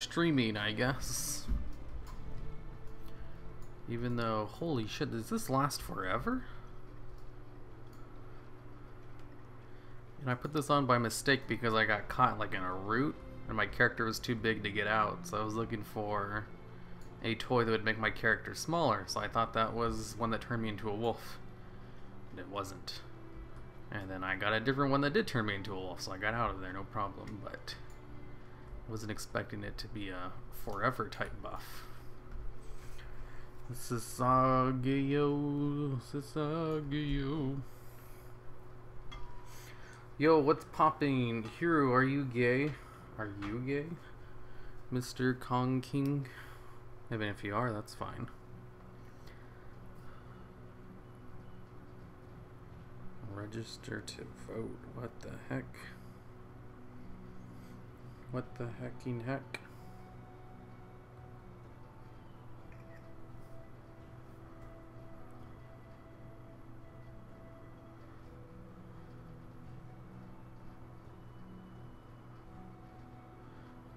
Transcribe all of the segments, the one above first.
Streaming, I guess. Even though, holy shit, does this last forever? And I put this on by mistake because I got caught like in a root and my character was too big to get out, so I was looking for a toy that would make my character smaller, so I thought that was one that turned me into a wolf. And it wasn't. And then I got a different one that did turn me into a wolf, so I got out of there, no problem, but I wasn't expecting it to be a forever type buff. Zygor. Yo, what's popping? Hero, are you gay? Are you gay? Mr. Kong King? Even if you are, that's fine. Register to vote. What the heck? What the hecking heck?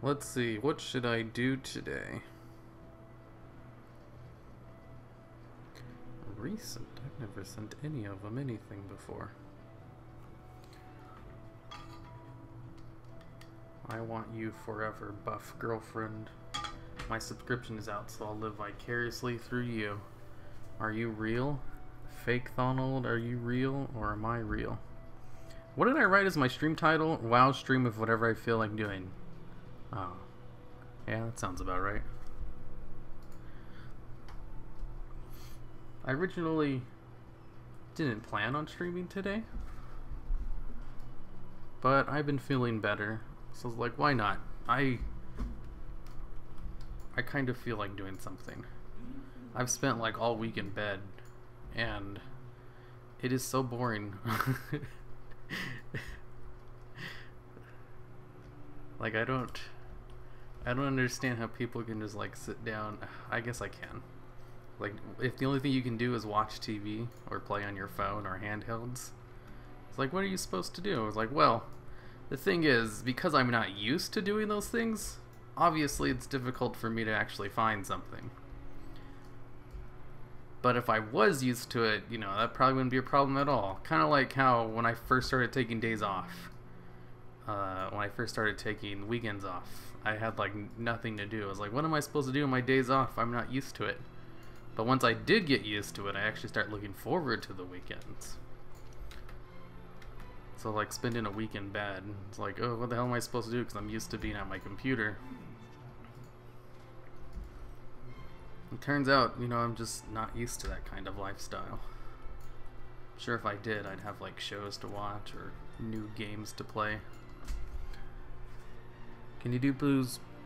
Let's see, what should I do today? Recent? I've never sent any of them anything before. I want you forever, buff girlfriend. My subscription is out, so I'll live vicariously through you. Are you real? Fake Donald, are you real, or am I real? What did I write as my stream title? WoW stream of whatever I feel like doing. Oh. Yeah, that sounds about right. I originally didn't plan on streaming today, but I've been feeling better, so I was like, why not? I kind of feel like doing something. I've spent like all week in bed, and it is so boring. Like, I don't understand how people can just like sit down. I guess I can. Like, if the only thing you can do is watch TV or play on your phone or handhelds, it's like, what are you supposed to do? It's like, well, the thing is, because I'm not used to doing those things, obviously it's difficult for me to actually find something. But if I was used to it, you know, that probably wouldn't be a problem at all. Kind of like how when I first started taking days off, when I first started taking weekends off, I had like nothing to do. I was like, what am I supposed to do on my days off? I'm not used to it. But once I did get used to it, I actually start looking forward to the weekends. So like spending a week in bed, it's like, oh, what the hell am I supposed to do? Because I'm used to being at my computer. It turns out, you know, I'm just not used to that kind of lifestyle. I'm sure if I did, I'd have like shows to watch or new games to play. Can you do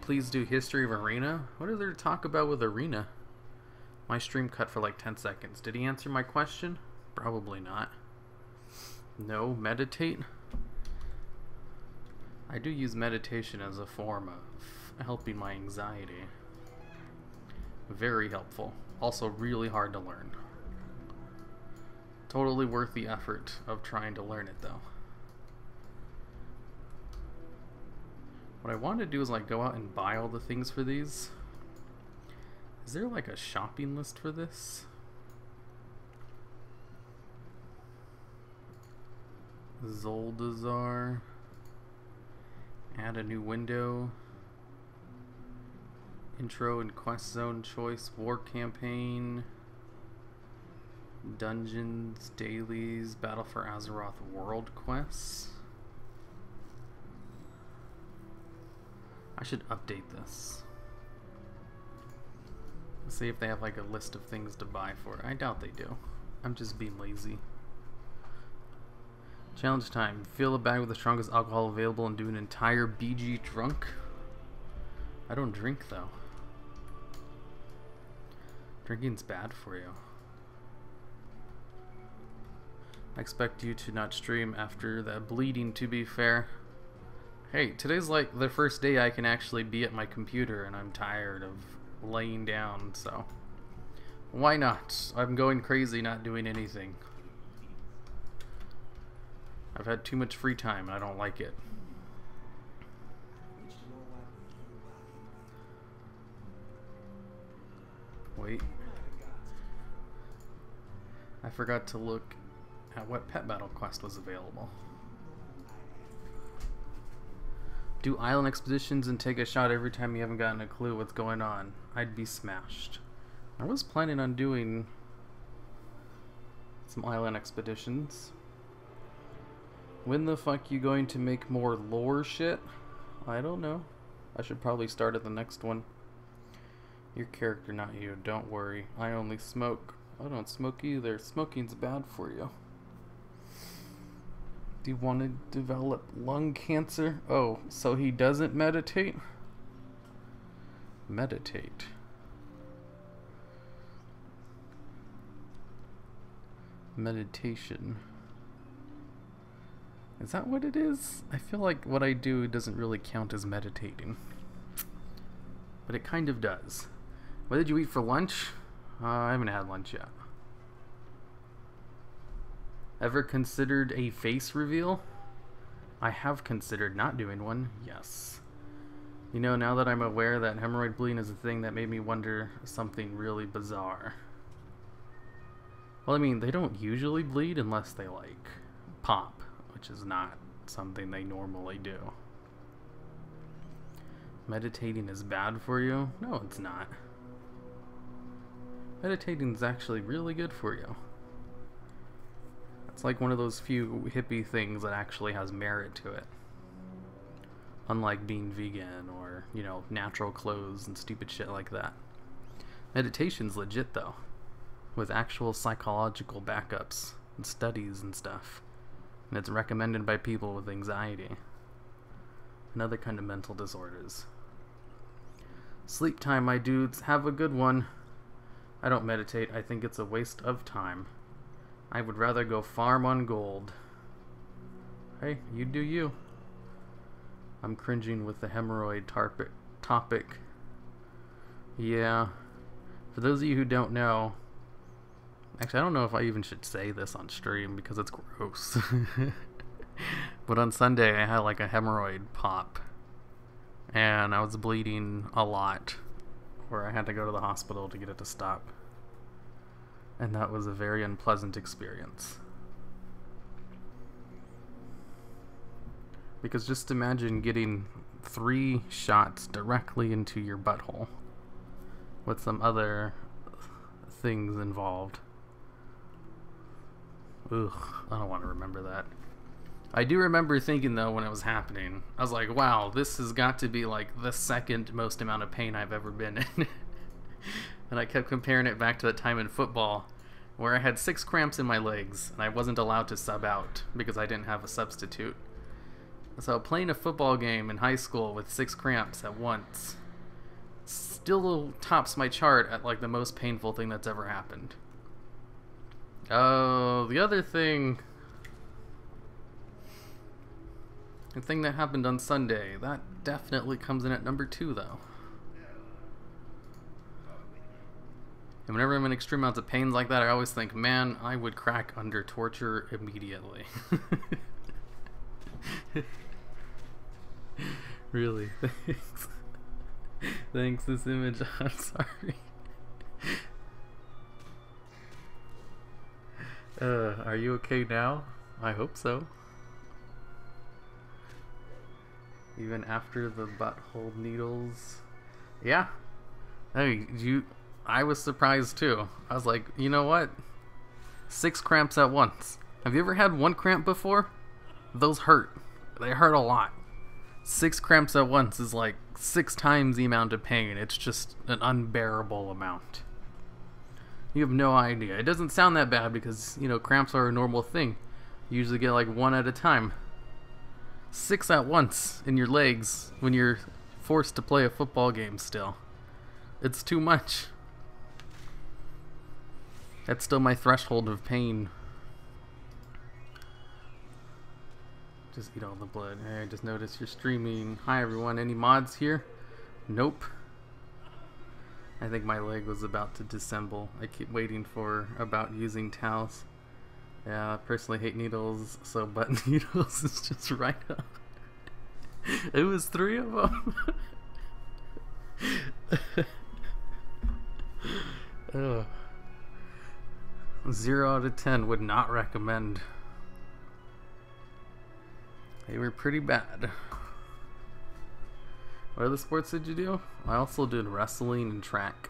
please do history of Arena? What is there to talk about with Arena? My stream cut for like 10 seconds. Did he answer my question? Probably not. No, meditate? I do use meditation as a form of helping my anxiety. Very helpful. Also really hard to learn. Totally worth the effort of trying to learn it though. What I want to do is like go out and buy all the things for these. Is there like a shopping list for this? Zoldazar. Add a new window. Intro and quest zone choice. War campaign. Dungeons, dailies, Battle for Azeroth world quests. I should update this. See if they have like a list of things to buy for it. I doubt they do. I'm just being lazy. Challenge time. Fill a bag with the strongest alcohol available and do an entire BG drunk. I don't drink though. Drinking's bad for you. I expect you to not stream after that bleeding, to be fair. Hey, today's like the first day I can actually be at my computer and I'm tired of laying down, so why not? I'm going crazy not doing anything. I've had too much free time and I don't like it. wait. I forgot to look at what pet battle quest was available. Do island expeditions and take a shot every time you haven't gotten a clue what's going on. I'd be smashed. I was planning on doing some island expeditions. When the fuck you going to make more lore shit? I don't know. I should probably start at the next one. Your character, not you. Don't worry. I only smoke. I don't smoke either. Smoking's bad for you. Do you want to develop lung cancer? Oh, so he doesn't meditate? Meditate. Meditation. Is that what it is? I feel like what I do doesn't really count as meditating. But it kind of does. What did you eat for lunch? I haven't had lunch yet. Ever considered a face reveal? I have considered not doing one, yes. You know, now that I'm aware that hemorrhoid bleeding is a thing, that made me wonder something really bizarre. Well, I mean, they don't usually bleed unless they, like, pop, which is not something they normally do. Meditating is bad for you? No, it's not. Meditating is actually really good for you. It's like one of those few hippie things that actually has merit to it. Unlike being vegan or, you know, natural clothes and stupid shit like that. Meditation's legit though. With actual psychological backups and studies and stuff. And it's recommended by people with anxiety and other kind of mental disorders. Sleep time, my dudes. Have a good one. I don't meditate. I think it's a waste of time. I would rather go farm on gold. Hey, you do you. I'm cringing with the hemorrhoid topic. Yeah. For those of you who don't know, actually I don't know if I even should say this on stream because it's gross. But on Sunday I had like a hemorrhoid pop. And I was bleeding a lot, where I had to go to the hospital to get it to stop. And that was a very unpleasant experience. Because just imagine getting 3 shots directly into your butthole with some other things involved. Ugh, I don't want to remember that. I do remember thinking though when it was happening, I was like, wow, this has got to be like the second most amount of pain I've ever been in. And I kept comparing it back to that time in football where I had 6 cramps in my legs and I wasn't allowed to sub out because I didn't have a substitute. So playing a football game in high school with 6 cramps at once still tops my chart at like the most painful thing that's ever happened. Oh, the other thing... The thing that happened on Sunday, that definitely comes in at number 2 though. And whenever I'm in extreme amounts of pains like that, I always think, man, I would crack under torture immediately. Really, thanks. Thanks, this image, I'm sorry. Are you okay now? I hope so. Even after the butthole needles. Yeah. Hey, I was surprised too. I was like, you know what? 6 cramps at once. Have you ever had 1 cramp before? Those hurt. They hurt a lot. 6 cramps at once is like 6 times the amount of pain. It's just an unbearable amount. You have no idea. It doesn't sound that bad because, you know, cramps are a normal thing. You usually get like 1 at a time. 6 at once in your legs when you're forced to play a football game still. It's too much. That's still my threshold of pain. Just eat all the blood. Hey, I just noticed you're streaming. Hi everyone, any mods here? Nope. I think my leg was about to disassemble. I keep waiting for about using towels. Yeah, I personally hate needles, so butt needles is just right up. It was 3 of them. 0 out of 10 would not recommend. They were pretty bad. What other sports did you do? I also did wrestling and track.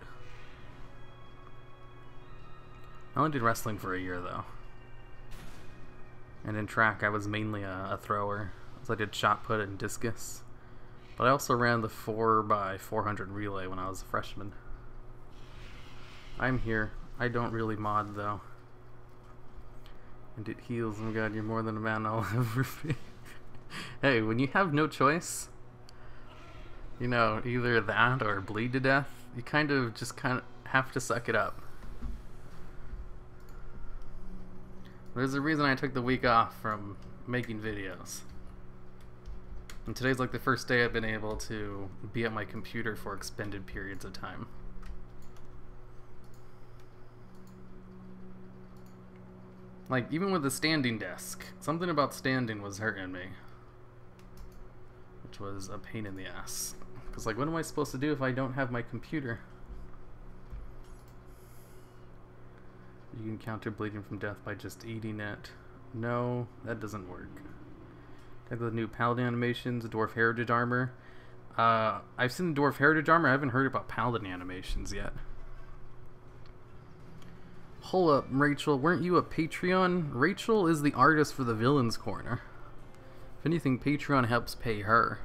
I only did wrestling for a year though. And in track I was mainly a thrower. So I did shot put and discus. But I also ran the 4x400 relay when I was a freshman. I'm here. I don't really mod though. And it heals. Oh my god, you're more than a man I'll ever be. Hey, when you have no choice, you know, either that or bleed to death, you kind of have to suck it up. There's a reason I took the week off from making videos. And today's like the first day I've been able to be at my computer for extended periods of time. Like, even with the standing desk, something about standing was hurting me. Which was a pain in the ass. Because, like, what am I supposed to do if I don't have my computer? You can counter bleeding from death by just eating it. No, that doesn't work. Take the new Paladin animations, Dwarf Heritage Armor. I've seen the Dwarf Heritage Armor. I haven't heard about Paladin animations yet. Hold up, Rachel. Weren't you a Patreon? Rachel is the artist for the Villains Corner. If anything, Patreon helps pay her.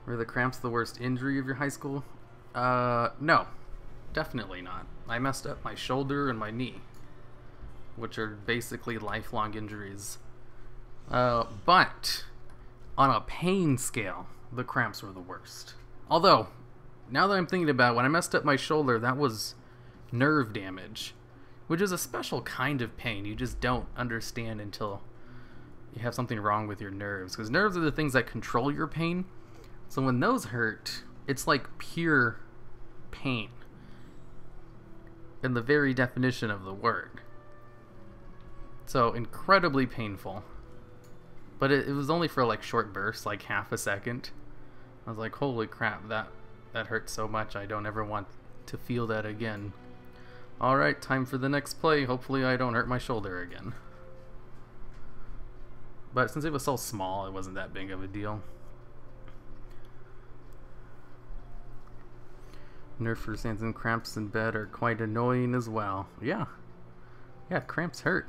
Were the cramps the worst injury of your high school? No. Definitely not. I messed up my shoulder and my knee, which are basically lifelong injuries. But on a pain scale, the cramps were the worst. Although, now that I'm thinking about it, when I messed up my shoulder, that was nerve damage, which is a special kind of pain you just don't understand until you have something wrong with your nerves. Because nerves are the things that control your pain. So when those hurt, it's like pure pain. In the very definition of the word. So incredibly painful. But it was only for like short bursts, like half a second. I was like, holy crap, that hurt so much, I don't ever want to feel that again. Alright, time for the next play. Hopefully I don't hurt my shoulder again. But since it was so small, it wasn't that big of a deal. Nerve for stands and cramps in bed are quite annoying as well. Yeah. Yeah, cramps hurt.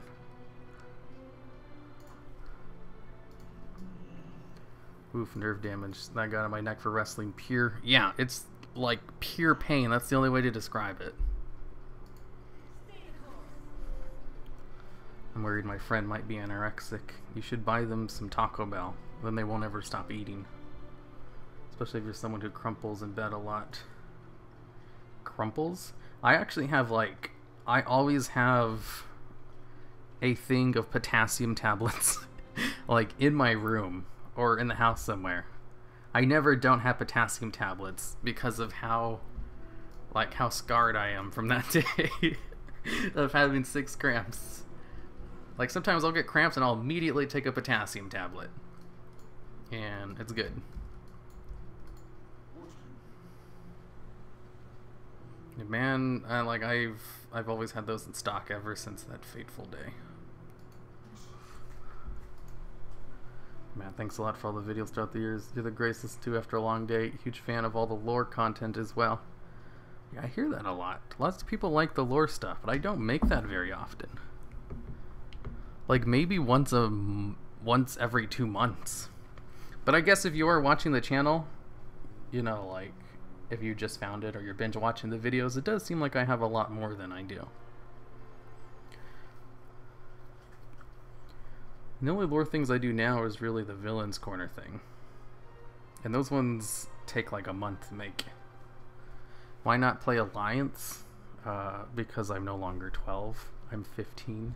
Oof, nerve damage. I got on my neck for wrestling. Pure. Yeah, it's like pure pain. That's the only way to describe it. I'm worried my friend might be anorexic. You should buy them some Taco Bell. Then they won't ever stop eating. Especially if you're someone who crumples in bed a lot. Crumples? I actually have like, I always have a thing of potassium tablets like in my room or in the house somewhere. I never don't have potassium tablets because of how scarred I am from that day of having 6 cramps. Like sometimes I'll get cramps and I'll immediately take a potassium tablet and it's good. Man, I've always had those in stock ever since that fateful day. Man, thanks a lot for all the videos throughout the years. You're the greatest to listen to after a long day. Huge fan of all the lore content as well. Yeah, I hear that a lot. Lots of people like the lore stuff, but I don't make that very often. Like maybe once every 2 months. But I guess if you are watching the channel, you know, like if you just found it or you're binge watching the videos, it does seem like I have a lot more than I do. The only lore things I do now is really the Villains Corner thing. And those ones take like a month to make. Why not play Alliance? Because I'm no longer 12. I'm 15.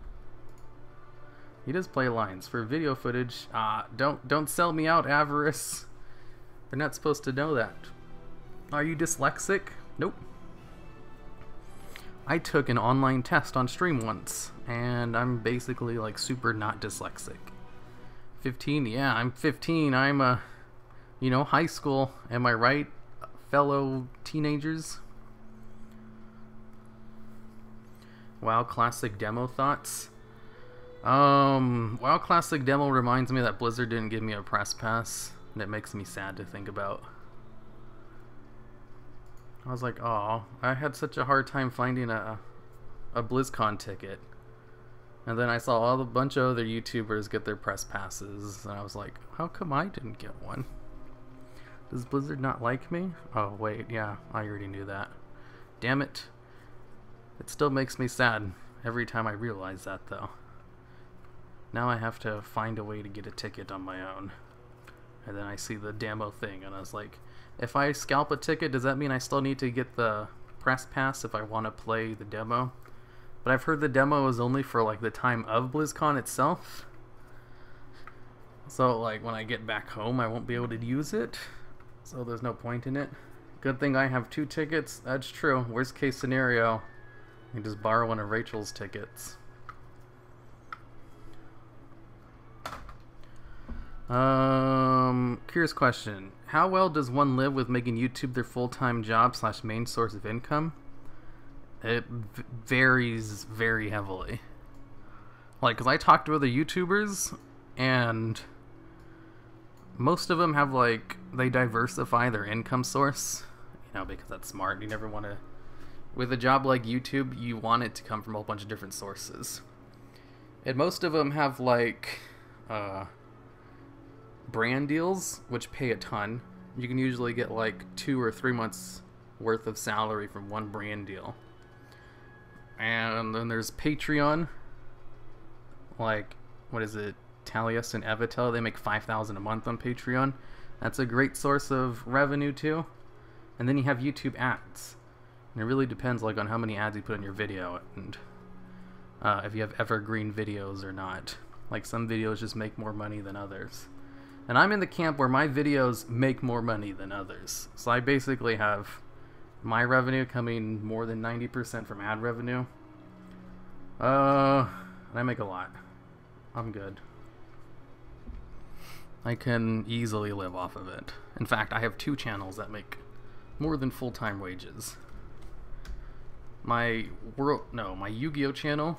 He does play Alliance. For video footage, don't sell me out, Avarice. They're not supposed to know that. Are you dyslexic? Nope. I took an online test on stream once, and I'm basically like super not dyslexic. 15? Yeah, I'm 15. I'm you know, high school. Am I right, fellow teenagers? WoW Classic demo thoughts. WoW Classic demo reminds me that Blizzard didn't give me a press pass, and it makes me sad to think about. I was like, oh, I had such a hard time finding a BlizzCon ticket. And then I saw a bunch of other YouTubers get their press passes, and I was like, how come I didn't get one? Does Blizzard not like me? Oh, wait, yeah, I already knew that. Damn it. It still makes me sad every time I realize that, though. Now I have to find a way to get a ticket on my own. And then I see the demo thing, and I was like, if I scalp a ticket, does that mean I still need to get the press pass if I want to play the demo? But I've heard the demo is only for like the time of BlizzCon itself. So like when I get back home, I won't be able to use it. So there's no point in it. Good thing I have 2 tickets. That's true. Worst case scenario, I can just borrow one of Rachel's tickets. Curious question. How well does one live with making YouTube their full-time job / main source of income? It varies very heavily. Like, cause I talk to other YouTubers, and most of them have like, they diversify their income source, you know, because that's smart. You never want to, with a job like YouTube, you want it to come from a whole bunch of different sources. And most of them have like, brand deals, which pay a ton. You can usually get like 2 or 3 months worth of salary from one brand deal. And then there's Patreon. Like, what is it? Talius and Evitel, they make $5,000 a month on Patreon. That's a great source of revenue too. And then you have YouTube ads. And it really depends like on how many ads you put on your video and if you have evergreen videos or not. Like some videos just make more money than others. And I'm in the camp where my videos make more money than others. So I basically have my revenue coming more than 90% from ad revenue. And I make a lot. I'm good. I can easily live off of it. In fact, I have 2 channels that make more than full-time wages. My Yu-Gi-Oh channel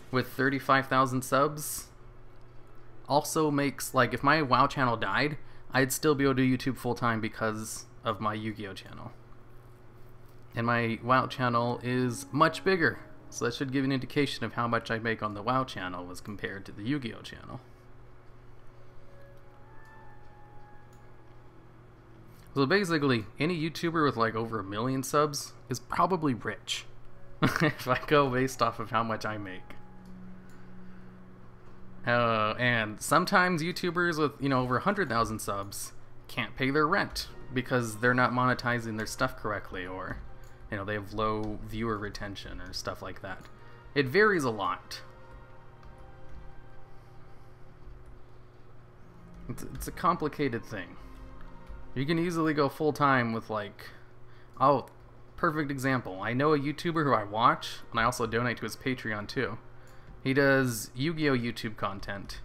with 35,000 subs also makes, like, if my WoW channel died, I'd still be able to do YouTube full-time because of my Yu-Gi-Oh channel. And my WoW channel is much bigger, so that should give an indication of how much I make on the WoW channel as compared to the Yu-Gi-Oh channel. So basically, any YouTuber with like over 1 million subs is probably rich. If I go based off of how much I make. And sometimes YouTubers with, you know, over 100,000 subs can't pay their rent because they're not monetizing their stuff correctly, or, you know, they have low viewer retention or stuff like that. It varies a lot. It's a complicated thing. You can easily go full-time with like, oh, perfect example. I know a YouTuber who I watch, and I also donate to his Patreon too. He does Yu-Gi-Oh YouTube content.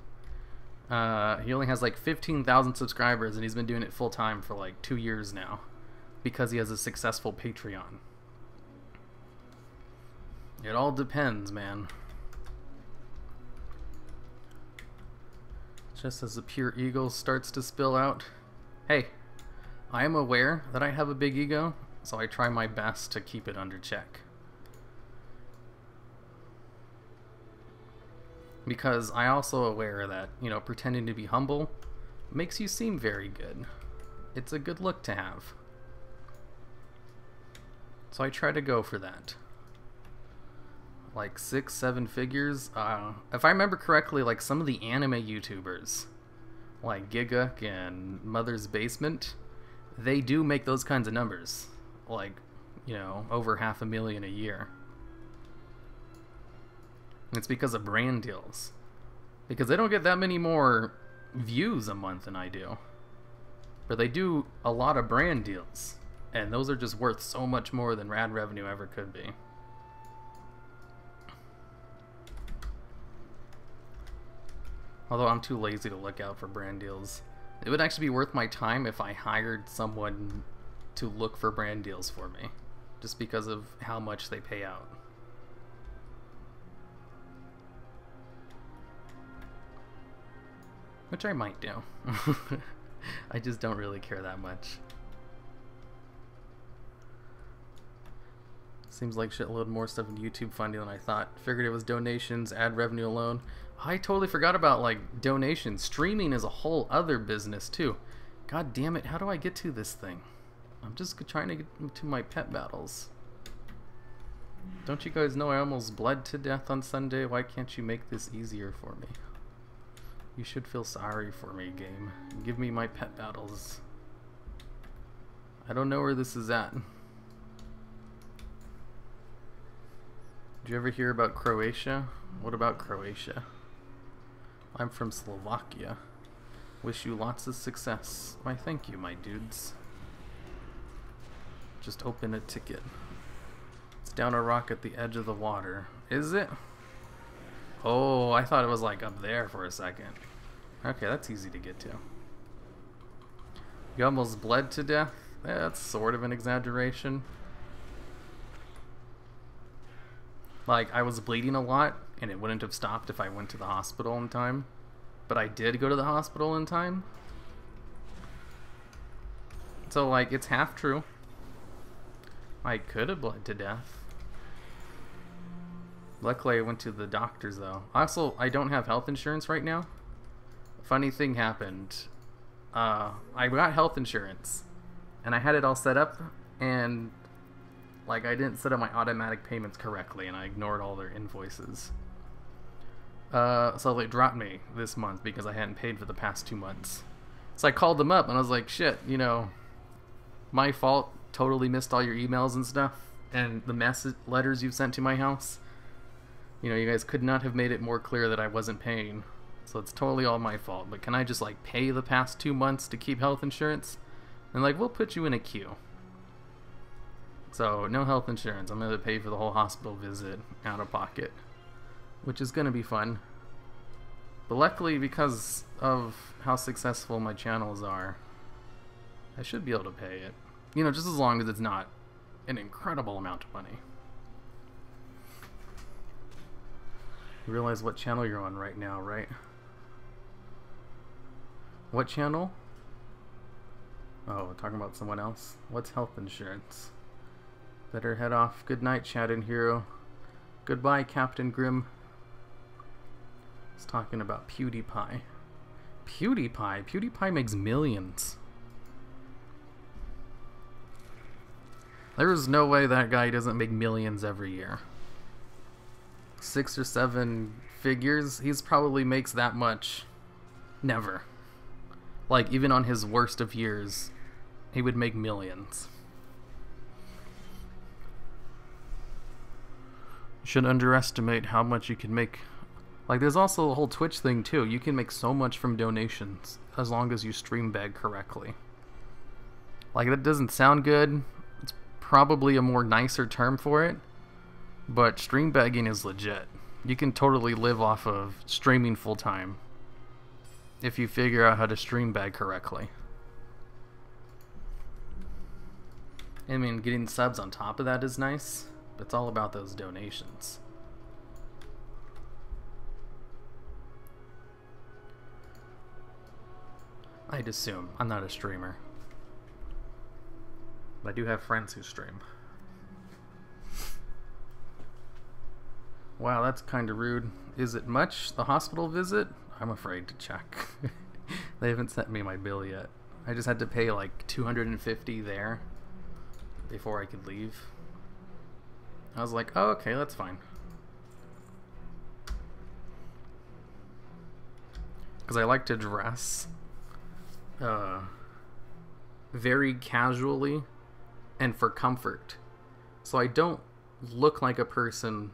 He only has like 15,000 subscribers, and he's been doing it full-time for like 2 years now because he has a successful Patreon. It all depends, man. Just as the pure ego starts to spill out. Hey, I am aware that I have a big ego, so I try my best to keep it under check. Because I also aware that, you know, pretending to be humble makes you seem very good. It's a good look to have. So I try to go for that. Like 6-7 figures. If I remember correctly, like some of the anime YouTubers, like Giga and Mother's Basement, they do make those kinds of numbers. Like, you know, over $500,000 a year. And it's because of brand deals. Because they don't get that many more views a month than I do. But they do a lot of brand deals. And those are just worth so much more than ad revenue ever could be. Although I'm too lazy to look out for brand deals. It would actually be worth my time if I hired someone to look for brand deals for me. Just because of how much they pay out. Which I might do. I just don't really care that much. Seems like shitload more stuff in YouTube funding than I thought. Figured it was donations, ad revenue alone. I totally forgot about, like, donations. Streaming is a whole other business, too. God damn it, how do I get to this thing? I'm just trying to get to my pet battles. Don't you guys know I almost bled to death on Sunday? Why can't you make this easier for me? You should feel sorry for me, game. Give me my pet battles. I don't know where this is at. Did you ever hear about Croatia? What about Croatia? I'm from Slovakia. Wish you lots of success. Why, thank you, my dudes. Just open a ticket. It's down a rock at the edge of the water. Is it? Oh, I thought it was like up there for a second. Okay, that's easy to get to. You almost bled to death? That's sort of an exaggeration. Like, I was bleeding a lot, and it wouldn't have stopped if I went to the hospital in time. But I did go to the hospital in time. So, like, it's half true. I could have bled to death. Luckily, I went to the doctors, though. Also, I don't have health insurance right now. Funny thing happened. I got health insurance, and I had it all set up, and like I didn't set up my automatic payments correctly, and I ignored all their invoices. So they dropped me this month because I hadn't paid for the past 2 months. So I called them up, and I was like, shit, you know, my fault. Totally missed all your emails and stuff, and the message letters you've sent to my house. You know, you guys could not have made it more clear that I wasn't paying. So it's totally all my fault. But can I just, like, pay the past 2 months to keep health insurance? And, like, we'll put you in a queue. So, no health insurance. I'm going to pay for the whole hospital visit out of pocket. Which is going to be fun. But luckily, because of how successful my channels are, I should be able to pay it. You know, just as long as it's not an incredible amount of money. You realize what channel you're on right now, right? What channel? Oh, we're talking about someone else? What's health insurance? Better head off. Good night, Chat and Hero. Goodbye, Captain Grimm. It's talking about PewDiePie. PewDiePie? PewDiePie makes millions. There is no way that guy doesn't make millions every year. 6 or 7 figures, he's probably makes that much. Never. Like, even on his worst of years, he would make millions. You shouldn't underestimate how much you can make. Like, there's also a whole Twitch thing, too. You can make so much from donations, as long as you stream bag correctly. Like, that doesn't sound good. It's probably a more nicer term for it. But stream bagging is legit. You can totally live off of streaming full time if you figure out how to stream bag correctly. I mean, getting subs on top of that is nice, but it's all about those donations. I'd assume. I'm not a streamer. But I do have friends who stream. Wow, that's kind of rude. Is it much, the hospital visit? I'm afraid to check. They haven't sent me my bill yet. I just had to pay like $250 there before I could leave. I was like, oh, okay, that's fine. Because I like to dress very casually and for comfort. So I don't look like a person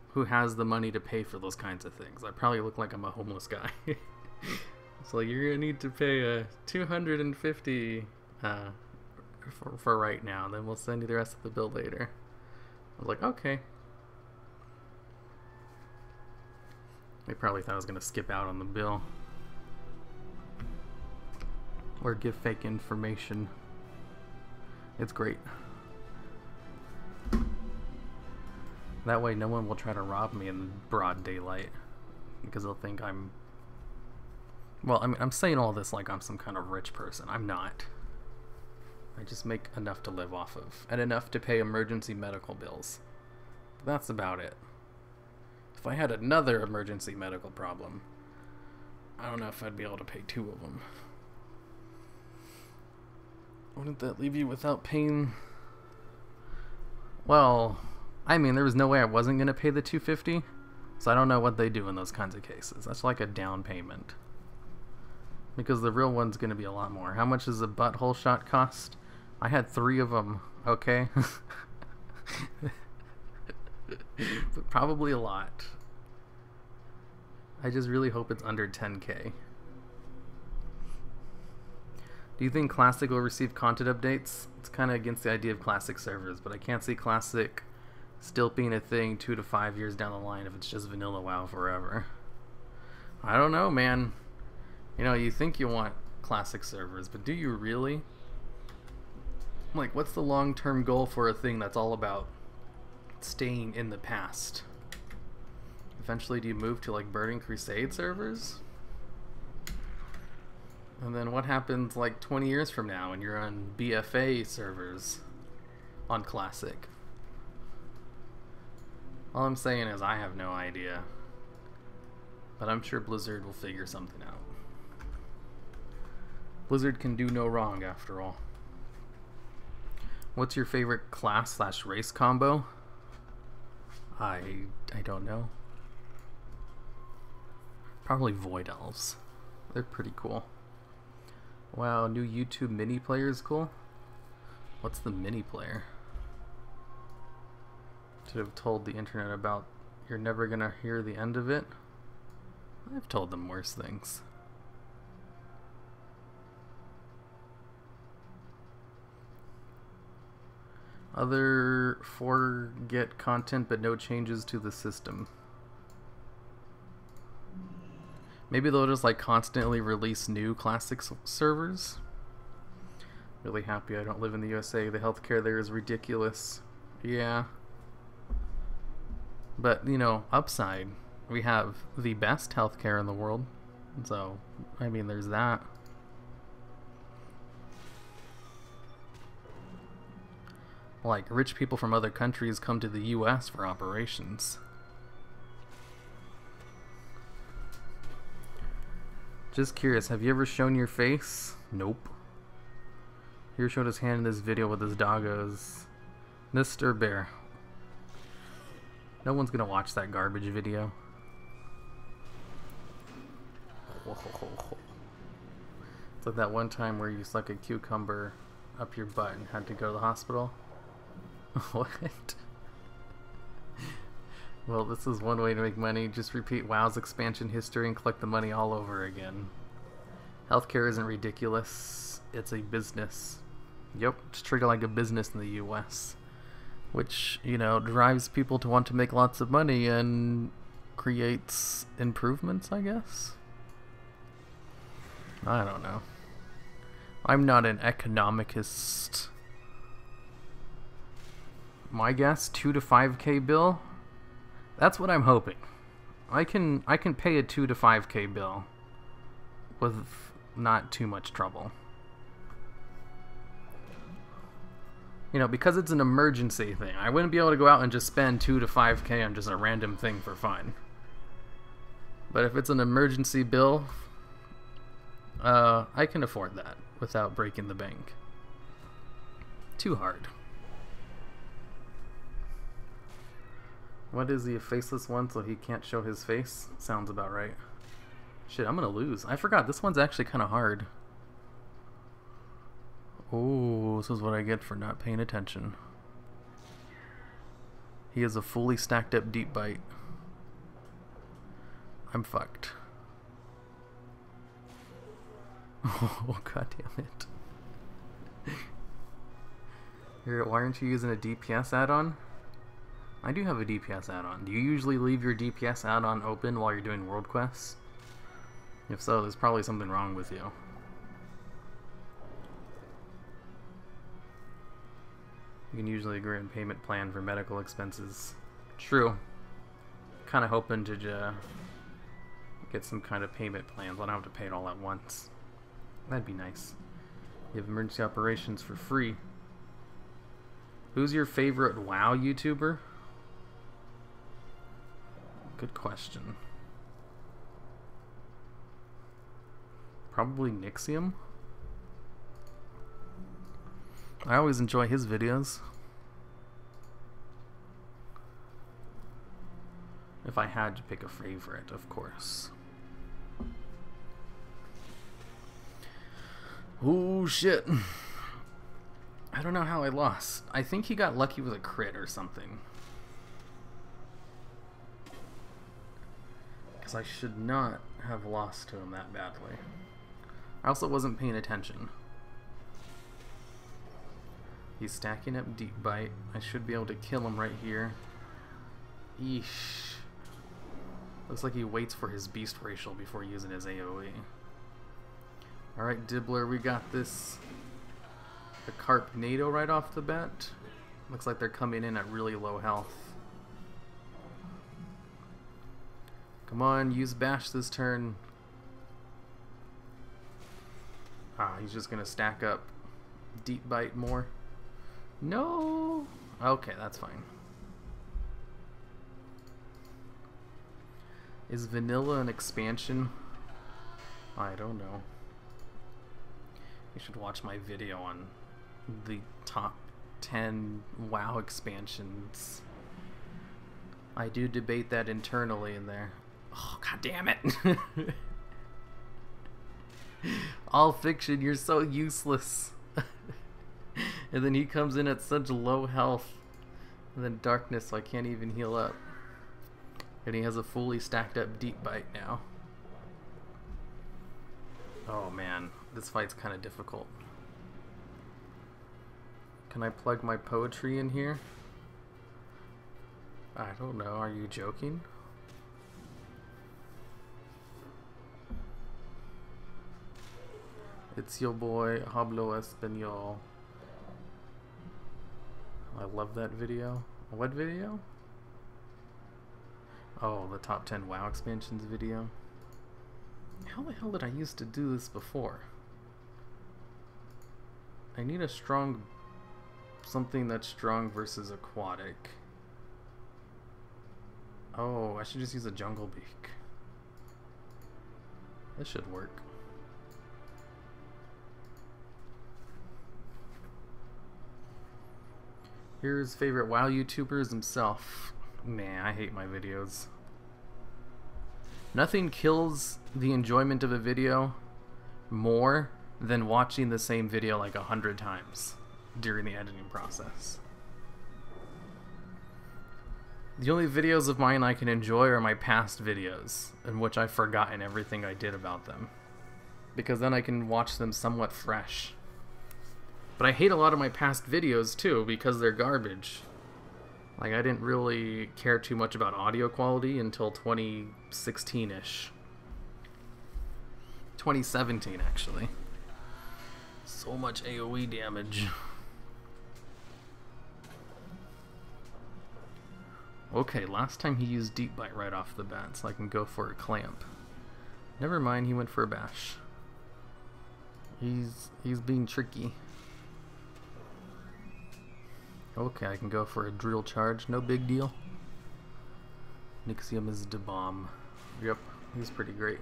who has the money to pay for those kinds of things. I probably look like I'm a homeless guy. So you're gonna need to pay $250 for right now. Then we'll send you the rest of the bill later. I was like, okay. They probably thought I was gonna skip out on the bill or give fake information. It's great. That way no one will try to rob me in broad daylight, because they'll think I'm Well, I mean, I'm saying all this like I'm some kind of rich person. I'm not. I just make enough to live off of, and enough to pay emergency medical bills. That's about it. If I had another emergency medical problem, I don't know if I'd be able to pay 2 of them. Wouldn't that leave you without paying? Well, I mean, there was no way I wasn't going to pay the $250, so I don't know what they do in those kinds of cases. That's like a down payment. Because the real one's going to be a lot more. How much does a butthole shot cost? I had 3 of them, okay? But probably a lot. I just really hope it's under 10K. Do you think Classic will receive content updates? It's kind of against the idea of Classic servers, but I can't see Classic still being a thing 2 to 5 years down the line if it's just vanilla WoW forever. I don't know, man. You know, you think you want Classic servers, but do you really? Like, what's the long-term goal for a thing that's all about staying in the past? Eventually, do you move to, like, Burning Crusade servers? And then what happens, like, 20 years from now when you're on BFA servers on Classic? All I'm saying is I have no idea. But I'm sure Blizzard will figure something out. Blizzard can do no wrong, after all. What's your favorite class/race combo? I don't know. Probably Void Elves. They're pretty cool. Wow, new YouTube mini player is cool. What's the mini player? Should have told the internet about you're never gonna hear the end of it. I've told them worse things. Other forget content but no changes to the system. Maybe they'll just like constantly release new Classic servers. Really happy I don't live in the USA. The healthcare there is ridiculous. Yeah. But, you know, upside, we have the best healthcare in the world. So, I mean, there's that. Like, rich people from other countries come to the US for operations. Just curious, have you ever shown your face? Nope. Here showed his hand in this video with his doggos. Mr. Bear. No one's gonna watch that garbage video. It's like that one time where you stuck a cucumber up your butt and had to go to the hospital. What? Well, this is one way to make money. Just repeat WoW's expansion history and collect the money all over again. Healthcare isn't ridiculous. It's a business. Yep, it's treated like a business in the US. Which, you know, drives people to want to make lots of money and creates improvements, I guess? I don't know. I'm not an economicist. My guess, 2 to 5K bill? That's what I'm hoping. I can pay a 2 to 5K bill with not too much trouble. You know, because it's an emergency thing. I wouldn't be able to go out and just spend 2 to 5K on just a random thing for fun. But if it's an emergency bill, I can afford that without breaking the bank. Too hard. What is he, a faceless one so he can't show his face? Sounds about right. Shit, I'm gonna lose. I forgot, this one's actually kind of hard. Oh, this is what I get for not paying attention. He has a fully stacked up deep bite. I'm fucked. Oh, god damn it. Here, why aren't you using a DPS add-on? I do have a DPS add-on. Do you usually leave your DPS add-on open while you're doing world quests? If so, there's probably something wrong with you. You can usually agree on payment plan for medical expenses. True. Kind of hoping to get get some kind of payment plans. I don't have to pay it all at once. That'd be nice. You have emergency operations for free. Who's your favorite WoW YouTuber? Good question. Probably Nixium. I always enjoy his videos. If I had to pick a favorite, of course. Oh shit. I don't know how I lost. I think he got lucky with a crit or something. Because I should not have lost to him that badly. I also wasn't paying attention. He's stacking up Deep Bite. I should be able to kill him right here. Eesh. Looks like he waits for his beast racial before using his AoE. Alright, Dibbler, we got this. The Carpnado right off the bat. Looks like they're coming in at really low health. Come on, use Bash this turn. Ah, he's just gonna stack up Deep Bite more. No! Okay, that's fine. Is vanilla an expansion? I don't know. You should watch my video on the top 10 WoW expansions. I do debate that internally in there. Oh, god damn it! All fiction, you're so useless. And then he comes in at such low health. And then darkness, so I can't even heal up. And he has a fully stacked up Deep Bite now. Oh man, this fight's kind of difficult. Can I plug my poetry in here? I don't know, are you joking? It's your boy, Hablo Espanol. I love that video. What video? Oh, the top 10 WoW expansions video. How the hell did I used to do this before? I need a strong... something that's strong versus aquatic. Oh, I should just use a jungle beak. This should work. Here's favorite WoW YouTubers himself. Man, I hate my videos. Nothing kills the enjoyment of a video more than watching the same video like 100 times during the editing process. The only videos of mine I can enjoy are my past videos, in which I've forgotten everything I did about them. Because then I can watch them somewhat fresh. But I hate a lot of my past videos too, because they're garbage. Like, I didn't really care too much about audio quality until 2016-ish. 2017, actually. So much AoE damage. Okay, last time he used Deep Bite right off the bat, so I can go for a clamp. Never mind, he went for a bash. He's being tricky. Okay, I can go for a drill charge, no big deal. Nixium is the bomb. Yep, he's pretty great.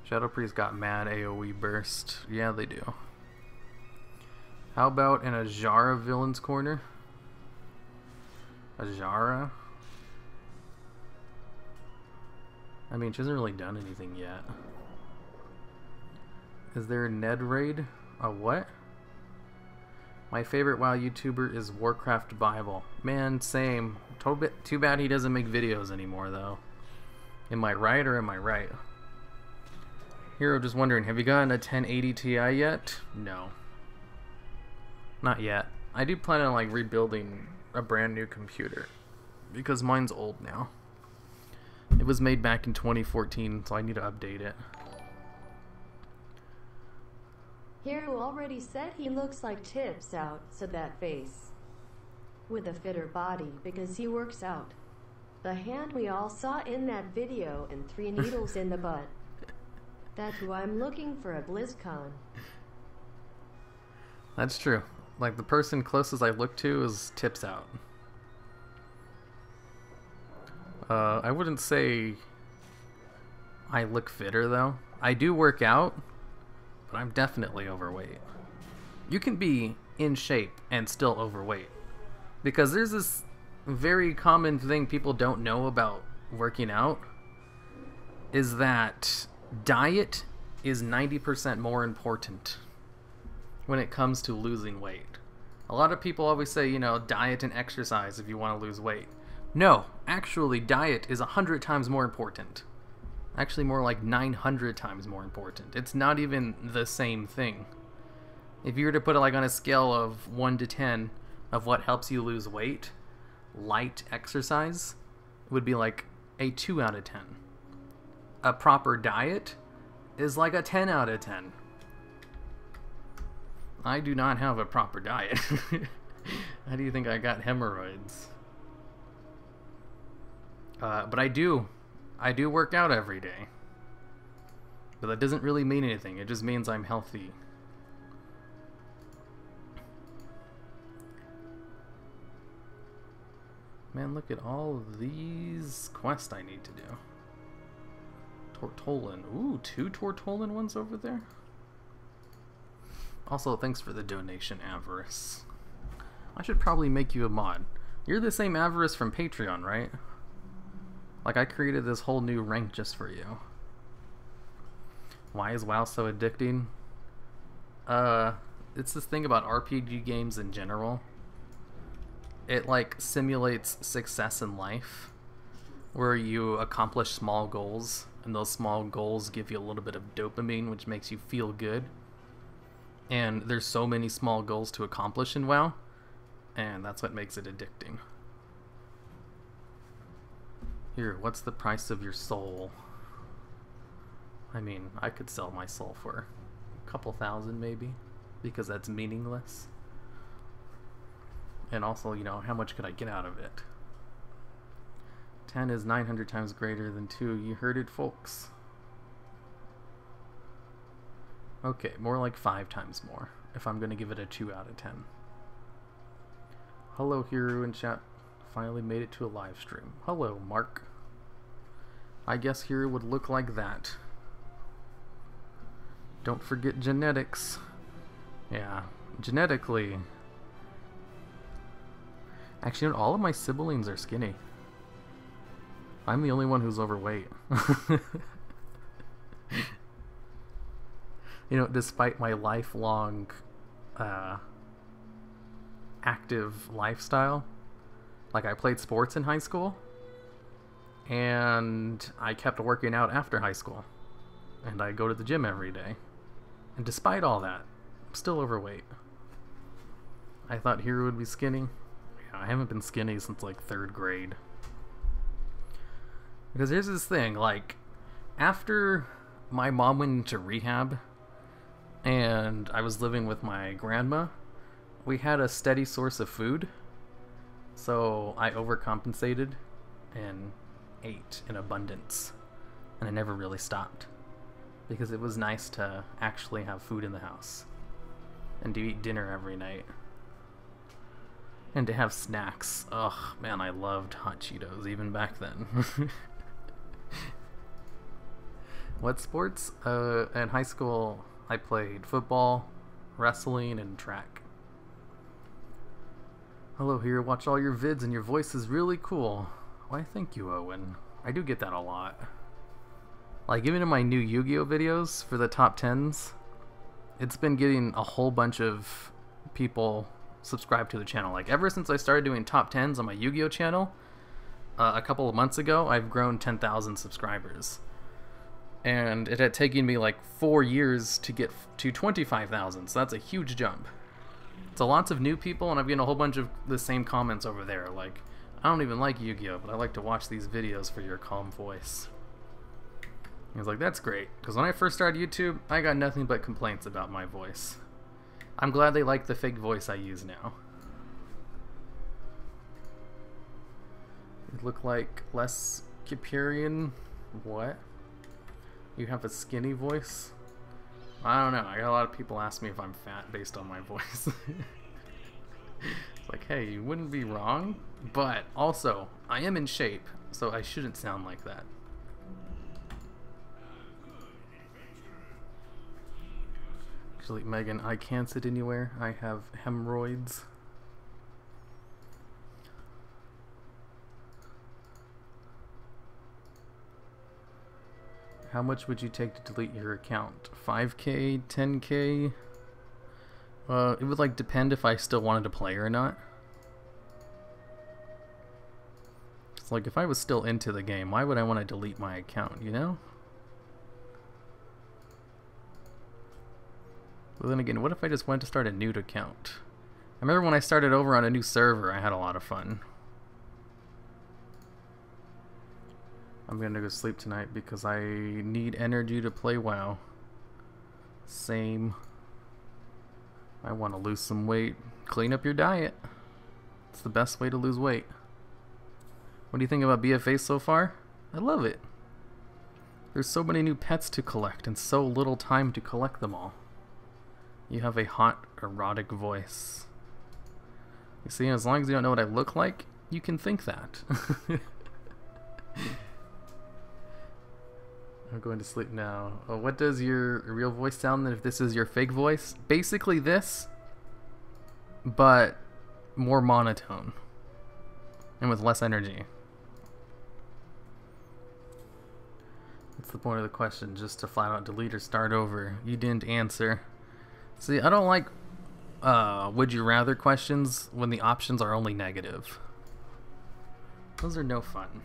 Shadow Priest got mad AoE burst. Yeah, they do. How about an Ajara villain's corner? Ajara? I mean, she hasn't really done anything yet. Is there a Ned raid? A what? My favorite WoW YouTuber is Warcraft Bible. Man, same. Too bad he doesn't make videos anymore, though. Am I right or am I right? Hero just wondering, have you gotten a 1080 Ti yet? No. Not yet. I do plan on like rebuilding a brand new computer. Because mine's old now. It was made back in 2014, so I need to update it. Hero already said he looks like Tips out, so that face. With a fitter body because he works out. The hand we all saw in that video and 3 needles in the butt. That's who I'm looking for at BlizzCon. That's true. Like, the person closest I look to is tips out. I wouldn't say I look fitter, though. I do work out, but I'm definitely overweight. You can be in shape and still overweight. Because there's this very common thing people don't know about working out, is that diet is 90% more important when it comes to losing weight. A lot of people always say, you know, diet and exercise if you want to lose weight. No, actually, diet is 100 times more important. Actually, more like 900 times more important. It's not even the same thing. If you were to put it like on a scale of 1 to 10 of what helps you lose weight, light exercise would be like a 2 out of 10. A proper diet is like a 10 out of 10. I do not have a proper diet. How do you think I got hemorrhoids? But I do work out every day. But that doesn't really mean anything. It just means I'm healthy. Man, look at all of these quests I need to do. Tortolan. Ooh, 2 Tortolan ones over there. Also, thanks for the donation, Avarice. I should probably make you a mod. You're the same Avarice from Patreon, right? Like, I created this whole new rank just for you. Why is WoW so addicting? It's this thing about RPG games in general. It, like, simulates success in life, where you accomplish small goals, and those small goals give you a little bit of dopamine, which makes you feel good. And there's so many small goals to accomplish in WoW, and that's what makes it addicting. Here, what's the price of your soul? I mean, I could sell my soul for a couple thousand maybe, because that's meaningless. And also, you know, how much could I get out of it? 10 is 900 times greater than 2. You heard it, folks. Okay, more like 5 times more, if I'm going to give it a 2 out of 10. Hello, Hiru in chat. Finally made it to a live stream. Hello, Mark. I guess Hiru would look like that. Don't forget genetics. Yeah, genetically. Actually, you know, all of my siblings are skinny. I'm the only one who's overweight. You know, despite my lifelong active lifestyle, like I played sports in high school, and I kept working out after high school, and I go to the gym every day. And despite all that, I'm still overweight. I thought Hero would be skinny. Yeah, I haven't been skinny since like 3rd grade. Because here's this thing, like, after my mom went into rehab, and I was living with my grandma, we had a steady source of food, so I overcompensated and ate in abundance, and I never really stopped, because it was nice to actually have food in the house, and to eat dinner every night, and to have snacks. Ugh, man, I loved hot Cheetos even back then. What sports? In high school, I played football, wrestling, and track. Hello here, watch all your vids and your voice is really cool. Why, thank you, Owen. I do get that a lot. Like, even in my new Yu-Gi-Oh videos for the top 10s, it's been getting a whole bunch of people subscribed to the channel. Like, ever since I started doing top 10s on my Yu-Gi-Oh channel, a couple of months ago, I've grown 10,000 subscribers. And it had taken me like 4 years to get to 25,000, so that's a huge jump. So lots of new people, and I'm getting a whole bunch of the same comments over there, like, I don't even like Yu-Gi-Oh, but I like to watch these videos for your calm voice. I was like, that's great, because when I first started YouTube, I got nothing but complaints about my voice. I'm glad they like the fake voice I use now. You look like less Kiperian. What? You have a skinny voice? I don't know. I got a lot of people ask me if I'm fat based on my voice. It's like, hey, you wouldn't be wrong, but also, I am in shape, so I shouldn't sound like that. Actually, Megan, I can't sit anywhere. I have hemorrhoids. How much would you take to delete your account? 5K, 10K? It would like depend if I still wanted to play or not. It's like if I was still into the game, why would I want to delete my account, you know? But then again, what if I just went to start a nude account? I remember when I started over on a new server, I had a lot of fun. I'm gonna go sleep tonight because I need energy to play WoW. Same. I want to lose some weight. Clean up your diet. It's the best way to lose weight. What do you think about BFA so far? I love it. There's so many new pets to collect and so little time to collect them all. You have a hot, erotic voice. You see, as long as you don't know what I look like, you can think that. I'm going to sleep now. Oh, what does your real voice sound if this is your fake voice? Basically this, but more monotone and with less energy. What's the point of the question? Just to flat out delete or start over? You didn't answer. See, I don't like would you rather questions when the options are only negative. Those are no fun.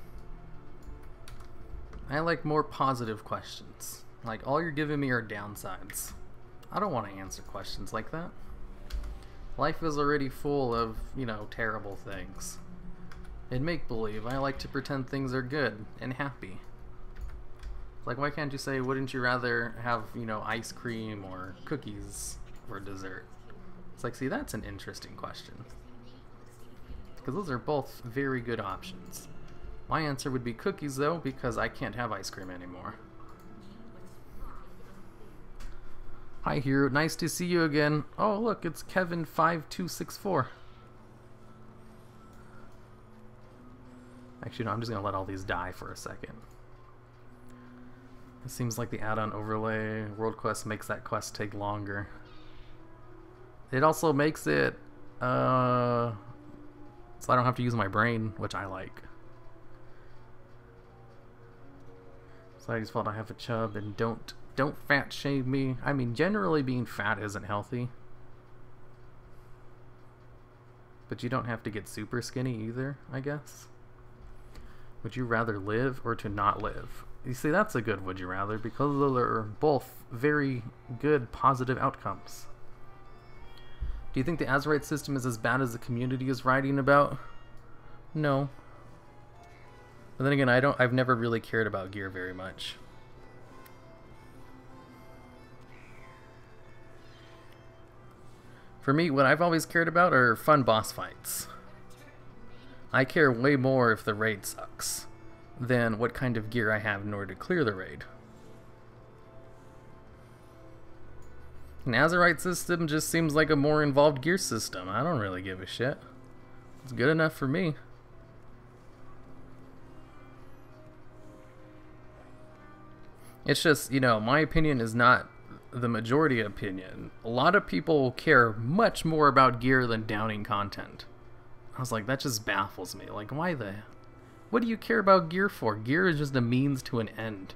I like more positive questions. Like, all you're giving me are downsides. I don't want to answer questions like that. Life is already full of, you know, terrible things. In make-believe, I like to pretend things are good and happy. Like, why can't you say, wouldn't you rather have, you know, ice cream or cookies for dessert? It's like, see, that's an interesting question. Because those are both very good options. My answer would be cookies, though, because I can't have ice cream anymore. Hi, Hero. Nice to see you again. Oh, look, it's Kevin5264. Actually, no, I'm just going to let all these die for a second. It seems like the add-on overlay World Quest makes that quest take longer. It also makes it, so I don't have to use my brain, which I like. Society's fault I have a chub, and don't fat shame me. I mean, generally being fat isn't healthy. But you don't have to get super skinny either, I guess. Would you rather live or to not live? You see, that's a good would you rather, because those are both very good positive outcomes. Do you think the Azerite system is as bad as the community is writing about? No. But then again, I've never really cared about gear very much. For me, what I've always cared about are fun boss fights. I care way more if the raid sucks than what kind of gear I have in order to clear the raid. An Azerite system just seems like a more involved gear system. I don't really give a shit. It's good enough for me. It's just, you know, my opinion is not the majority opinion. A lot of people care much more about gear than downing content. I was like, that just baffles me. Like, why the... What do you care about gear for? Gear is just a means to an end.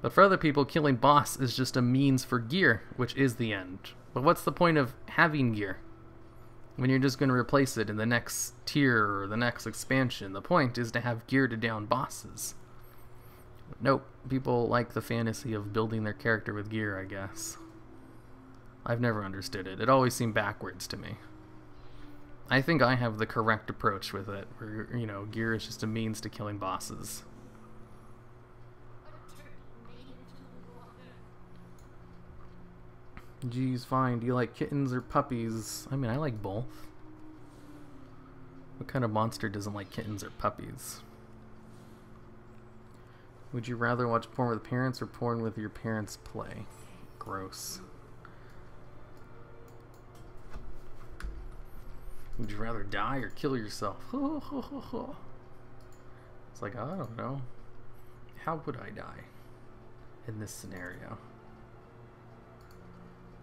But for other people, killing boss is just a means for gear, which is the end. But what's the point of having gear when you're just going to replace it in the next tier or the next expansion? The point is to have gear to down bosses. Nope, people like the fantasy of building their character with gear, I guess. I've never understood it. It always seemed backwards to me. I think I have the correct approach with it, where, you know, gear is just a means to killing bosses. Geez, fine. Do you like kittens or puppies? I mean, I like both. What kind of monster doesn't like kittens or puppies? Would you rather watch porn with parents or porn with your parents play? Gross. Would you rather die or kill yourself? It's like, I don't know. How would I die in this scenario?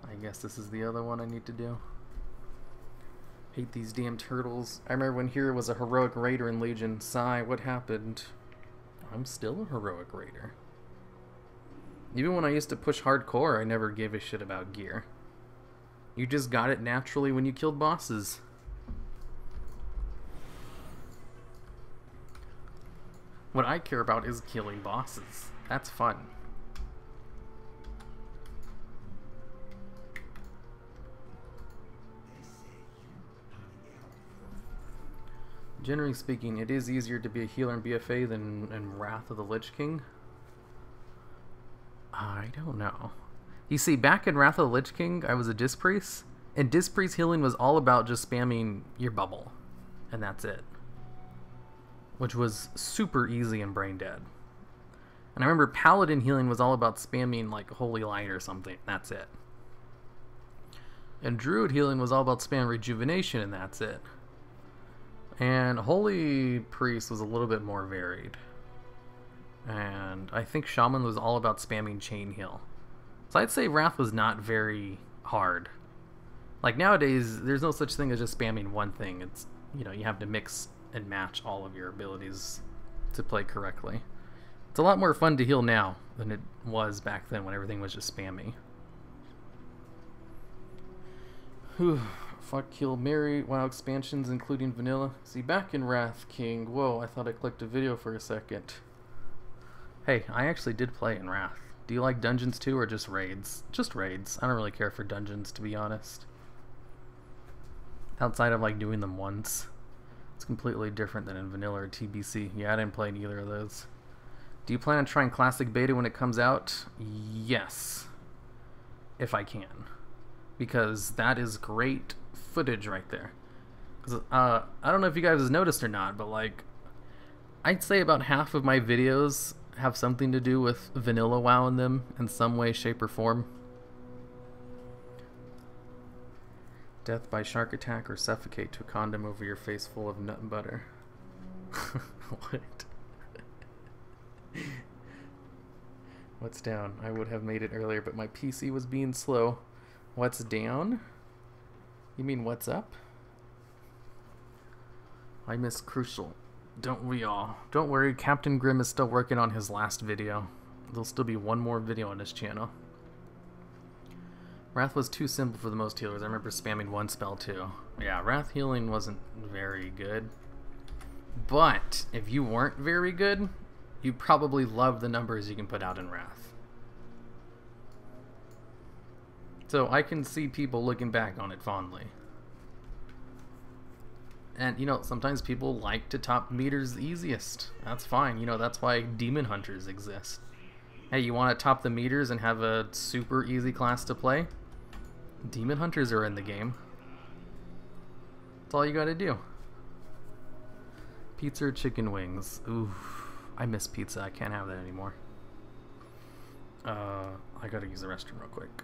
I guess this is the other one I need to do. Hate these damn turtles. I remember when Hero was a heroic raider in Legion. Sigh, what happened? I'm still a heroic raider. Even when I used to push hardcore, I never gave a shit about gear. You just got it naturally when you killed bosses. What I care about is killing bosses. That's fun. Generally speaking, it is easier to be a healer in BFA than in Wrath of the Lich King. I don't know. You see, back in Wrath of the Lich King, I was a Disc Priest, and Disc Priest healing was all about just spamming your bubble, and that's it. Which was super easy and brain dead. And I remember Paladin healing was all about spamming like Holy Light or something, that's it. And Druid healing was all about spam Rejuvenation, and that's it. And Holy Priest was a little bit more varied. And I think Shaman was all about spamming Chain Heal. So I'd say Wrath was not very hard. Like nowadays, there's no such thing as just spamming one thing. It's, you know, you have to mix and match all of your abilities to play correctly. It's a lot more fun to heal now than it was back then when everything was just spammy. Whew. Fuck, kill, marry, WoW expansions, including vanilla. See, back in Wrath King. Whoa, I thought I clicked a video for a second. Hey, I actually did play in Wrath. Do you like dungeons too, or just raids? Just raids. I don't really care for dungeons, to be honest. Outside of like doing them once. It's completely different than in vanilla or TBC. Yeah, I didn't play either of those. Do you plan on trying Classic Beta when it comes out? Yes. If I can. Because that is great footage right there. Because I don't know if you guys have noticed or not, but like I'd say about half of my videos have something to do with vanilla WoW in them in some way, shape, or form. Death by shark attack or suffocate to a condom over your face full of nut and butter. What? What's down? I would have made it earlier, but my PC was being slow. What's down? You mean what's up? I miss Crucial. Don't we all? Don't worry, Captain Grimm is still working on his last video. There'll still be one more video on his channel. Wrath was too simple for the most healers. I remember spamming one spell too. Yeah, Wrath healing wasn't very good. But if you weren't very good, you probably love the numbers you can put out in Wrath. So I can see people looking back on it fondly. And, you know, sometimes people like to top meters the easiest. That's fine. You know, that's why Demon Hunters exist. Hey, you want to top the meters and have a super easy class to play? Demon Hunters are in the game. That's all you gotta do. Pizza or chicken wings? Ooh, I miss pizza. I can't have that anymore. I gotta use the restroom real quick.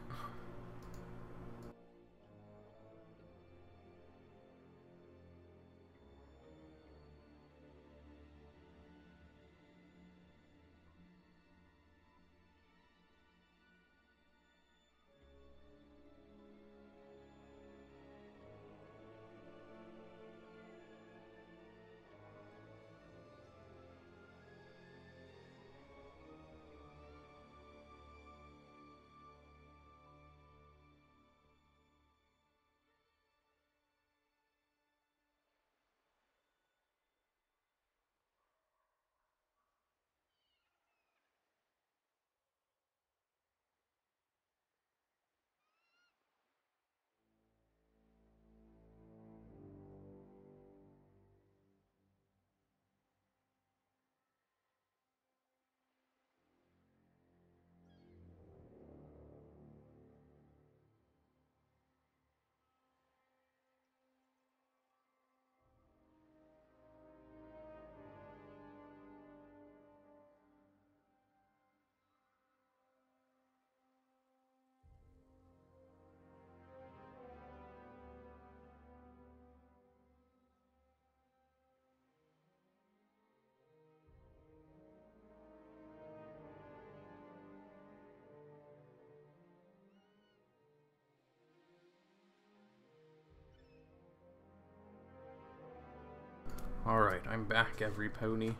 Alright, I'm back, every pony.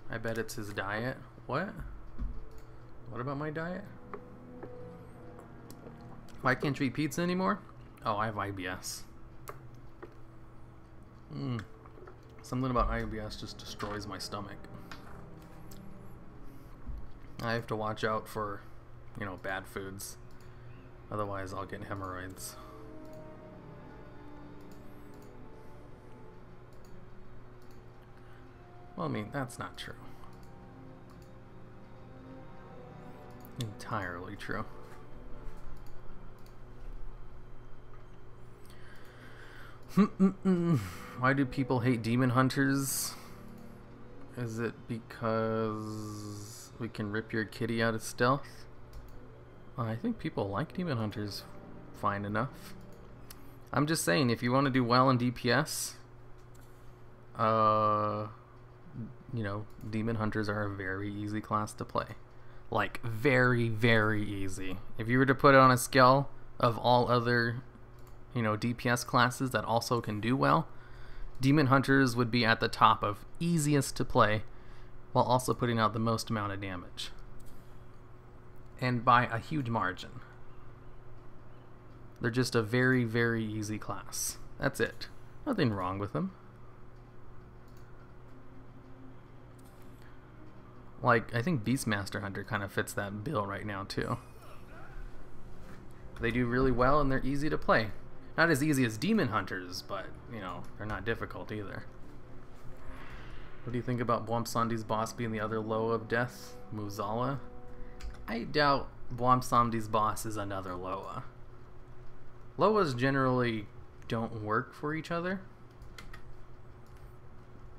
I bet it's his diet. What? What about my diet? Why can't you eat pizza anymore? Oh, I have IBS. Something about IBS just destroys my stomach. I have to watch out for, you know, bad foods. Otherwise, I'll get hemorrhoids. Well, I mean, that's not true. Entirely true. Why do people hate demon hunters? Is it because we can rip your kitty out of stealth? I think people like demon hunters fine enough. I'm just saying, if you want to do well in DPS, you know, demon hunters are a very easy class to play. Like, very, very easy. If you were to put it on a scale of all other, you know, DPS classes that also can do well, demon hunters would be at the top of easiest to play while also putting out the most amount of damage. And by a huge margin. They're just a very, very easy class. That's it. Nothing wrong with them. Like, I think Beastmaster Hunter kind of fits that bill right now, too. They do really well, and they're easy to play. Not as easy as Demon Hunters, but, you know, they're not difficult either. What do you think about Bwomsandi's boss being the other low of death, Muzala? I doubt Bwomsandi's boss is another Loa. Loas generally don't work for each other.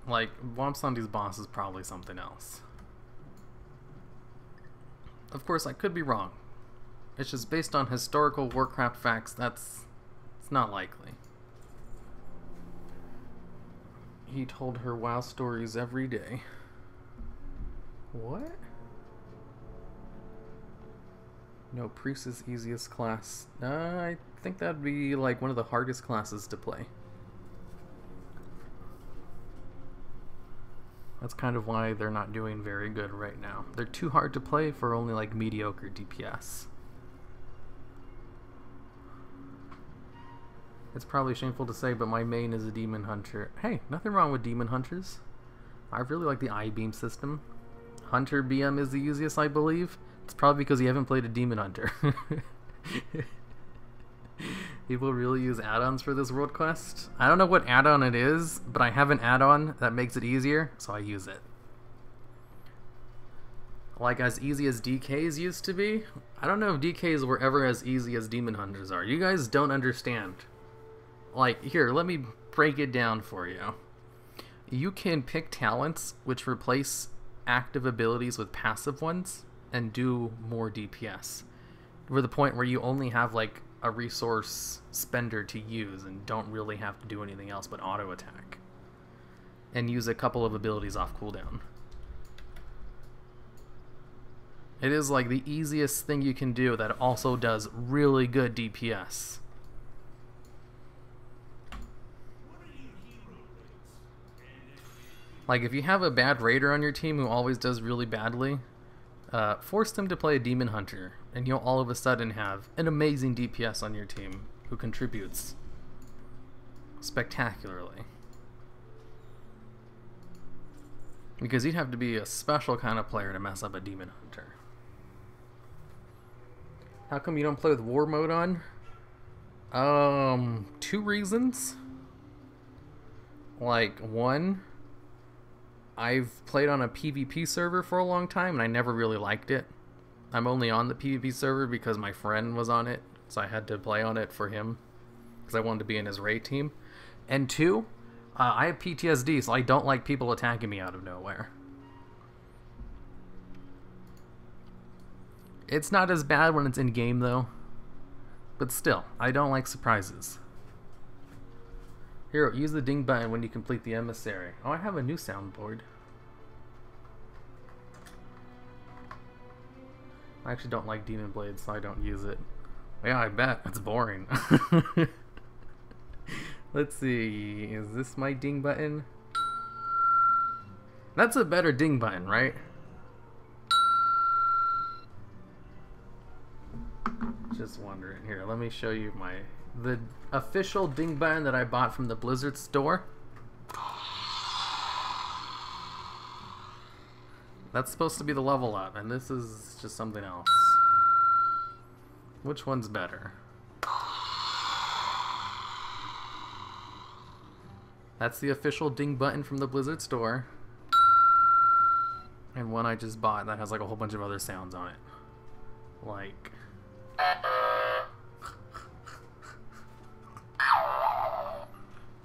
Like, Bwomsandi's boss is probably something else. Of course, I could be wrong. It's just based on historical Warcraft facts, it's not likely. He told her WoW stories every day. What? No, Priest is easiest class. I think that'd be like one of the hardest classes to play. That's kind of why they're not doing very good right now. They're too hard to play for only like mediocre DPS. It's probably shameful to say, but my main is a Demon Hunter. Hey, nothing wrong with Demon Hunters. I really like the I-beam system. Hunter BM is the easiest, I believe. It's probably because you haven't played a Demon Hunter. People really use add-ons for this world quest. I don't know what add-on it is, but I have an add-on that makes it easier, so I use it. Like as easy as DKs used to be. I don't know if DKs were ever as easy as Demon Hunters are. You guys don't understand. Like, here, let me break it down for you. You can pick talents which replace active abilities with passive ones and do more DPS. To the point where you only have like a resource spender to use and don't really have to do anything else but auto attack. And use a couple of abilities off cooldown. It is like the easiest thing you can do that also does really good DPS. Like if you have a bad raider on your team who always does really badly, force them to play a Demon Hunter, and you'll all of a sudden have an amazing DPS on your team who contributes spectacularly. Because you'd have to be a special kind of player to mess up a Demon Hunter. How come you don't play with War Mode on? 2 reasons. Like, one, I've played on a PvP server for a long time and I never really liked it. I'm only on the PvP server because my friend was on it, so I had to play on it for him because I wanted to be in his raid team. And 2, I have PTSD, so I don't like people attacking me out of nowhere. It's not as bad when it's in game though, but still, I don't like surprises. Hero, use the ding button when you complete the emissary. Oh, I have a new soundboard. I actually don't like Demon Blade, so I don't use it. Yeah, I bet. It's boring. Let's see. Is this my ding button? That's a better ding button, right? Just wondering. Here, let me show you the official ding button that I bought from the Blizzard store. That's supposed to be the level up, and this is just something else. Which one's better? That's the official ding button from the Blizzard store. And one I just bought that has like a whole bunch of other sounds on it. Like...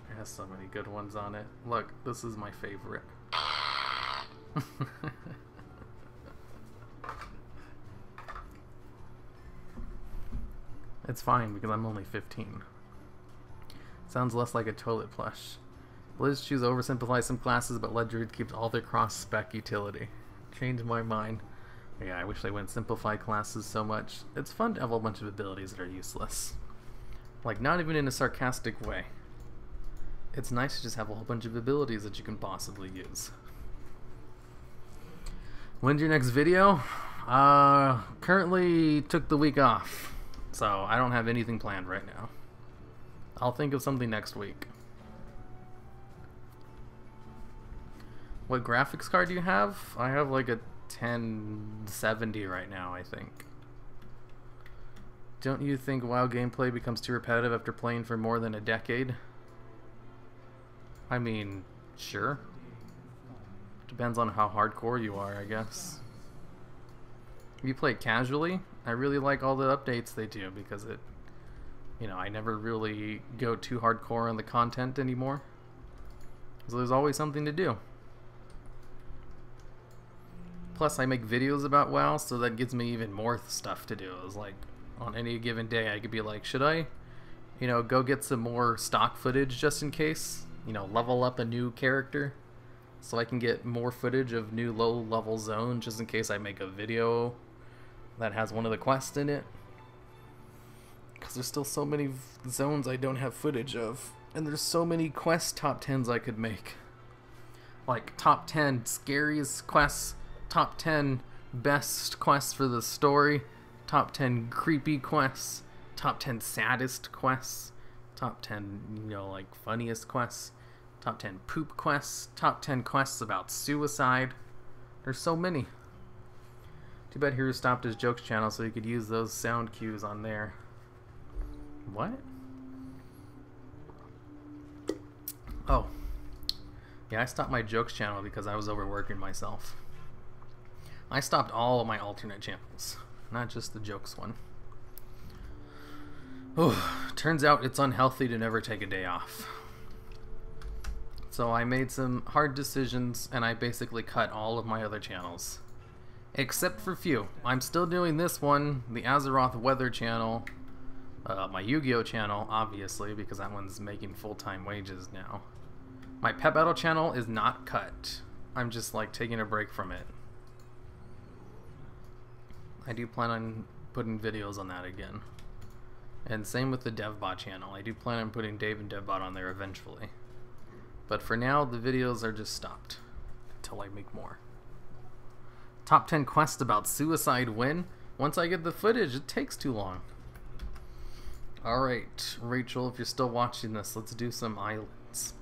It has so many good ones on it. Look, this is my favorite. It's fine because I'm only 15. Sounds less like a toilet plush. Blizz choose oversimplify some classes, but let Druid keep all their cross-spec utility. Changed my mind. Yeah, I wish they wouldn't simplify classes so much. It's fun to have a whole bunch of abilities that are useless. Like, not even in a sarcastic way. It's nice to just have a whole bunch of abilities that you can possibly use. When's your next video? Currently took the week off, so I don't have anything planned right now. I'll think of something next week. What graphics card do you have? I have like a 1070 right now, I think. Don't you think WoW gameplay becomes too repetitive after playing for more than a decade? I mean, sure. Depends on how hardcore you are, I guess. If you play casually, I really like all the updates they do because it, you know, I never really go too hardcore on the content anymore. So there's always something to do. Plus, I make videos about WoW, so that gives me even more stuff to do. It's like, on any given day, I could be like, should I, you know, go get some more stock footage just in case? You know, level up a new character so I can get more footage of new low-level zones just in case I make a video that has one of the quests in it. Because there's still so many zones I don't have footage of. And there's so many quest top 10s I could make. Like, top 10 scariest quests, top 10 best quests for the story, top 10 creepy quests, top 10 saddest quests, top 10, you know, like, funniest quests, top 10 poop quests, top 10 quests about suicide. There's so many. Too bad Hero stopped his jokes channel so he could use those sound cues on there. What? Oh. Yeah, I stopped my jokes channel because I was overworking myself. I stopped all of my alternate channels, not just the jokes one. Oh, turns out it's unhealthy to never take a day off. So I made some hard decisions and I basically cut all of my other channels. Except for few. I'm still doing this one, the Azeroth Weather channel, my Yu-Gi-Oh channel, obviously, because that one's making full-time wages now. My Pet Battle channel is not cut. I'm just like taking a break from it. I do plan on putting videos on that again. And same with the DevBot channel. I do plan on putting Dave and DevBot on there eventually. But for now, the videos are just stopped until I make more. Top 10 quests about suicide when? Once I get the footage, it takes too long. Alright, Rachel, if you're still watching this, let's do some islands.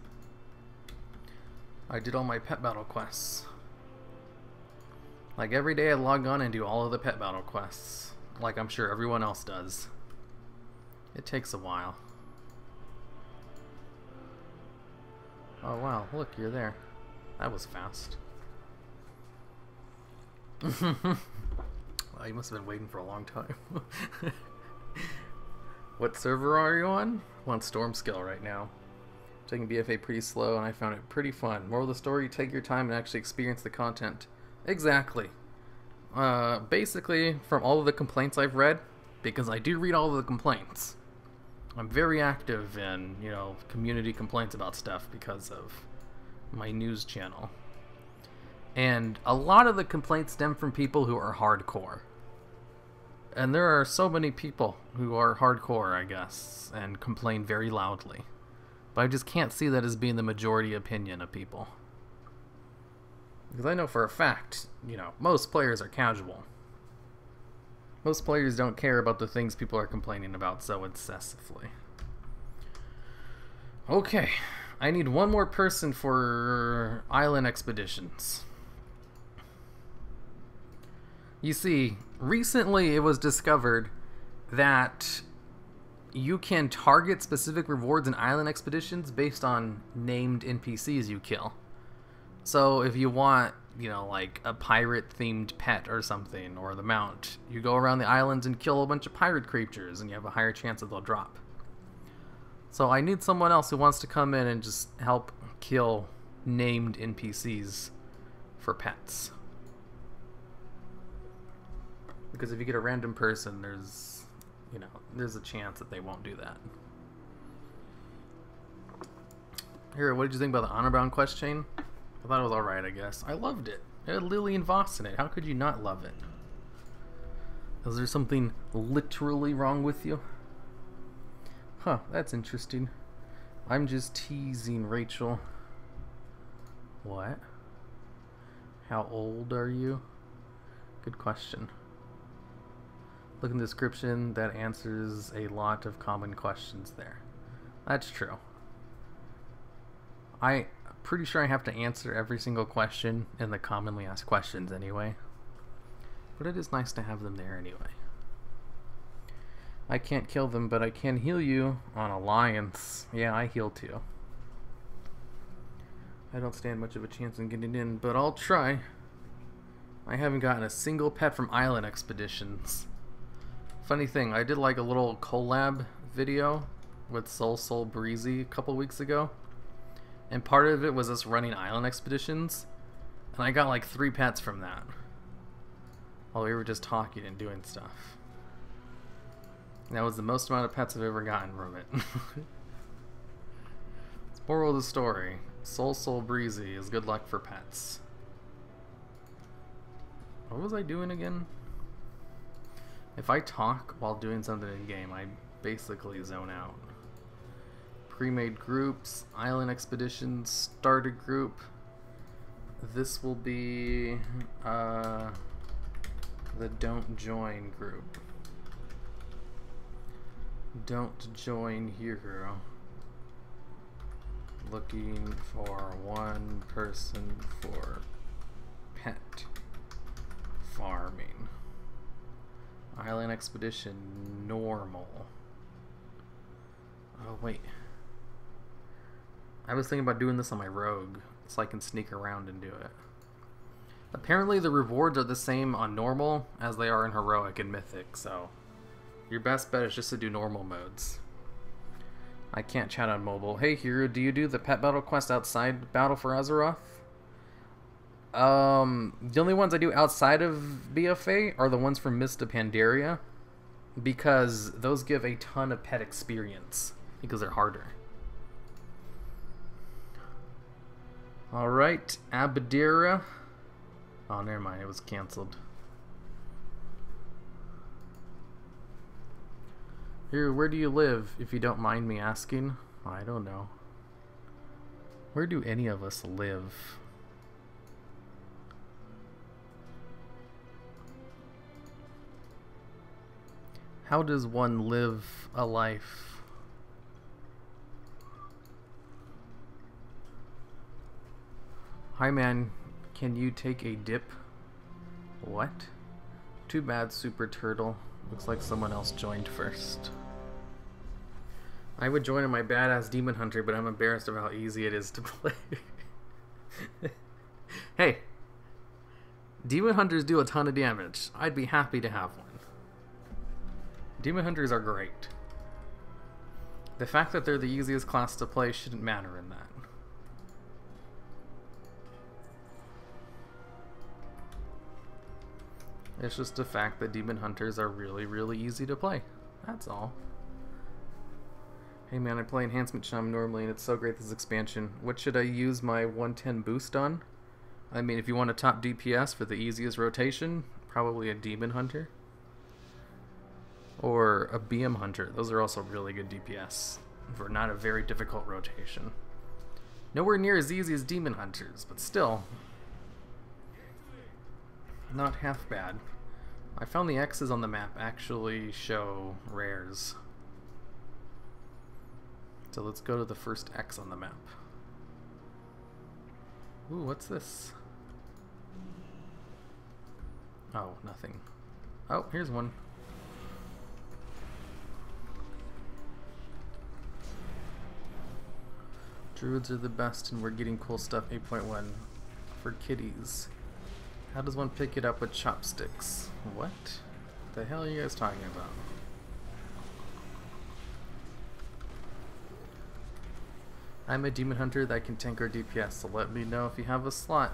I did all my Pet Battle quests. Like every day I log on and do all of the Pet Battle quests. Like I'm sure everyone else does. It takes a while. Oh wow, look, you're there. That was fast. Well, you must have been waiting for a long time. What server are you on? I'm on Stormskill right now. I'm taking BFA pretty slow and I found it pretty fun. Moral of the story, you take your time and actually experience the content. Exactly. Basically, from all of the complaints I've read, because I do read all of the complaints, I'm very active in, you know, community complaints about stuff because of my news channel. And a lot of the complaints stem from people who are hardcore. And there are so many people who are hardcore, I guess, and complain very loudly. But I just can't see that as being the majority opinion of people. Because I know for a fact, you know, most players are casual. Most players don't care about the things people are complaining about so excessively. Okay, I need one more person for island expeditions. You see, recently it was discovered that you can target specific rewards in island expeditions based on named NPCs you kill. So if you want, you know, like a pirate-themed pet or something, or the mount, you go around the islands and kill a bunch of pirate creatures, and you have a higher chance that they'll drop. So I need someone else who wants to come in and just help kill named NPCs for pets. Because if you get a random person, there's, you know, there's a chance that they won't do that. Here, what did you think about the honor-bound quest chain? I thought it was alright, I guess. I loved it. It had Lillian Voss in it. How could you not love it? Is there something literally wrong with you? Huh, that's interesting. I'm just teasing, Rachel. What? How old are you? Good question. Look in the description, that answers a lot of common questions there. That's true. I'm pretty sure I have to answer every single question in the commonly asked questions anyway. But it is nice to have them there anyway. I can't kill them, but I can heal you on Alliance. Yeah, I heal too. I don't stand much of a chance in getting in, but I'll try. I haven't gotten a single pet from Island Expeditions. Funny thing, I did like a little collab video with Soul Breezy a couple weeks ago. And part of it was us running Island Expeditions. And I got like 3 pets from that. While we were just talking and doing stuff. And that was the most amount of pets I've ever gotten from it. Moral of the story. Soul Breezy is good luck for pets. What was I doing again? If I talk while doing something in game, I basically zone out. Pre-made groups, island expeditions, starter group. This will be the don't join group. Don't join hero. Looking for one person for pet farming. Island expedition normal. Oh wait. I was thinking about doing this on my rogue so I can sneak around and do it. Apparently the rewards are the same on normal as they are in heroic and mythic, so your best bet is just to do normal modes. I can't chat on mobile. Hey hero, do you do the pet battle quest outside Battle for Azeroth? The only ones I do outside of BFA are the ones from Mist of Pandaria, because those give a ton of pet experience because they're harder. Alright, Abadira. Oh, never mind, it was cancelled. Here, where do you live, if you don't mind me asking? I don't know. Where do any of us live? How does one live a life? Hi man, can you take a dip? What? Too bad, Super Turtle. Looks like someone else joined first. I would join in my badass Demon Hunter, but I'm embarrassed of how easy it is to play. Hey, Demon Hunters do a ton of damage. I'd be happy to have one. Demon Hunters are great. The fact that they're the easiest class to play shouldn't matter in that. It's just the fact that Demon Hunters are really, really easy to play. That's all. Hey man, I play Enhancement Chum normally and it's so great this expansion. What should I use my 110 boost on? I mean, if you want a top DPS for the easiest rotation, probably a Demon Hunter. Or a BM Hunter. Those are also really good DPS for not a very difficult rotation. Nowhere near as easy as Demon Hunters, but still, Not half bad. I found the X's on the map actually show rares. So let's go to the first X on the map. Ooh, what's this? Oh, nothing. Oh, here's one. Druids are the best and we're getting cool stuff 8.1 for kitties. How does one pick it up with chopsticks? What the hell are you guys talking about? I'm a demon hunter that can tank our DPS, so let me know if you have a slot.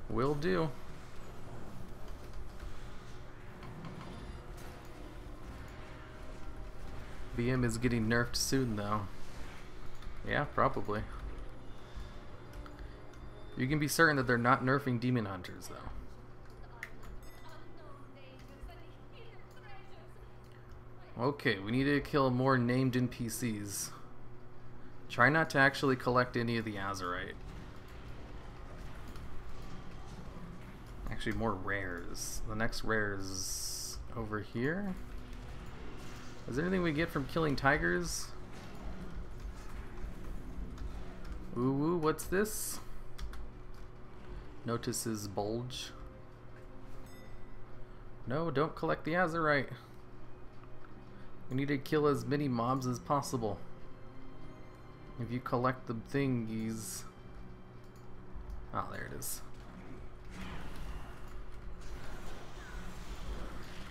Will do. BM is getting nerfed soon though. Yeah, probably. You can be certain that they're not nerfing demon hunters though. Okay, we need to kill more named NPCs. Try not to actually collect any of the Azurite. Actually, more rares. The next rare is over here. Is there anything we get from killing tigers? Ooh, what's this? Notices bulge. No, don't collect the Azurite. We need to kill as many mobs as possible. If you collect the thingies... Oh, there it is.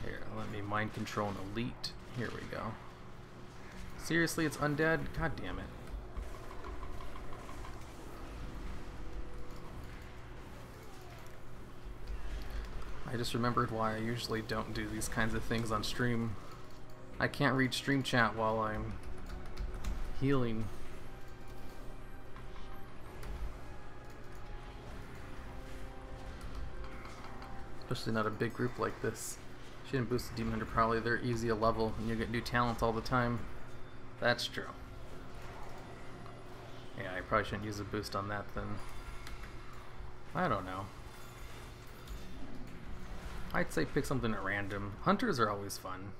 Here, let me mind control an elite. Here we go. Seriously, it's undead? God damn it. I just remembered why I usually don't do these kinds of things on stream. I can't read stream chat while I'm healing. Especially not a big group like this. Shouldn't boost the Demon Hunter probably. They're easy to level and you get new talents all the time. That's true. Yeah, I probably shouldn't use a boost on that then. I don't know. I'd say pick something at random. Hunters are always fun.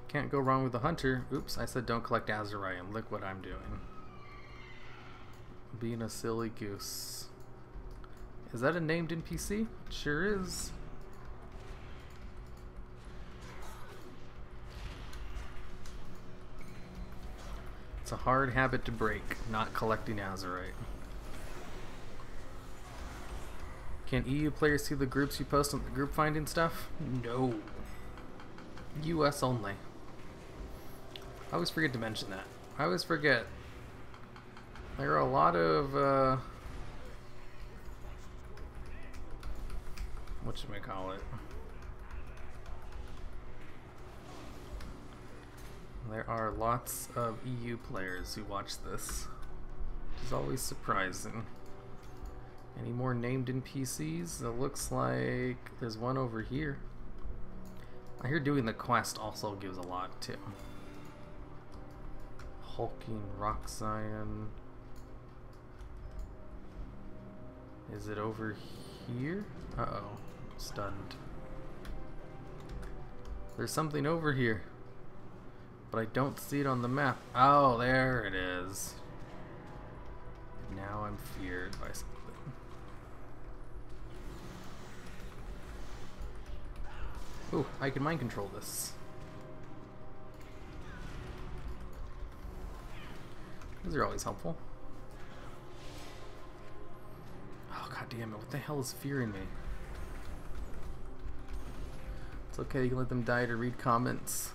Can't go wrong with a hunter. Oops, I said don't collect Azurite, and look what I'm doing. Being a silly goose. Is that a named NPC? It sure is. It's a hard habit to break, not collecting Azurite. Can EU players see the groups you post on the group finding stuff? No. US only. I always forget to mention that. I always forget. There are a lot of, whatchamacallit? There are lots of EU players who watch this, which is always surprising. Any more named NPCs? It looks like there's one over here. I hear doing the quest also gives a lot too. Hulking Rock Zion. Is it over here? Uh-oh. Stunned. There's something over here. But I don't see it on the map. Oh, there it is. Now I'm feared by something. Ooh, I can mind control this. These are always helpful. Oh, god damn it, what the hell is fearing me? It's okay, you can let them die to read comments.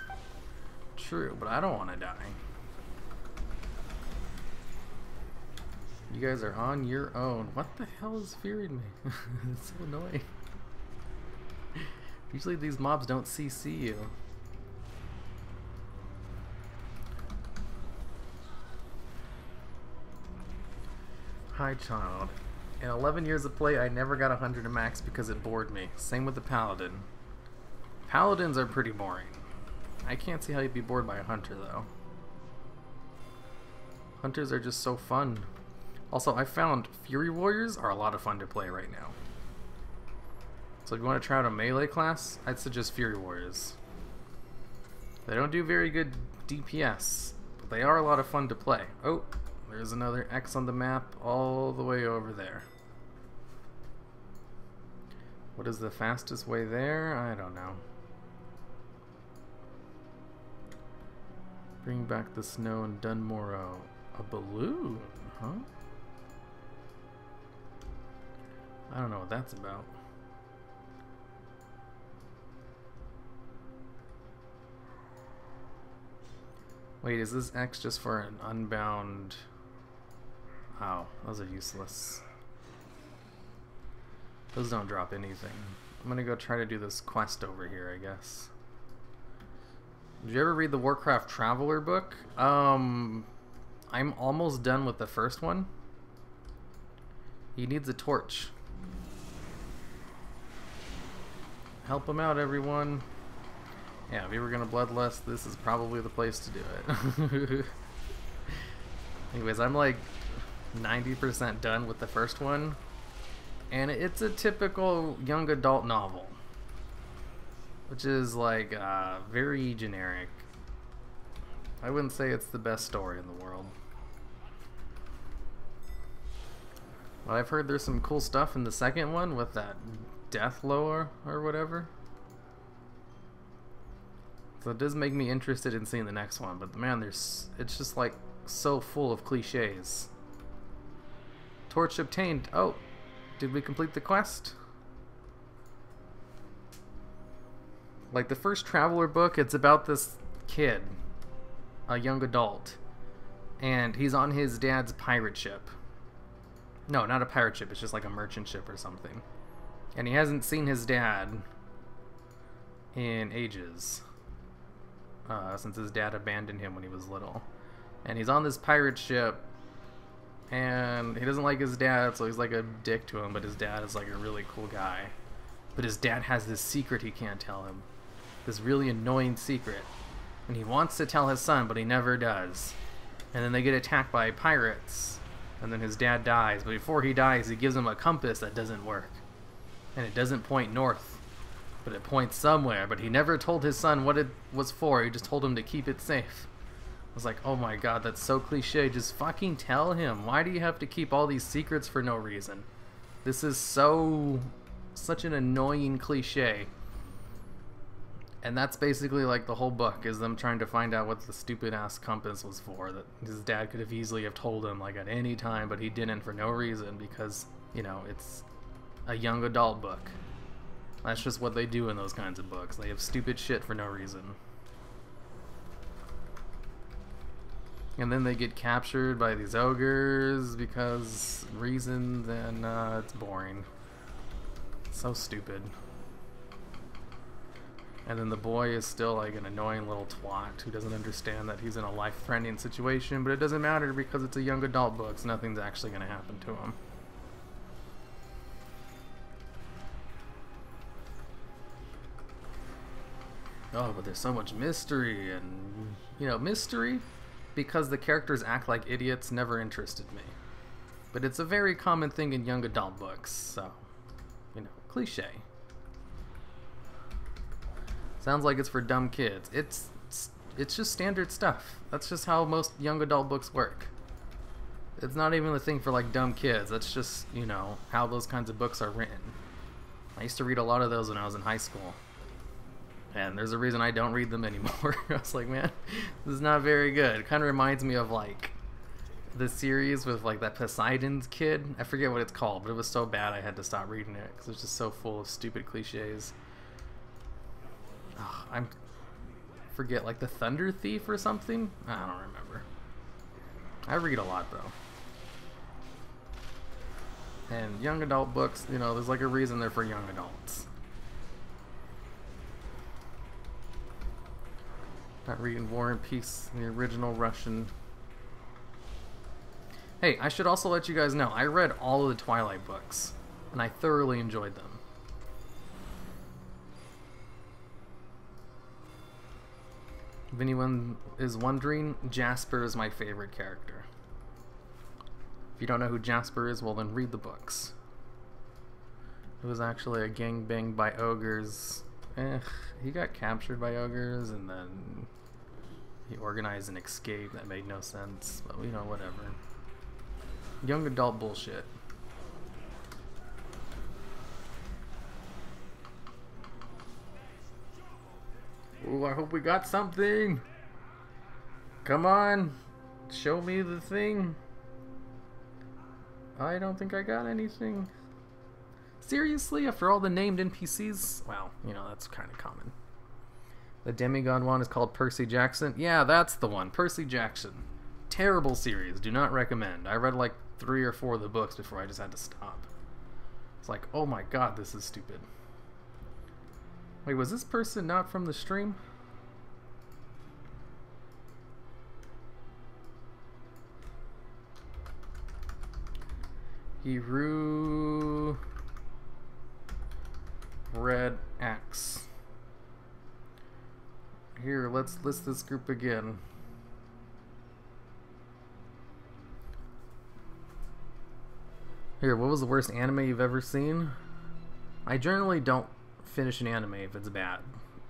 True, but I don't want to die. You guys are on your own. What the hell is fearing me? It's so annoying. Usually these mobs don't CC you. Hi child. In 11 years of play, I never got 100 to max because it bored me. Same with the paladin. Paladins are pretty boring. I can't see how you'd be bored by a hunter though. Hunters are just so fun. Also, I found Fury Warriors are a lot of fun to play right now. So if you want to try out a melee class, I'd suggest Fury Warriors. They don't do very good DPS, but they are a lot of fun to play. Oh, there's another X on the map all the way over there. What is the fastest way there? I don't know. Bring back the snow in Dunmorrow. A balloon, huh? I don't know what that's about. Wait, is this X just for an unbound... Oh, those are useless. Those don't drop anything. I'm gonna go try to do this quest over here, I guess. Did you ever read the Warcraft Traveler book? I'm almost done with the first one. He needs a torch. Help him out, everyone. Yeah, if you were gonna bloodlust, this is probably the place to do it. Anyways, I'm like 90% done with the first one. And it's a typical young adult novel. Which is like very generic. I wouldn't say it's the best story in the world. But I've heard there's some cool stuff in the second one with that death lore or whatever. So it does make me interested in seeing the next one, but man, it's just like so full of cliches. Torch obtained. Oh, did we complete the quest? Like the first Traveler book, it's about this kid, a young adult, and he's on his dad's pirate ship. No, not a pirate ship, it's just like a merchant ship or something. And he hasn't seen his dad in ages. Since his dad abandoned him when he was little. And he's on this pirate ship, and he doesn't like his dad, so he's like a dick to him, but his dad is like a really cool guy. But his dad has this secret he can't tell him. This really annoying secret. And he wants to tell his son, but he never does. And then they get attacked by pirates. And then his dad dies, but before he dies, he gives him a compass that doesn't work. And it doesn't point north. But it points somewhere, but he never told his son what it was for. He just told him to keep it safe. I was like, oh my god, that's so cliche. Just fucking tell him. Why do you have to keep all these secrets for no reason? This is such an annoying cliche. And that's basically like the whole book, is them trying to find out what the stupid ass compass was for, that his dad could have easily have told him like at any time, but he didn't for no reason, because, you know, it's a young adult book. That's just what they do in those kinds of books. They have stupid shit for no reason. And then they get captured by these ogres because reasons, and it's boring. So stupid. And then the boy is still like an annoying little twat who doesn't understand that he's in a life-threatening situation, but it doesn't matter because it's a young adult book, so nothing's actually going to happen to him. Oh, but there's so much mystery, and, you know, mystery, because the characters act like idiots, never interested me. But it's a very common thing in young adult books, so, you know, cliche. Sounds like it's for dumb kids. It's just standard stuff. That's just how most young adult books work. It's not even a thing for, like, dumb kids. That's just, you know, how those kinds of books are written. I used to read a lot of those when I was in high school. And there's a reason I don't read them anymore. I was like, man, this is not very good. It kind of reminds me of, like, the series with, like, that Poseidon's kid. I forget what it's called, but it was so bad I had to stop reading it because it's just so full of stupid cliches. Oh, I forget, like the Thunder Thief or something? I don't remember. I read a lot, though. And young adult books, you know, there's like a reason they're for young adults. Not reading War and Peace, the original Russian. Hey, I should also let you guys know, I read all of the Twilight books, and I thoroughly enjoyed them. If anyone is wondering, Jasper is my favorite character. If you don't know who Jasper is, well then read the books. It was actually a gangbang by ogres. He got captured by ogres and then he organized an escape that made no sense, but you know, whatever. Young adult bullshit. Ooh, I hope we got something. Come on. Show me the thing. I don't think I got anything. Seriously? After all the named NPCs? Well, you know, that's kind of common. The demigod one is called Percy Jackson. Yeah, that's the one. Percy Jackson. Terrible series. Do not recommend. I read like 3 or 4 of the books before I just had to stop. It's like, oh my god, this is stupid. Wait, was this person not from the stream? Hiru Red X. Here, let's list this group again. Here, what was the worst anime you've ever seen? I generally don't finish an anime if it's bad.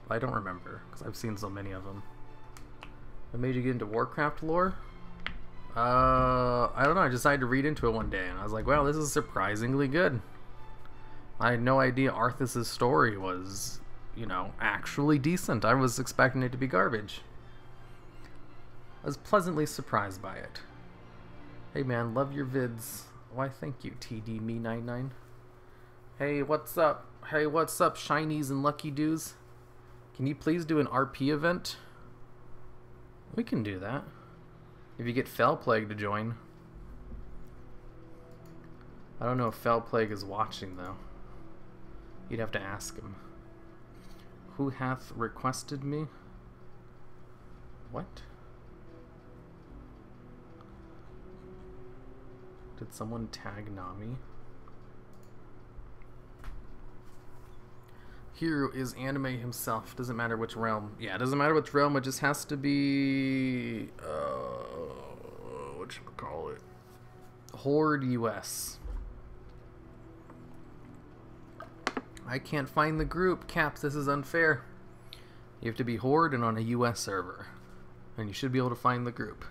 I don't remember, because I've seen so many of them. What made you get into Warcraft lore? I don't know, I decided to read into it one day, and I was like, wow, this is surprisingly good. I had no idea Arthas' story was, you know, actually decent. I was expecting it to be garbage. I was pleasantly surprised by it. Hey man, love your vids. Why, thank you, TDMe99. Hey, what's up? Hey, what's up, shinies and lucky doos? Can you please do an RP event? We can do that. If you get Fell Plague to join. I don't know if Fell Plague is watching, though. You'd have to ask him. Who hath requested me? What? Did someone tag Nami? Hero is anime himself. Doesn't matter which realm. Yeah, it doesn't matter which realm. It just has to be... whatchamacallit? Horde US. I can't find the group. Caps, this is unfair. You have to be Horde and on a US server. And you should be able to find the group.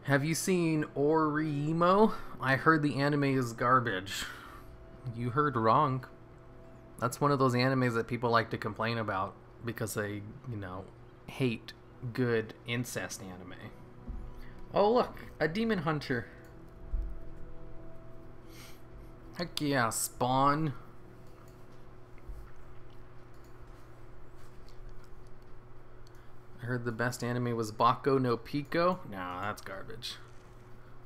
Have you seen Orimo? I heard the anime is garbage. You heard wrong. That's one of those animes that people like to complain about because they, you know, hate good incest anime. Oh look, a demon hunter. Heck yeah, Spawn. I heard the best anime was Bako no Pico. Nah, that's garbage.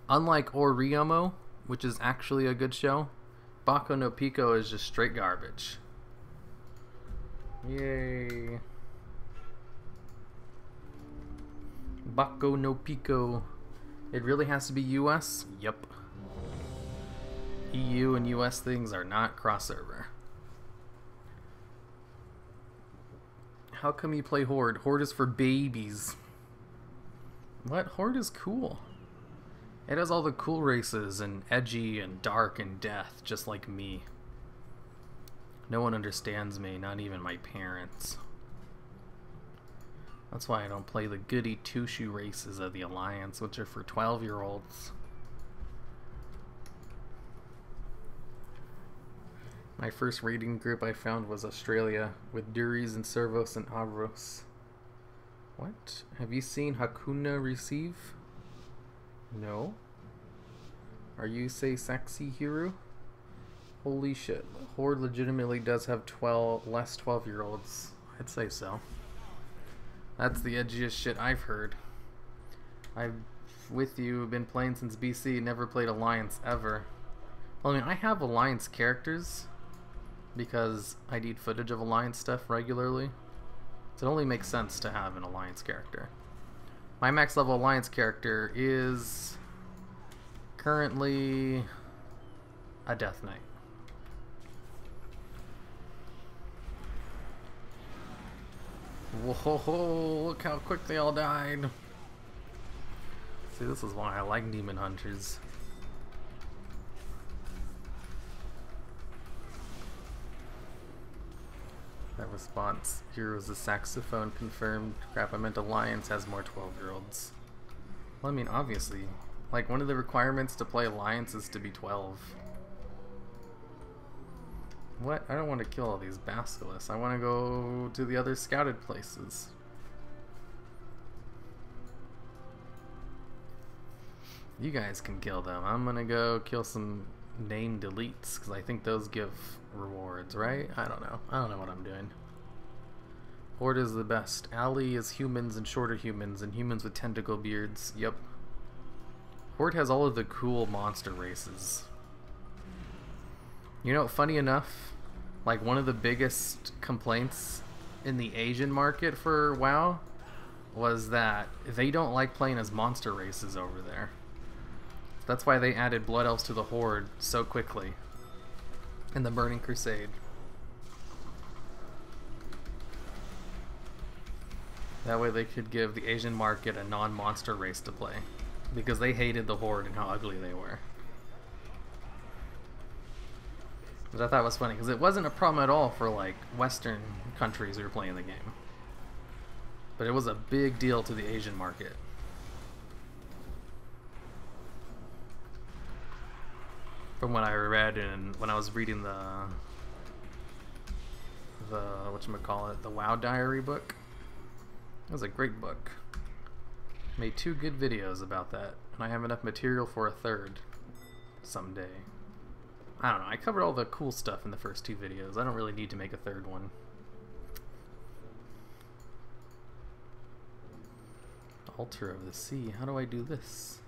Unlike Orimo, which is actually a good show, Bako no Pico is just straight garbage. Yay. Bako no Pico. It really has to be US? Yep. EU and US things are not cross-server. How come you play Horde? Horde is for babies. What? Horde is cool. It has all the cool races and edgy and dark and death, just like me. No one understands me, not even my parents. That's why I don't play the goody two-shoe races of the Alliance, which are for 12-year-olds. My first raiding group I found was Australia, with Duries and Servos and Avros. What? Have you seen Hakuna Receive? No. Are you say sexy hero? Holy shit. Horde legitimately does have less 12-year-olds. I'd say so. That's the edgiest shit I've heard. I've, with you, been playing since BC, never played Alliance ever. Well, I mean, I have Alliance characters because I need footage of Alliance stuff regularly. So it only makes sense to have an Alliance character. My max level Alliance character is currently a Death Knight. Whoa, look how quick they all died. See, this is why I like demon hunters. That response. Heroes a saxophone confirmed. Crap, I meant Alliance has more 12-year-olds. Well, I mean, obviously. Like, one of the requirements to play Alliance is to be 12. What? I don't want to kill all these basilisks. I want to go to the other scouted places. You guys can kill them. I'm gonna go kill some name deletes, because I think those give rewards, right? I don't know. I don't know what I'm doing. Horde is the best. Alley is humans and shorter humans, and humans with tentacle beards. Yep. Horde has all of the cool monster races. You know, funny enough, like one of the biggest complaints in the Asian market for WoW was that they don't like playing as monster races over there. That's why they added Blood Elves to the Horde so quickly in the Burning Crusade. That way they could give the Asian market a non-monster race to play, because they hated the Horde and how ugly they were. Which I thought was funny, because it wasn't a problem at all for like Western countries who were playing the game. But it was a big deal to the Asian market. From what I read and when I was reading the whatchamacallit, the WoW Diary book. It was a great book. Made 2 good videos about that, and I have enough material for a 3rd someday. I don't know, I covered all the cool stuff in the first 2 videos. I don't really need to make a 3rd one. Altar of the Sea. How do I do this?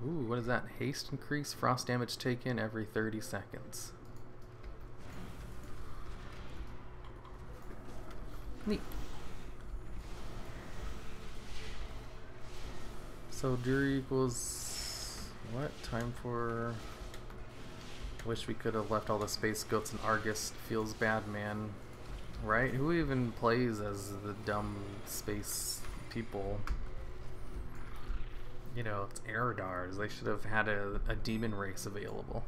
Ooh, what is that? Haste increase, frost damage taken every 30 seconds. Neat. So jury equals what? Time for... Wish we could have left all the space goats and Argus. Feels bad, man. Right? Who even plays as the dumb space people? You know, it's Eridars. They should have had a demon race available.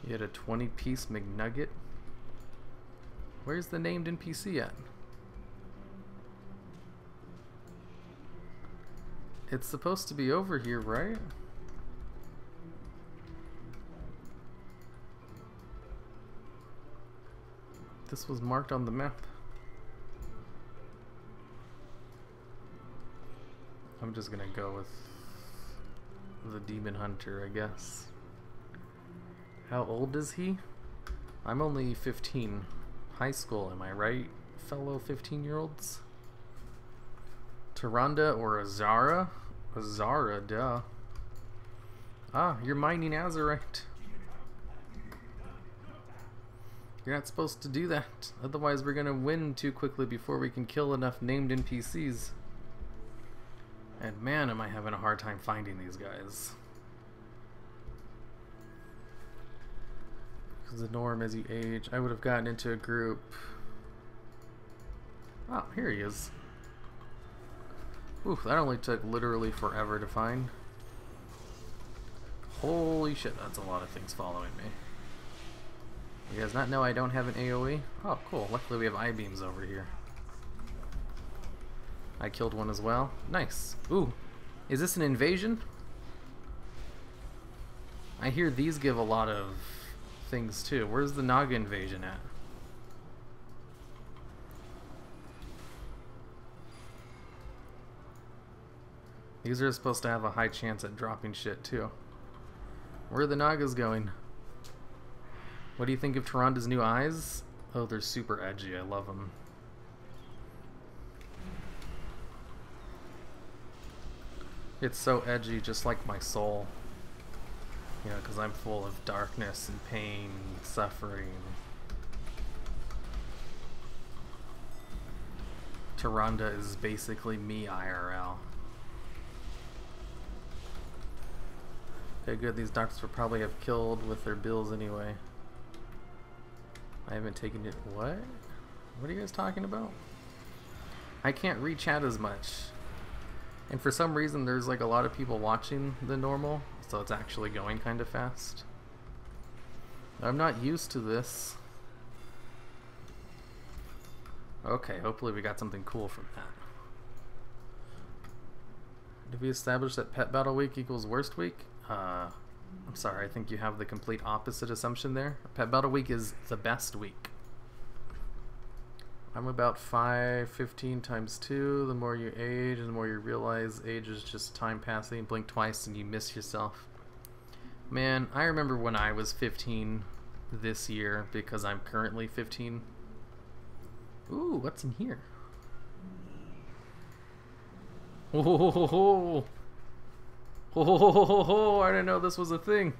You had a 20-piece McNugget. Where's the named NPC at? It's supposed to be over here, right? This was marked on the map. I'm just gonna go with the Demon Hunter, I guess. How old is he? I'm only 15. High school, am I right, fellow 15-year-olds? Tyrande or Azara? Azara, duh. Ah, you're mining Azurite. You're not supposed to do that. Otherwise we're gonna win too quickly before we can kill enough named NPCs. And man, am I having a hard time finding these guys. Because the norm as you age, I would have gotten into a group. Oh, here he is. Oof, that only took literally forever to find. Holy shit, that's a lot of things following me. You guys not know I don't have an AoE? Oh, cool. Luckily we have I-beams over here. I killed one as well. Nice. Ooh. Is this an invasion? I hear these give a lot of things too. Where's the Naga invasion at? These are supposed to have a high chance at dropping shit too. Where are the Nagas going? What do you think of Tyrande's new eyes? Oh, they're super edgy. I love them. It's so edgy, just like my soul. You know, because I'm full of darkness and pain and suffering. Tyrande is basically me IRL. Okay, good. These doctors will probably have killed with their bills anyway. I haven't taken it. What? What are you guys talking about? I can't re-chat as much. And for some reason there's like a lot of people watching than normal, so it's actually going kind of fast. I'm not used to this. Okay, hopefully we got something cool from that. Did we establish that Pet Battle Week equals Worst Week? I'm sorry, I think you have the complete opposite assumption there. Pet Battle Week is the best week. I'm about 515 times 2. The more you age, the more you realize age is just time passing. Blink twice and you miss yourself. Man, I remember when I was 15 this year because I'm currently 15. Ooh, what's in here? Oh, I didn't know this was a thing.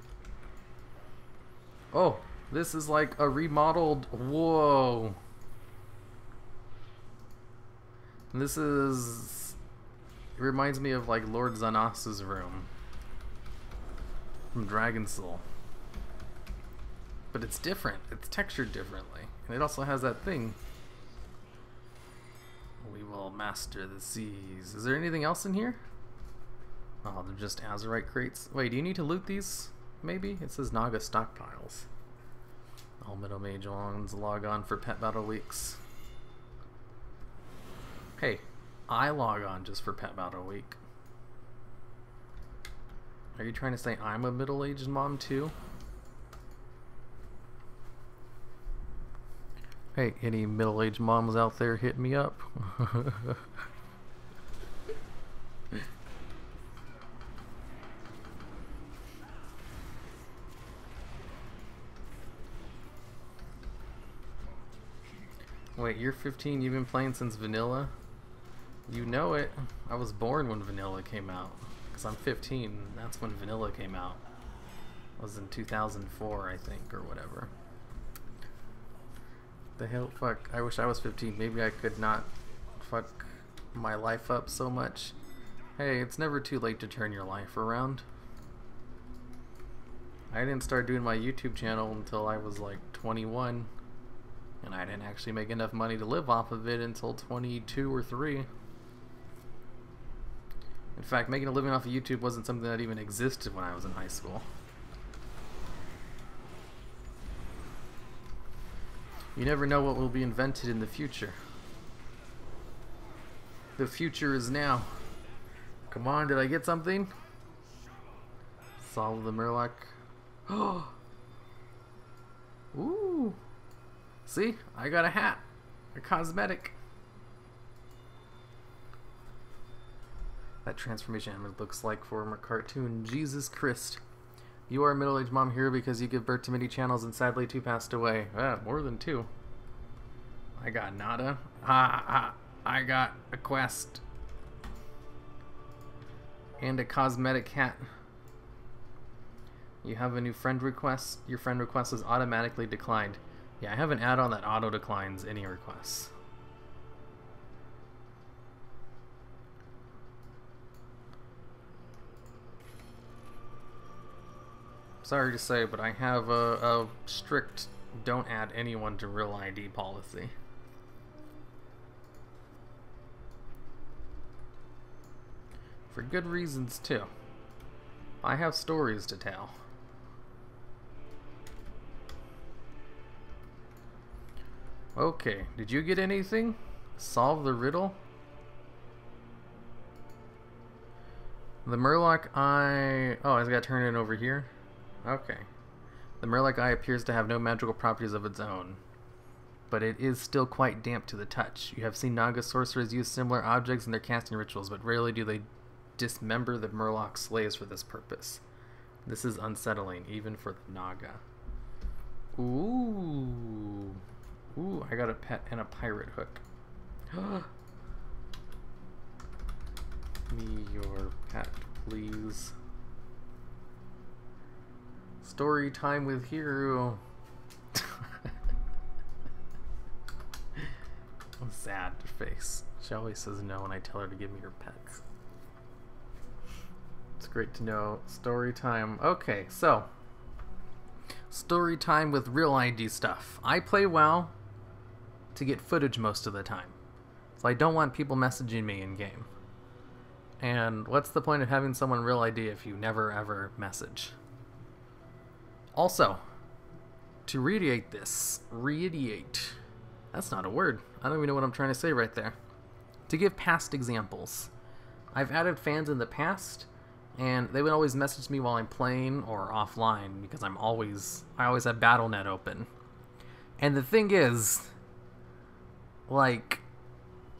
Oh, this is like a remodeled. Whoa. This is. It reminds me of like Lord Xanas's room from Dragon Soul. But it's different. It's textured differently. And it also has that thing. We will master the seas. Is there anything else in here? Oh, they're just Azurite crates. Wait, do you need to loot these? Maybe? It says Naga stockpiles. All Middle Mage ones log on for Pet Battle Weeks. Hey, I log on just for Pet Battle Week. Are you trying to say I'm a middle-aged mom too? Hey, any middle-aged moms out there, hit me up. Wait, you're 15, you've been playing since vanilla? You know it. I was born when vanilla came out. Because I'm 15, that's when vanilla came out. It was in 2004, I think, or whatever. The hell, fuck, I wish I was 15. Maybe I could not fuck my life up so much. Hey, it's never too late to turn your life around. I didn't start doing my YouTube channel until I was like 21. And I didn't actually make enough money to live off of it until 22 or 3. In fact, making a living off of YouTube wasn't something that even existed when I was in high school. You never know what will be invented in the future. The future is now. Come on, did I get something? Solve the Murloc. Oh! Ooh! See? I got a hat. A cosmetic. That transformation image looks like from a cartoon. Jesus Christ. You are a middle-aged mom here because you give birth to many channels and sadly 2 passed away. More than 2. I got nada. I got a quest. And a cosmetic hat. You have a new friend request. Your friend request is automatically declined. Yeah, I have an add-on that auto-declines any requests. Sorry to say, but I have a strict don't add anyone to real ID policy. For good reasons, too. I have stories to tell. Okay, did you get anything? Solve the riddle? The Murloc Eye... Oh, I just gotta turn it over here? Okay. The Murloc Eye appears to have no magical properties of its own, but it is still quite damp to the touch. You have seen Naga sorcerers use similar objects in their casting rituals, but rarely do they dismember the Murloc slaves for this purpose. This is unsettling, even for the Naga. Ooh. Ooh, I got a pet and a pirate hook. Me your pet, please. Story time with Hero. Sad face. She always says no when I tell her to give me her pets. It's great to know. Story time. Okay, so. Story time with real ID stuff. I play WoW to get footage most of the time. So I don't want people messaging me in game. And what's the point of having someone real ID if you never ever message? Also, to radiate this, that's not a word. I don't even know what I'm trying to say right there. To give past examples. I've added fans in the past, and they would always message me while I'm playing or offline because I always have Battle.net open. And the thing is, like,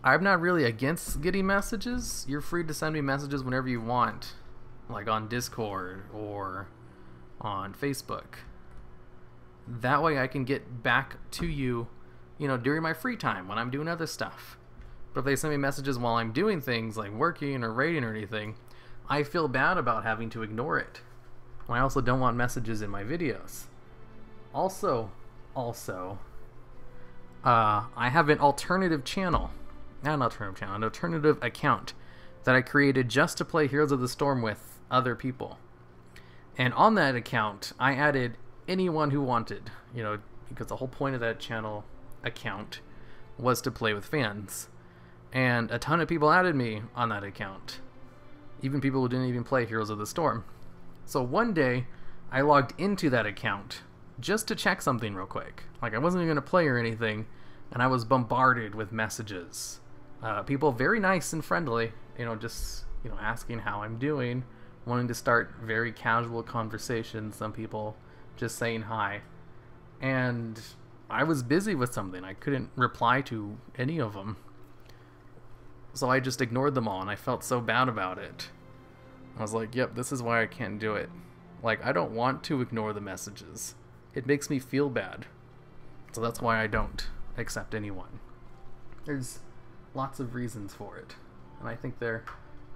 I'm not really against getting messages. You're free to send me messages whenever you want, like on Discord or on Facebook. That way I can get back to you, during my free time when I'm doing other stuff. But if they send me messages while I'm doing things like working or raiding or anything, I feel bad about having to ignore it. I also don't want messages in my videos. Also, I have an alternative channel. Not an alternative channel, an alternative account that I created just to play Heroes of the Storm with other people. And on that account, I added anyone who wanted, because the whole point of that channel account was to play with fans. And a ton of people added me on that account. Even people who didn't even play Heroes of the Storm. So one day, I logged into that account just to check something real quick. Like, I wasn't even going to play or anything, and I was bombarded with messages. People very nice and friendly, just, asking how I'm doing, wanting to start very casual conversations, some people just saying hi. And I was busy with something. I couldn't reply to any of them. So I just ignored them all, and I felt so bad about it. I was like, yep, this is why I can't do it. Like, I don't want to ignore the messages. It makes me feel bad. So that's why I don't accept anyone. There's lots of reasons for it, and I think they're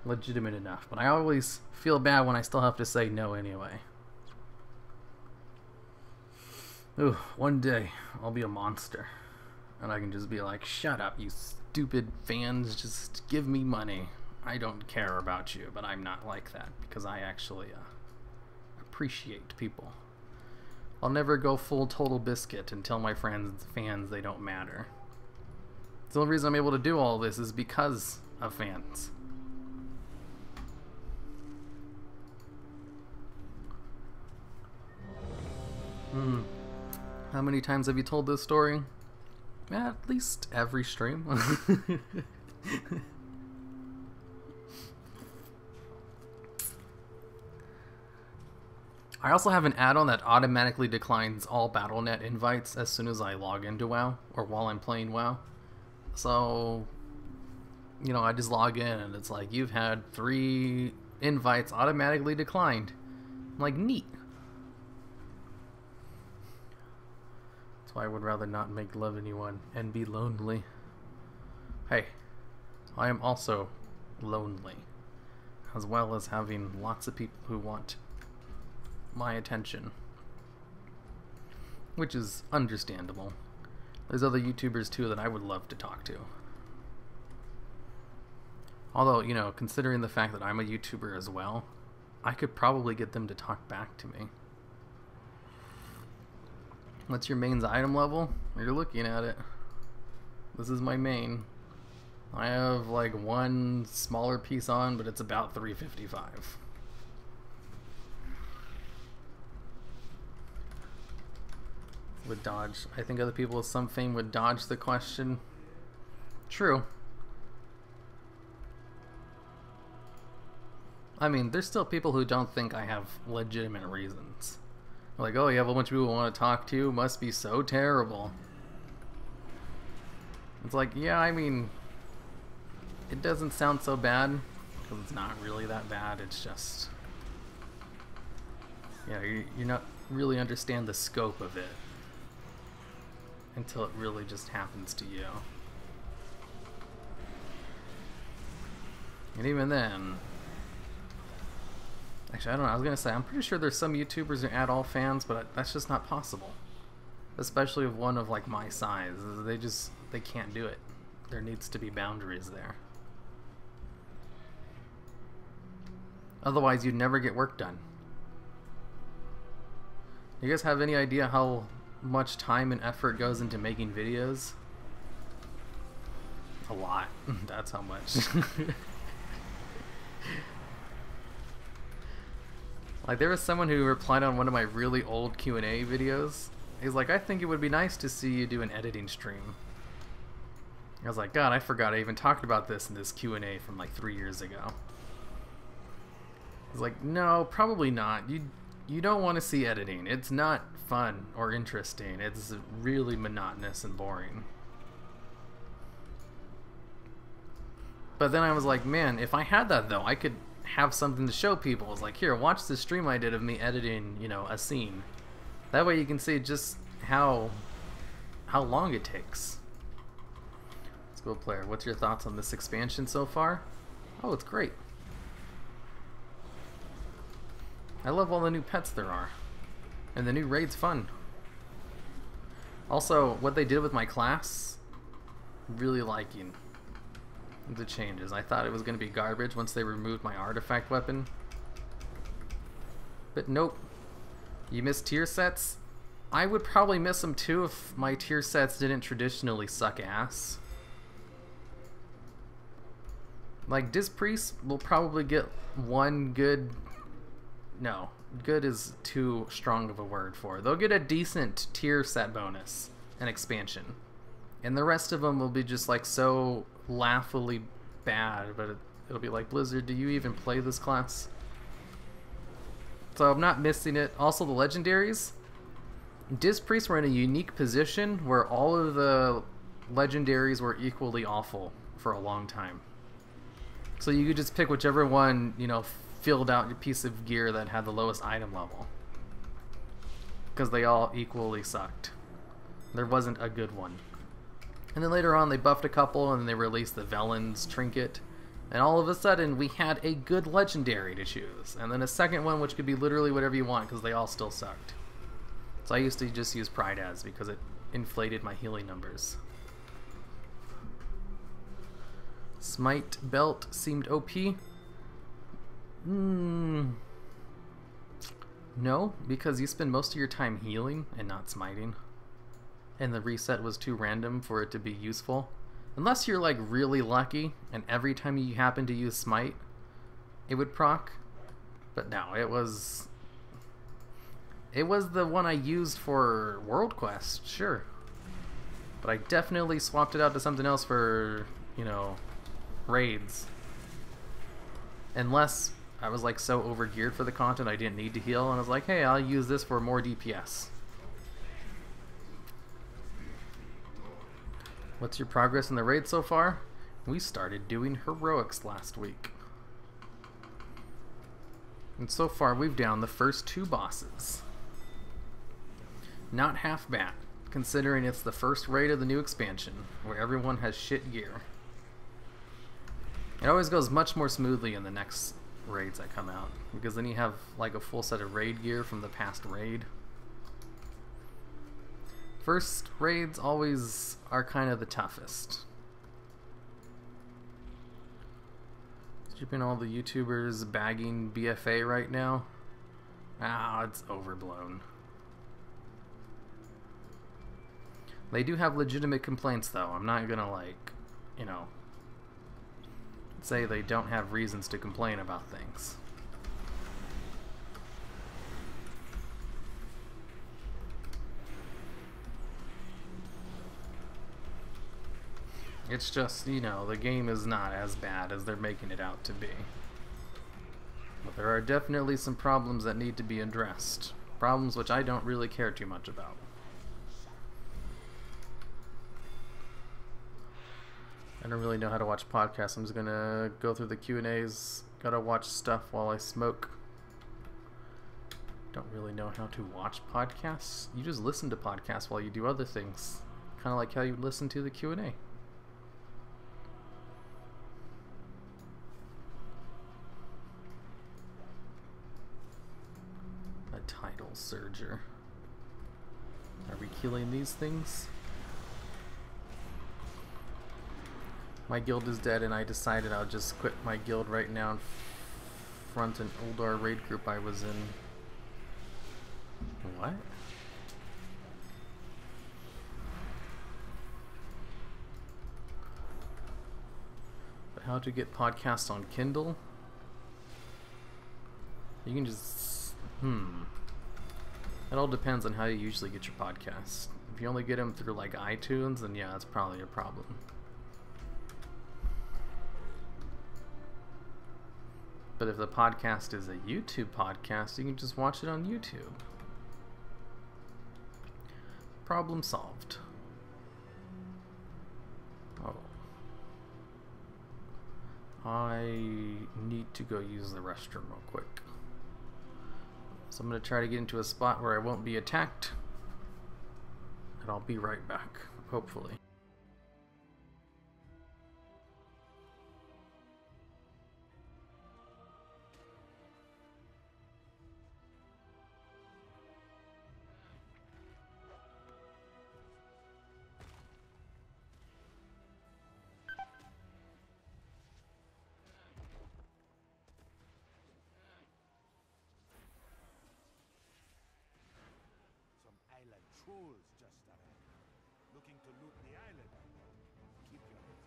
legitimate enough. But I always feel bad when I still have to say no anyway. Ooh, one day I'll be a monster, and I can just be like, shut up, you stupid fans, just give me money. I don't care about you, but I'm not like that, because I actually appreciate people. I'll never go full total biscuit and tell my fans they don't matter. The only reason I'm able to do all this is because of fans. How many times have you told this story? At least every stream. I also have an add-on that automatically declines all Battle.net invites as soon as I log into WoW, or while I'm playing WoW. So, I just log in and it's like, you've had 3 invites automatically declined. I'm like, neat. That's why I would rather not make love anyone and be lonely. Hey, I am also lonely, as well as having lots of people who want my attention, which is understandable. There's other YouTubers too that I would love to talk to. Although, considering the fact that I'm a YouTuber as well, I could probably get them to talk back to me. What's your main's item level? You're looking at it. This is my main. I have like one smaller piece on, but it's about 355. Would dodge. I think other people with some fame would dodge the question. True. I mean, there's still people who don't think I have legitimate reasons. Like, oh, you have a bunch of people who want to talk to you, must be so terrible. It's like, yeah, I mean, it doesn't sound so bad, because it's not really that bad, it's just, you not really understand the scope of it until it really just happens to you. And even then, actually, I don't know, I was gonna say, I'm pretty sure there's some YouTubers who add all fans, but that's just not possible. Especially of one of like my size. They can't do it. There needs to be boundaries there. Otherwise, you'd never get work done. You guys have any idea how much time and effort goes into making videos? A lot. That's how much. Like, there was someone who replied on one of my really old Q&A videos. He's like, I think it would be nice to see you do an editing stream. I was like, God, I forgot I even talked about this in this Q&A from like 3 years ago. He's like, no, probably not. You don't want to see editing. It's not fun or interesting. It's really monotonous and boring. But then I was like, man, if I had that though, I could have something to show people. It's like, here, watch the stream I did of me editing, you know, a scene. That way you can see just how long it takes. Let's go, player. What's your thoughts on this expansion so far? Oh, it's great. I love all the new pets there are. And the new raid's fun. Also, what they did with my class, really liking the changes. I thought it was going to be garbage once they removed my artifact weapon. But nope. You miss tier sets? I would probably miss them too if my tier sets didn't traditionally suck ass. Like, Diz Priest will probably get one good... No, good is too strong of a word for it. They'll get a decent tier set bonus and expansion. And the rest of them will be just like so laughably bad, but it'll be like, Blizzard, do you even play this class? So I'm not missing it. Also, the legendaries. Diz Priests were in a unique position where all of the legendaries were equally awful for a long time. So you could just pick whichever one, you know, filled out your piece of gear that had the lowest item level. Because they all equally sucked. There wasn't a good one. And then later on they buffed a couple and they released the Velen's trinket. And all of a sudden we had a good legendary to choose. And then a second one which could be literally whatever you want because they all still sucked. So I used to just use Pride as because it inflated my healing numbers. Smite belt seemed OP. No, because you spend most of your time healing and not smiting. And the reset was too random for it to be useful. Unless you're like really lucky and every time you happen to use smite, it would proc. But no, it was the one I used for World Quest, sure. But I definitely swapped it out to something else for, you know, raids. Unless I was like so overgeared for the content I didn't need to heal, and I was like, hey, I'll use this for more DPS. What's your progress in the raid so far? We started doing heroics last week. And so far we've downed the first 2 bosses. Not half bad, considering it's the first raid of the new expansion, where everyone has shit gear. It always goes much more smoothly in the next raids that come out, because then you have like a full set of raid gear from the past raid. First raids always are kind of the toughest. Stripping all the YouTubers bagging BFA right now. Ah, it's overblown. They do have legitimate complaints though. I'm not gonna like, you know, say they don't have reasons to complain about things. It's just, you know, the game is not as bad as they're making it out to be. But there are definitely some problems that need to be addressed. Problems which I don't really care too much about. I don't really know how to watch podcasts. I'm just gonna go through the Q&As. Gotta watch stuff while I smoke. Don't really know how to watch podcasts. You just listen to podcasts while you do other things. Kind of like how you listen to the Q&A. A title surger. Are we killing these things? My guild is dead and I decided I'll just quit my guild right now and front an Uldar raid group I was in. What? How to get podcasts on Kindle? You can just... It all depends on how you usually get your podcasts. If you only get them through like iTunes, then yeah, it's probably a problem. But if the podcast is a YouTube podcast, you can just watch it on YouTube. Problem solved. Oh. I need to go use the restroom real quick. So I'm going to try to get into a spot where I won't be attacked. And I'll be right back, hopefully. Trolls just arrived. Looking to loot the island. Keep your head up.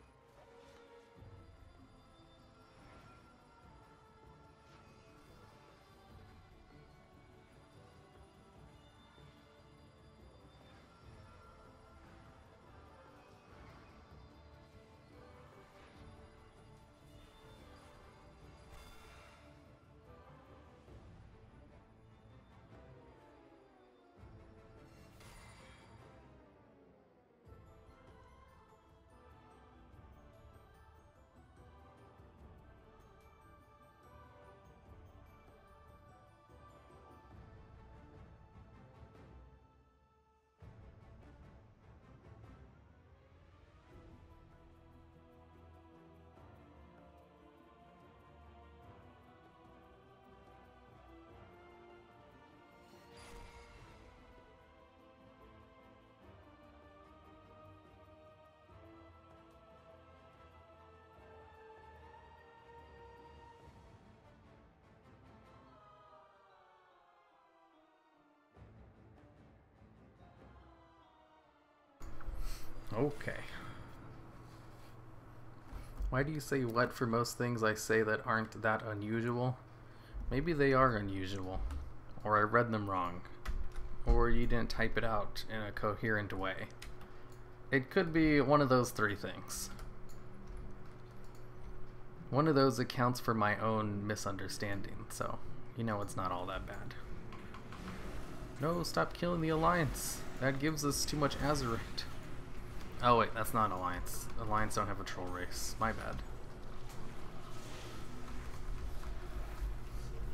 Okay. Why do you say what for most things I say that aren't that unusual? Maybe they are unusual. Or I read them wrong. Or you didn't type it out in a coherent way. It could be one of those three things. One of those accounts for my own misunderstanding, so you know it's not all that bad. No, stop killing the Alliance. That gives us too much Azerite. Oh wait, that's not Alliance. Alliance don't have a troll race. My bad.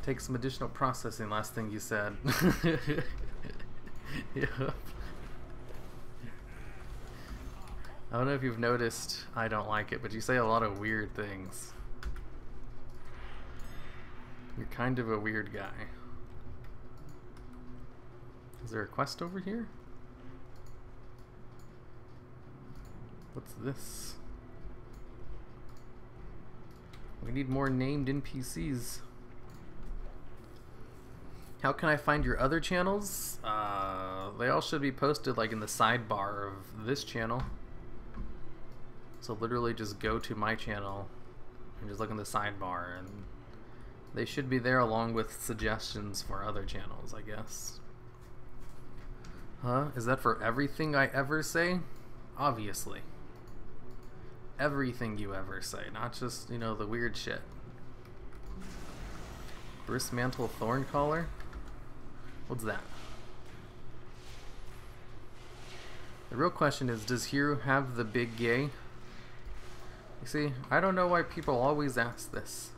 Take some additional processing, last thing you said. Yep. I don't know if you've noticed, I don't like it, but you say a lot of weird things. You're kind of a weird guy. Is there a quest over here? What's this? We need more named NPCs. How can I find your other channels? They all should be posted like in the sidebar of this channel. So literally just go to my channel and just look in the sidebar and they should be there along with suggestions for other channels, I guess. Huh? Is that for everything I ever say? Obviously. Everything you ever say, not just, you know, the weird shit. Bristmantle Thorncaller? What's that? The real question is, does Hero have the big gay? You see, I don't know why people always ask this.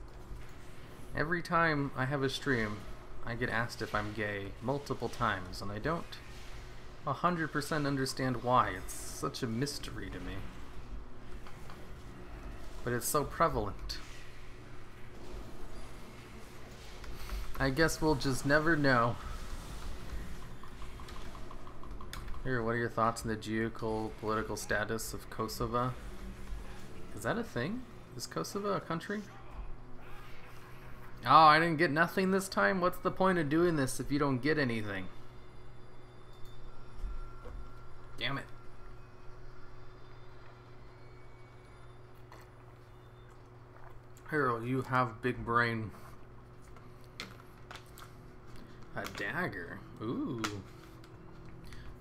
Every time I have a stream, I get asked if I'm gay multiple times, and I don't 100% understand why. It's such a mystery to me. But it's so prevalent. I guess we'll just never know. Here, what are your thoughts on the geopolitical status of Kosovo? Is that a thing? Is Kosovo a country? Oh, I didn't get nothing this time? What's the point of doing this if you don't get anything? Damn it. Harold, you have big brain. A dagger? Ooh.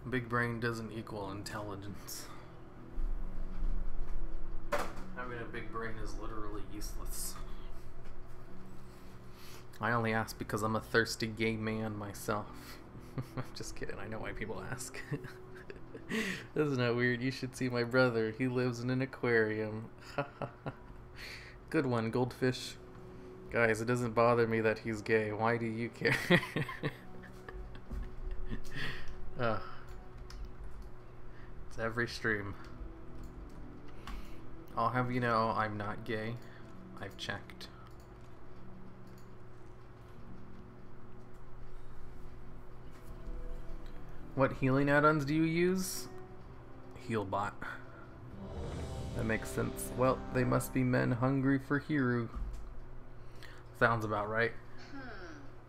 Big brain doesn't equal intelligence. Having a big brain is literally useless. I only ask because I'm a thirsty gay man myself. I'm just kidding, I know why people ask. Isn't that weird? You should see my brother. He lives in an aquarium. Good one, goldfish. Guys, it doesn't bother me that he's gay. Why do you care? It's every stream. I'll have you know I'm not gay. I've checked. What healing add-ons do you use? Healbot. That makes sense. Well, they must be men hungry for Hiru. Sounds about right.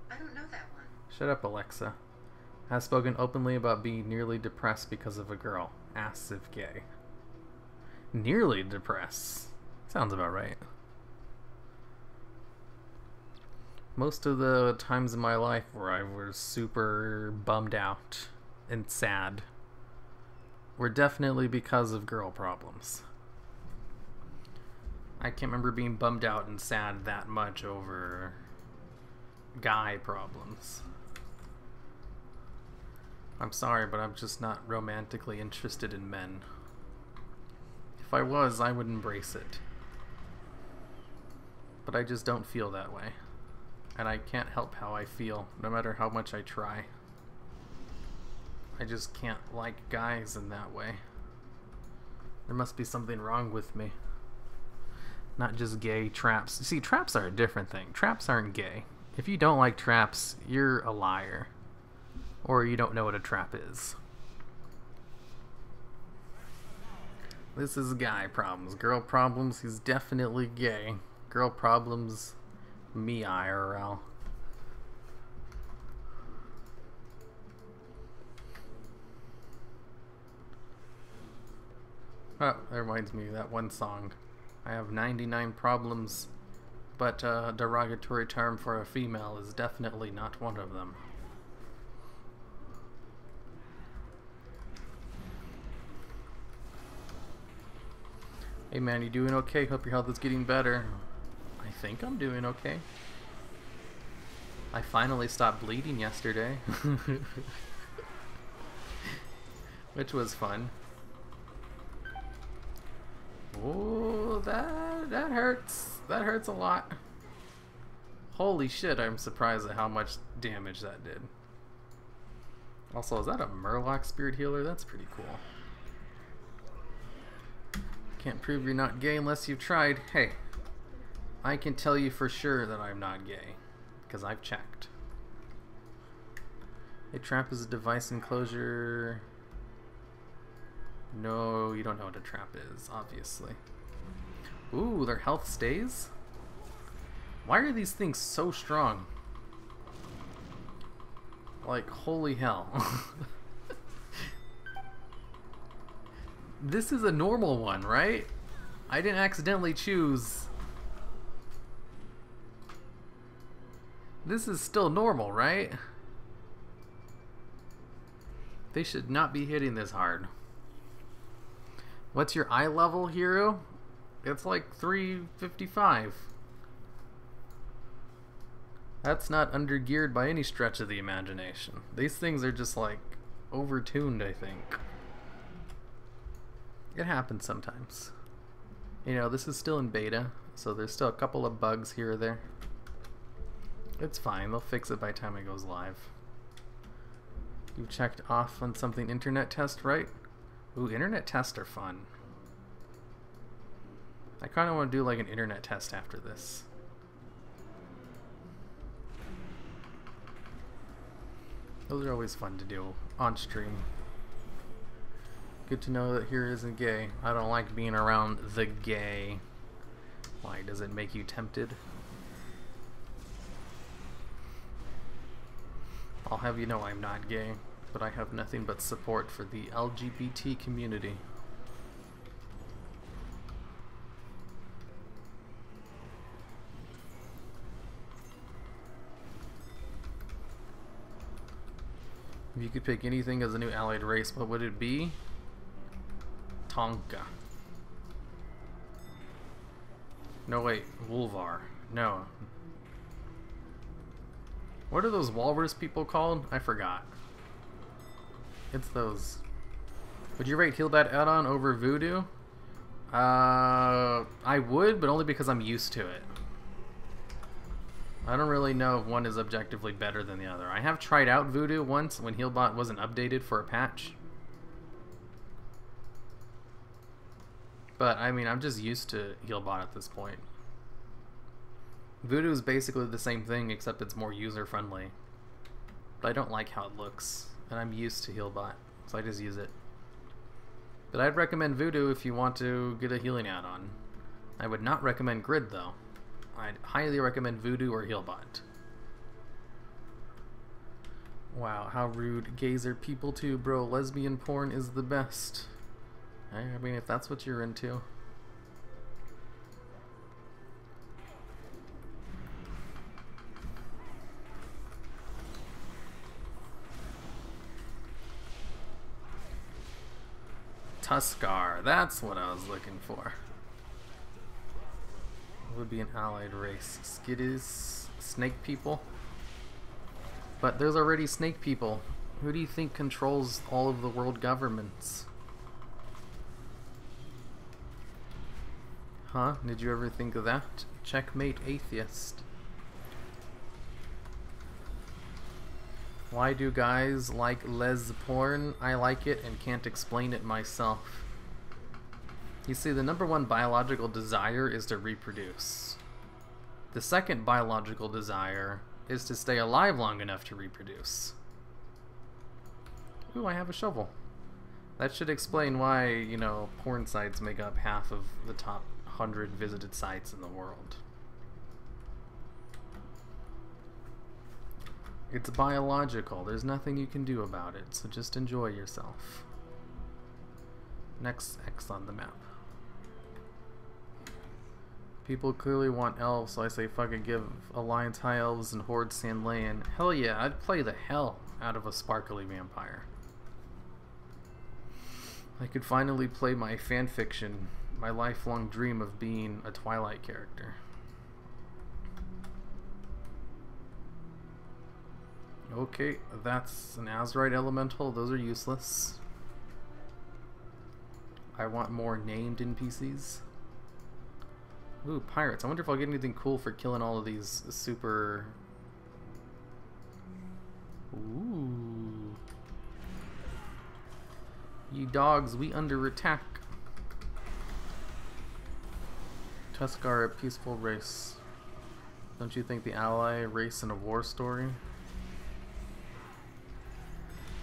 I don't know that one. Shut up, Alexa. Has spoken openly about being nearly depressed because of a girl. Asks if gay. Nearly depressed. Sounds about right. Most of the times in my life where I was super bummed out and sad were definitely because of girl problems. I can't remember being bummed out and sad that much over guy problems. I'm sorry, but I'm just not romantically interested in men. If I was, I would embrace it. But I just don't feel that way. And I can't help how I feel, no matter how much I try. I just can't like guys in that way. There must be something wrong with me. Not just gay traps. See, traps are a different thing. Traps aren't gay. If you don't like traps, you're a liar. Or you don't know what a trap is. This is guy problems. Girl problems, he's definitely gay. Girl problems, me IRL. Oh, that reminds me of that one song. I have 99 problems, but a derogatory term for a female is definitely not one of them. Hey man, you doing okay? Hope your health is getting better. I think I'm doing okay. I finally stopped bleeding yesterday. Which was fun. Oh, that hurts. That hurts a lot. Holy shit, I'm surprised at how much damage that did. Also, is that a Murloc Spirit Healer? That's pretty cool. Can't prove you're not gay unless you've tried. Hey, I can tell you for sure that I'm not gay, because I've checked. A trap is a device enclosure. No, you don't know what a trap is, obviously. Ooh, their health stays? Why are these things so strong? Like, holy hell. This is a normal one, right? I didn't accidentally choose. This is still normal, right? They should not be hitting this hard. What's your eye level, hero? It's like 355. That's not undergeared by any stretch of the imagination. These things are just like overtuned, I think. It happens sometimes. You know, this is still in beta, so there's still a couple of bugs here or there. It's fine, they'll fix it by the time it goes live. You checked off on something internet test, right? Ooh, internet tests are fun. I kind of want to do like an internet test after this. Those are always fun to do on stream. Good to know that here isn't gay. I don't like being around the gay. Why, does it make you tempted? I'll have you know I'm not gay, but I have nothing but support for the LGBT community. If you could pick anything as a new allied race, what would it be? Tonka. No, wait. Wolvar. No. What are those walrus people called? I forgot. It's those. Would you rate Healbat add-on over Voodoo? I would, but only because I'm used to it. I don't really know if one is objectively better than the other. I have tried out Voodoo once when Healbot wasn't updated for a patch. But, I mean, I'm just used to Healbot at this point. Voodoo is basically the same thing, except it's more user-friendly. But I don't like how it looks, and I'm used to Healbot, so I just use it. But I'd recommend Voodoo if you want to get a healing add-on. I would not recommend Grid, though. I'd highly recommend Voodoo or Healbot. Wow, how rude. Gays are people too, bro. Lesbian porn is the best. I mean, if that's what you're into. Tuskar, that's what I was looking for. Would be an allied race. Skitties, snake people. But there's already snake people. Who do you think controls all of the world governments? Huh? Did you ever think of that? Checkmate, atheist. Why do guys like les porn? I like it and can't explain it myself. You see, the number one biological desire is to reproduce. The second biological desire is to stay alive long enough to reproduce. Ooh, I have a shovel. That should explain why, you know, porn sites make up half of the top 100 visited sites in the world. It's biological. There's nothing you can do about it, so just enjoy yourself. Next X on the map. People clearly want elves, so I say fucking give Alliance High Elves and Horde Sandlayan. Hell yeah, I'd play the hell out of a sparkly vampire. I could finally play my fanfiction, my lifelong dream of being a Twilight character. Okay, that's an Azurite Elemental. Those are useless. I want more named NPCs. Ooh, pirates. I wonder if I'll get anything cool for killing all of these super... Ooh. Ye dogs, we under attack. Tuskar, a peaceful race. Don't you think the ally race in a war story?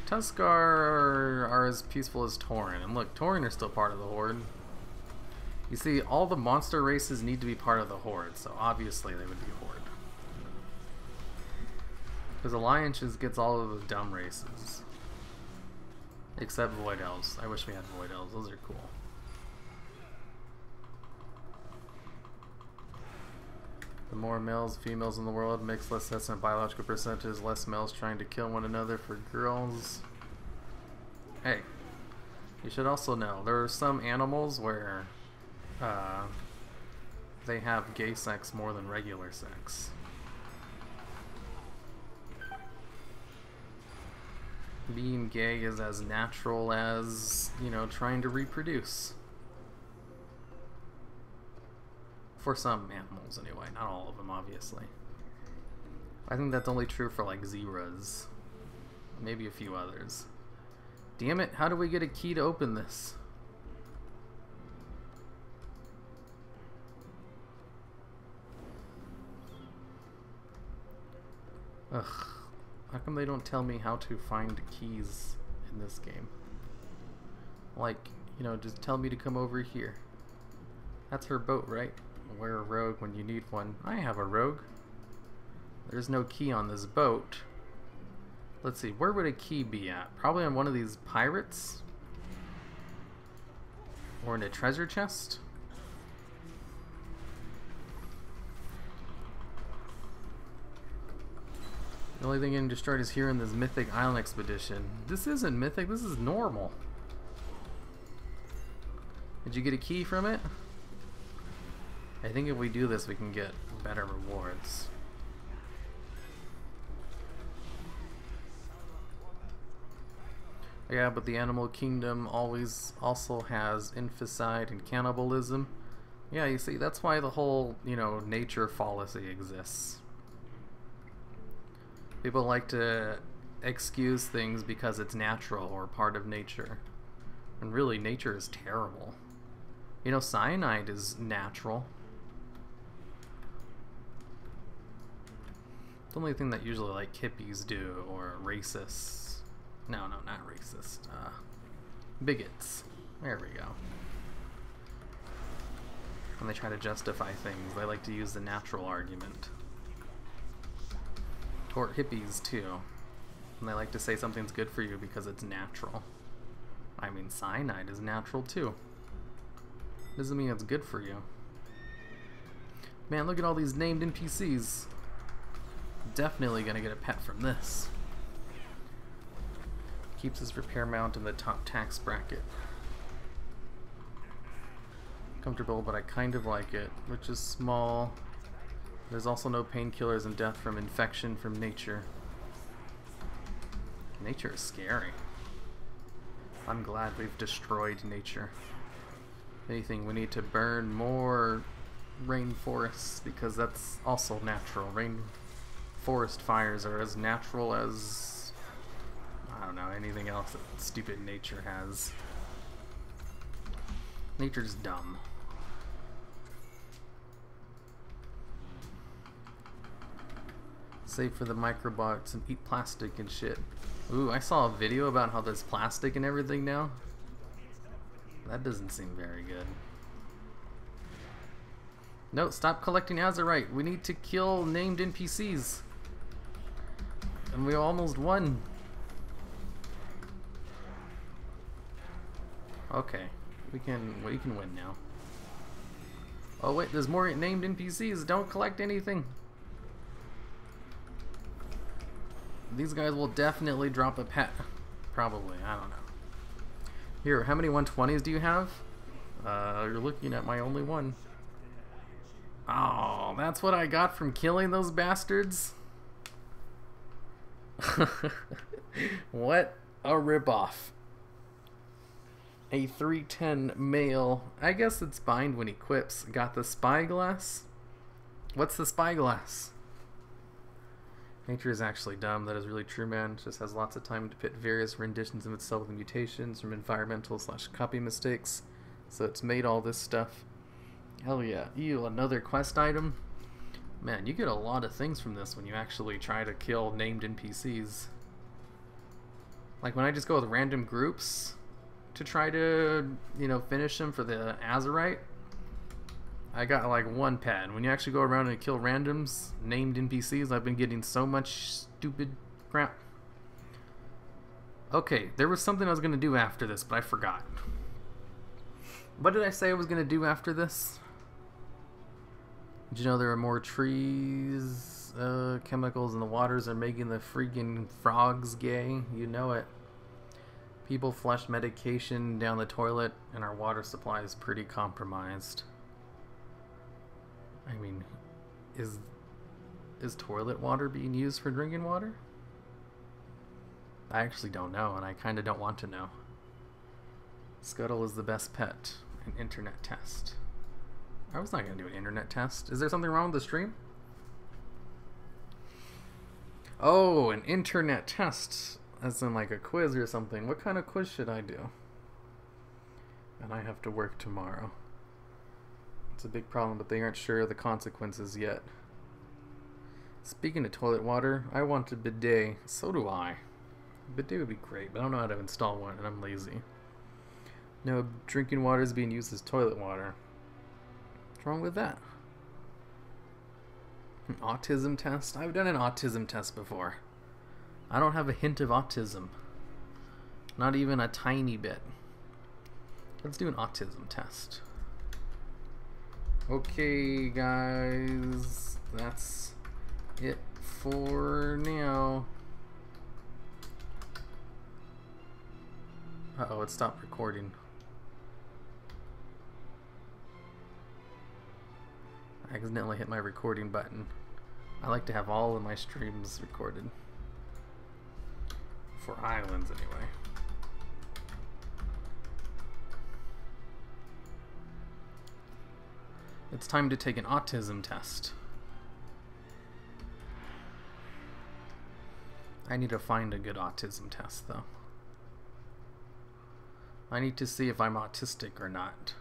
Tuskar are as peaceful as Tauren. And look, Tauren are still part of the Horde. You see, all the monster races need to be part of the Horde, so obviously they would be Horde. Because Alliance just gets all of the dumb races. Except Void Elves. I wish we had Void Elves. Those are cool. The more males, females in the world makes less sense in biological percentages. Less males trying to kill one another for girls. Hey, you should also know there are some animals where they have gay sex more than regular sex. Being gay is as natural as, you know, trying to reproduce. For some animals, anyway. Not all of them, obviously. I think that's only true for, like, zebras. Maybe a few others. Damn it, how do we get a key to open this? Ugh. How come they don't tell me how to find keys in this game? Like, you know, just tell me to come over here. That's her boat, right? Wear a rogue when you need one. I have a rogue. There's no key on this boat. Let's see, where would a key be at? Probably on one of these pirates? Or in a treasure chest? The only thing getting destroyed is here in this Mythic Island expedition. This isn't mythic, this is normal. Did you get a key from it? I think if we do this, we can get better rewards. Yeah, but the animal kingdom always also has infanticide and cannibalism. Yeah, you see, that's why the whole, you know, nature fallacy exists. People like to excuse things because it's natural or part of nature. And really, nature is terrible. You know, cyanide is natural. The only thing that usually, like, hippies do, or racists. No, not racist. Bigots. There we go. When they try to justify things, they like to use the natural argument. Or hippies, too. And they like to say something's good for you because it's natural. I mean, cyanide is natural, too. Doesn't mean it's good for you. Man, look at all these named NPCs. Definitely gonna get a pet from this. Keeps his repair mount in the top tax bracket. Comfortable, but I kind of like it, which is small. There's also no painkillers and death from infection from nature. Nature is scary. I'm glad we've destroyed nature. If anything, we need to burn more rainforests because that's also natural. Rainforest fires are as natural as, I don't know, anything else that stupid nature has. Nature's dumb. Save for the microbots and eat plastic and shit. Ooh, I saw a video about how there's plastic and everything now. That doesn't seem very good. No, stop collecting azurite. We need to kill named NPCs. And we almost won. Okay, we can win now. Oh wait, there's more named NPCs. Don't collect anything. These guys will definitely drop a pet. Probably, I don't know. Here, how many 120s do you have? You're looking at my only one. Oh, that's what I got from killing those bastards? What a ripoff. A 310 male. I guess it's bind when he quips. Got the spyglass? What's the spyglass? Nature is actually dumb. That is really true, man. It just has lots of time to pit various renditions of itself with mutations from environmental/copy mistakes. So it's made all this stuff. Hell yeah. Ew, another quest item? Man, you get a lot of things from this when you actually try to kill named NPCs. Like when I just go with random groups to try to, you know, finish them for the azurite, I got like one pet. When you actually go around and kill randoms, named NPCs, I've been getting so much stupid crap. Okay, there was something I was going to do after this, but I forgot. What did I say I was going to do after this? Did you know there are more trees, chemicals in the waters are making the freaking frogs gay? You know it. People flush medication down the toilet, and our water supply is pretty compromised. I mean, is toilet water being used for drinking water? I actually don't know, and I kind of don't want to know. Scuttle is the best pet. An internet test. I was not going to do an internet test. Is there something wrong with the stream? Oh, an internet test. As in like a quiz or something. What kind of quiz should I do? And I have to work tomorrow. It's a big problem, but they aren't sure of the consequences yet. Speaking of toilet water, I want a bidet. So do I. Bidet would be great, but I don't know how to install one, and I'm lazy. No, drinking water is being used as toilet water. What's wrong with that? An autism test? I've done an autism test before. I don't have a hint of autism. Not even a tiny bit. Let's do an autism test. Okay, guys. That's it for now. Uh-oh, it stopped recording. I accidentally hit my recording button. I like to have all of my streams recorded. For islands, anyway. It's time to take an autism test. I need to find a good autism test, though. I need to see if I'm autistic or not.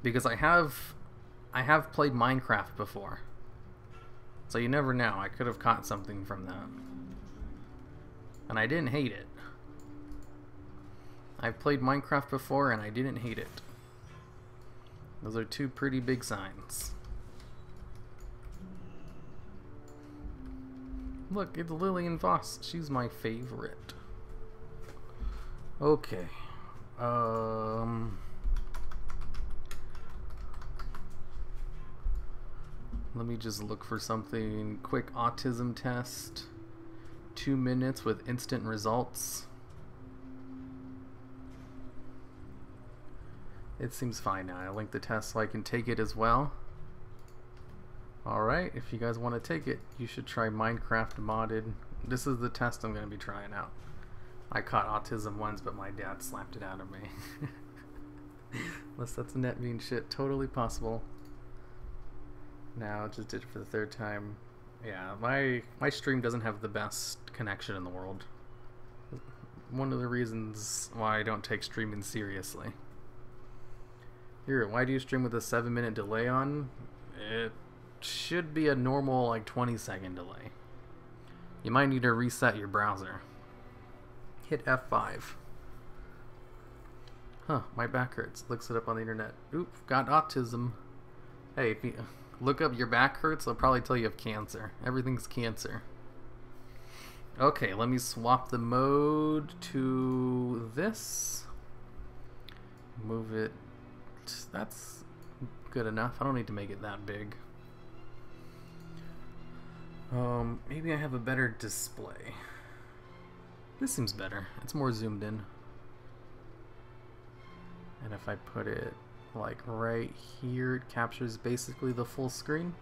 Because I have played Minecraft before. So you never know, I could have caught something from that. And I didn't hate it. I've played Minecraft before and I didn't hate it. Those are two pretty big signs. Look, it's Lillian Voss. She's my favorite. Okay. Let me just look for something. Quick autism test. 2 minutes with instant results. It seems fine now. I linked the test so I can take it as well. Alright, if you guys want to take it, you should try Minecraft modded. This is the test I'm going to be trying out. I caught autism once, but my dad slapped it out of me. Unless that's net being shit. Totally possible. Now, just did it for the 3rd time. Yeah, my stream doesn't have the best connection in the world. One of the reasons why I don't take streaming seriously. Here, why do you stream with a 7-minute delay on? It should be a normal, like, 20-second delay. You might need to reset your browser. Hit F5. Huh, my back hurts. Looks it up on the internet. Oop, got autism. Hey, if you look up your back hurts, they'll probably tell you have cancer. Everything's cancer. Okay, let me swap the mode to this. Move it. That's good enough. I don't need to make it that big. Maybe I have a better display. This seems better. It's more zoomed in. And if I put it like right here, it captures basically the full screen.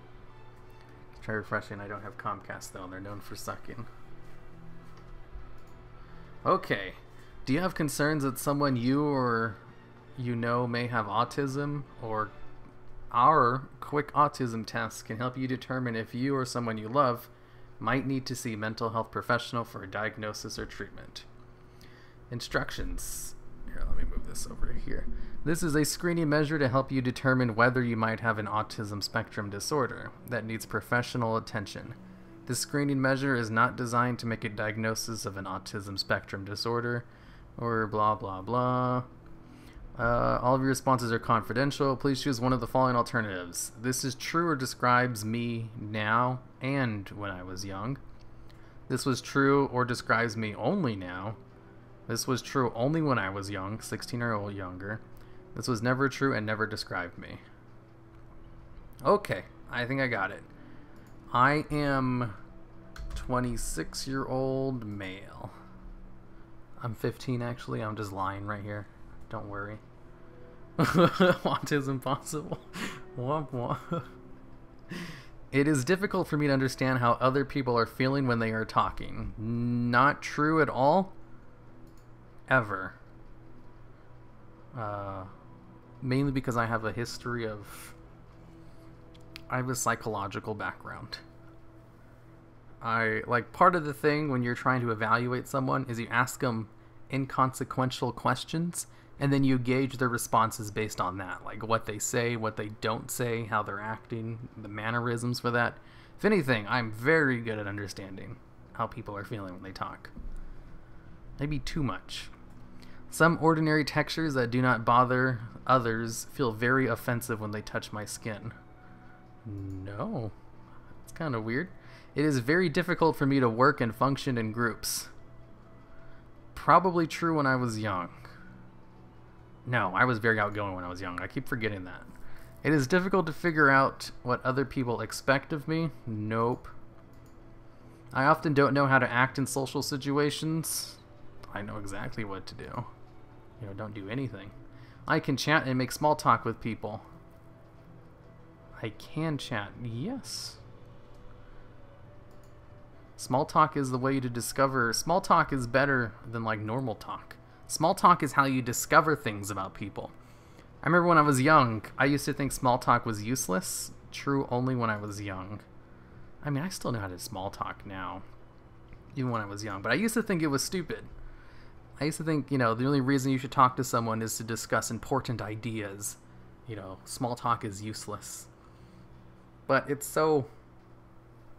Let's try refreshing. I don't have Comcast though, and they're known for sucking. Okay. Do you have concerns that someone you or you know may have autism? Or our quick autism test can help you determine if you or someone you love might need to see a mental health professional for a diagnosis or treatment. Instructions. Here, let me move this over here. This is a screening measure to help you determine whether you might have an autism spectrum disorder that needs professional attention. This screening measure is not designed to make a diagnosis of an autism spectrum disorder or blah blah blah. All of your responses are confidential. Please choose one of the following alternatives. This is true or describes me now and when I was young. This was true or describes me only now. This was true only when I was young, 16 or younger. This was never true and never described me. Okay, I think I got it. I am 26-year-old male. I'm 15 actually. I'm just lying right here. Don't worry. Autism possible. Womp womp. It is difficult for me to understand how other people are feeling when they are talking. Not true at all. Ever. Mainly because I have a history of... I have a psychological background. Part of the thing when you're trying to evaluate someone is you ask them inconsequential questions, and then you gauge their responses based on that. Like what they say, what they don't say, how they're acting, the mannerisms for that. If anything, I'm very good at understanding how people are feeling when they talk. Maybe too much. Some ordinary textures that do not bother others feel very offensive when they touch my skin. No. It's kind of weird. It is very difficult for me to work and function in groups. Probably true when I was young. No, I was very outgoing when I was young. I keep forgetting that. It is difficult to figure out what other people expect of me. Nope. I often don't know how to act in social situations. I know exactly what to do. You know, don't do anything. I can chat and make small talk with people. I can chat, yes. Small talk is the way to discover... Small talk is better than, like, normal talk. Small talk is how you discover things about people. I remember when I was young, I used to think small talk was useless. True only when I was young. I mean, I still know how to small talk now. Even when I was young. But I used to think it was stupid. I used to think, you know, the only reason you should talk to someone is to discuss important ideas. You know, small talk is useless. But it's so...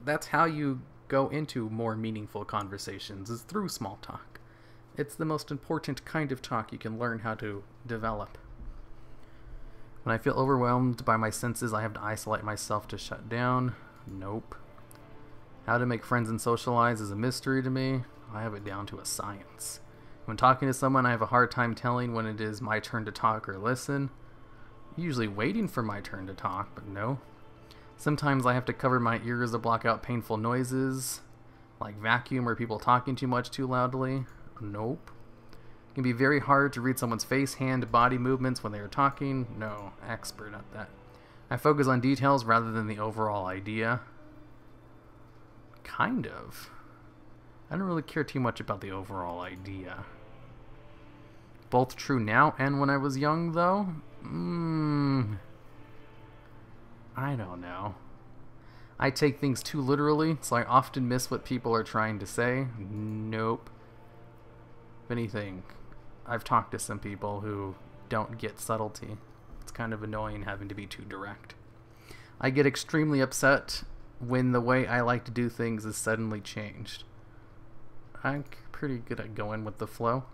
That's how you go into more meaningful conversations, is through small talk. It's the most important kind of talk you can learn how to develop. When I feel overwhelmed by my senses, I have to isolate myself to shut down. Nope. How to make friends and socialize is a mystery to me. I have it down to a science. When talking to someone, I have a hard time telling when it is my turn to talk or listen. Usually waiting for my turn to talk, but no. Sometimes I have to cover my ears to block out painful noises, like vacuum or people talking too much too loudly. Nope. It can be very hard to read someone's face, hand, body movements when they are talking. No, expert at that. I focus on details rather than the overall idea. Kind of. I don't really care too much about the overall idea. Both true now and when I was young, though? I don't know. I take things too literally, so I often miss what people are trying to say. Nope. If anything, I've talked to some people who don't get subtlety. It's kind of annoying having to be too direct. I get extremely upset when the way I like to do things is suddenly changed. I'm pretty good at going with the flow.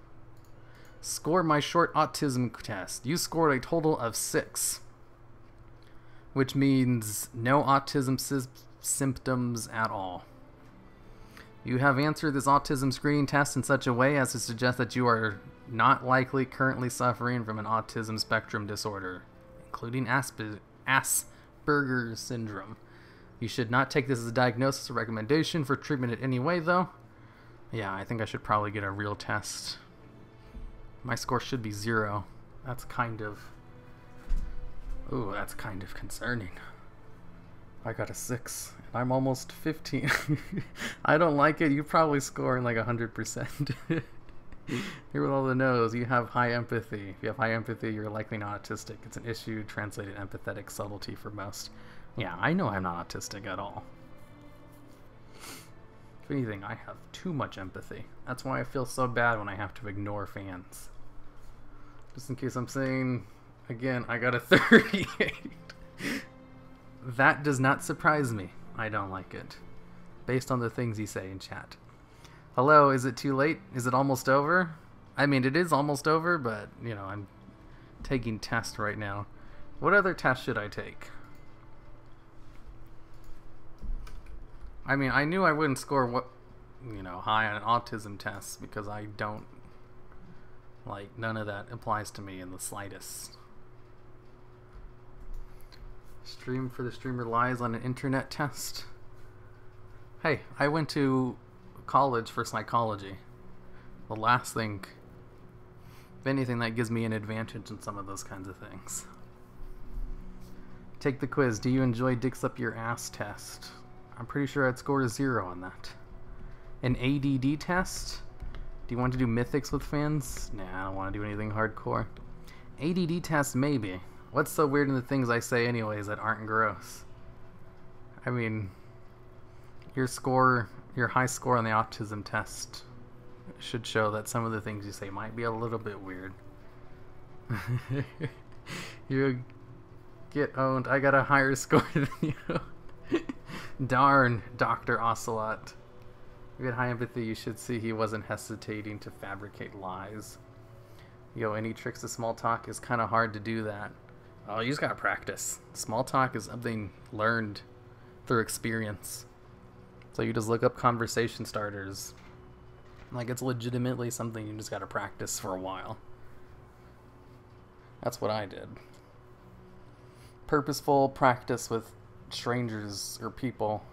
Score my short autism test. You scored a total of 6. Which means no autism symptoms at all. You have answered this autism screening test in such a way as to suggest that you are not likely currently suffering from an autism spectrum disorder, including Asperger's syndrome. You should not take this as a diagnosis or recommendation for treatment in any way, though. Yeah, I think I should probably get a real test. My score should be 0. That's kind of... Ooh, that's kind of concerning. I got a 6. And I'm almost 15. I don't like it. You probably score in like 100%. Here with all the no's, you have high empathy. If you have high empathy, you're likely not autistic. It's an issue, translated empathetic subtlety for most. Yeah, I know I'm not autistic at all. If anything, I have too much empathy. That's why I feel so bad when I have to ignore fans. Just in case I'm saying, again, I got a 38. That does not surprise me. I don't like it. Based on the things you say in chat. Hello, is it too late? Is it almost over? I mean, it is almost over, but, you know, I'm taking tests right now. What other test should I take? I mean, I knew I wouldn't score high on an autism test because I don't, like, none of that applies to me in the slightest. Stream for the streamer lies on an internet test. Hey, I went to college for psychology. The last thing, if anything, that gives me an advantage in some of those kinds of things. Take the quiz. Do you enjoy dicks up your ass test? I'm pretty sure I'd score a 0 on that. An ADD test? Do you want to do mythics with fans? Nah, I don't want to do anything hardcore. ADD test, maybe. What's so weird in the things I say anyways that aren't gross? I mean, your high score on the autism test should show that some of the things you say might be a little bit weird. You get owned. I got a higher score than you. Darn, Dr. Ocelot. If you had high empathy, you should see he wasn't hesitating to fabricate lies. Yo, any tricks to small talk? Is kind of hard to do that. Oh, you just gotta practice. Small talk is something learned through experience. So you just look up conversation starters. Like, it's legitimately something you just gotta practice for a while. That's what I did. purposeful practice with strangers or people.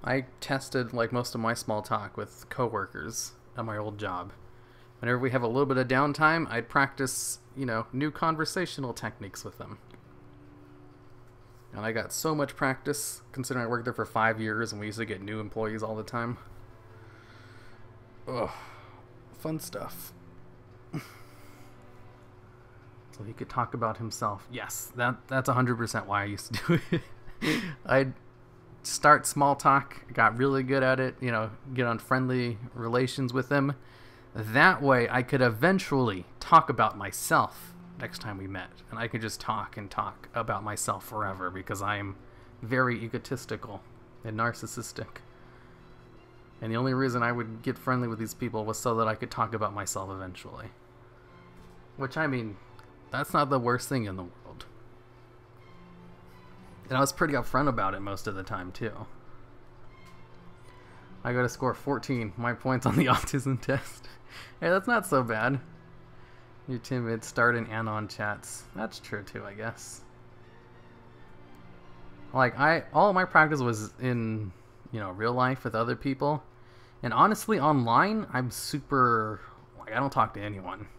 I tested like most of my small talk with coworkers at my old job. Whenever we have a little bit of downtime, I'd practice, new conversational techniques with them. And I got so much practice, considering I worked there for 5 years and we used to get new employees all the time. Ugh. Fun stuff. So he could talk about himself. Yes, that's 100% why I used to do it. I'd start small talk, got really good at it, get on friendly relations with them. That way I could eventually talk about myself next time we met. And I could just talk and talk about myself forever because I am very egotistical and narcissistic. And the only reason I would get friendly with these people was so that I could talk about myself eventually. Which, I mean, that's not the worst thing in the world. And I was pretty upfront about it most of the time, too. I got a score 14, my points on the autism test. Hey, that's not so bad. You're timid, start in anon chats. That's true, too, I guess. Like, all of my practice was in, real life with other people. And honestly, online, I'm super, I don't talk to anyone.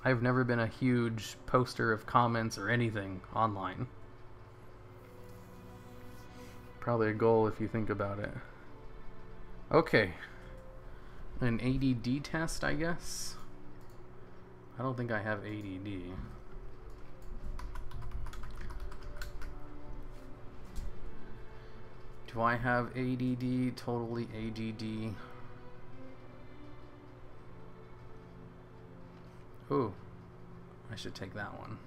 I've never been a huge poster of comments or anything online. Probably a goal if you think about it. Okay. An ADD test, I guess? I don't think I have ADD. Do I have ADD? Totally ADD. Ooh, I should take that one.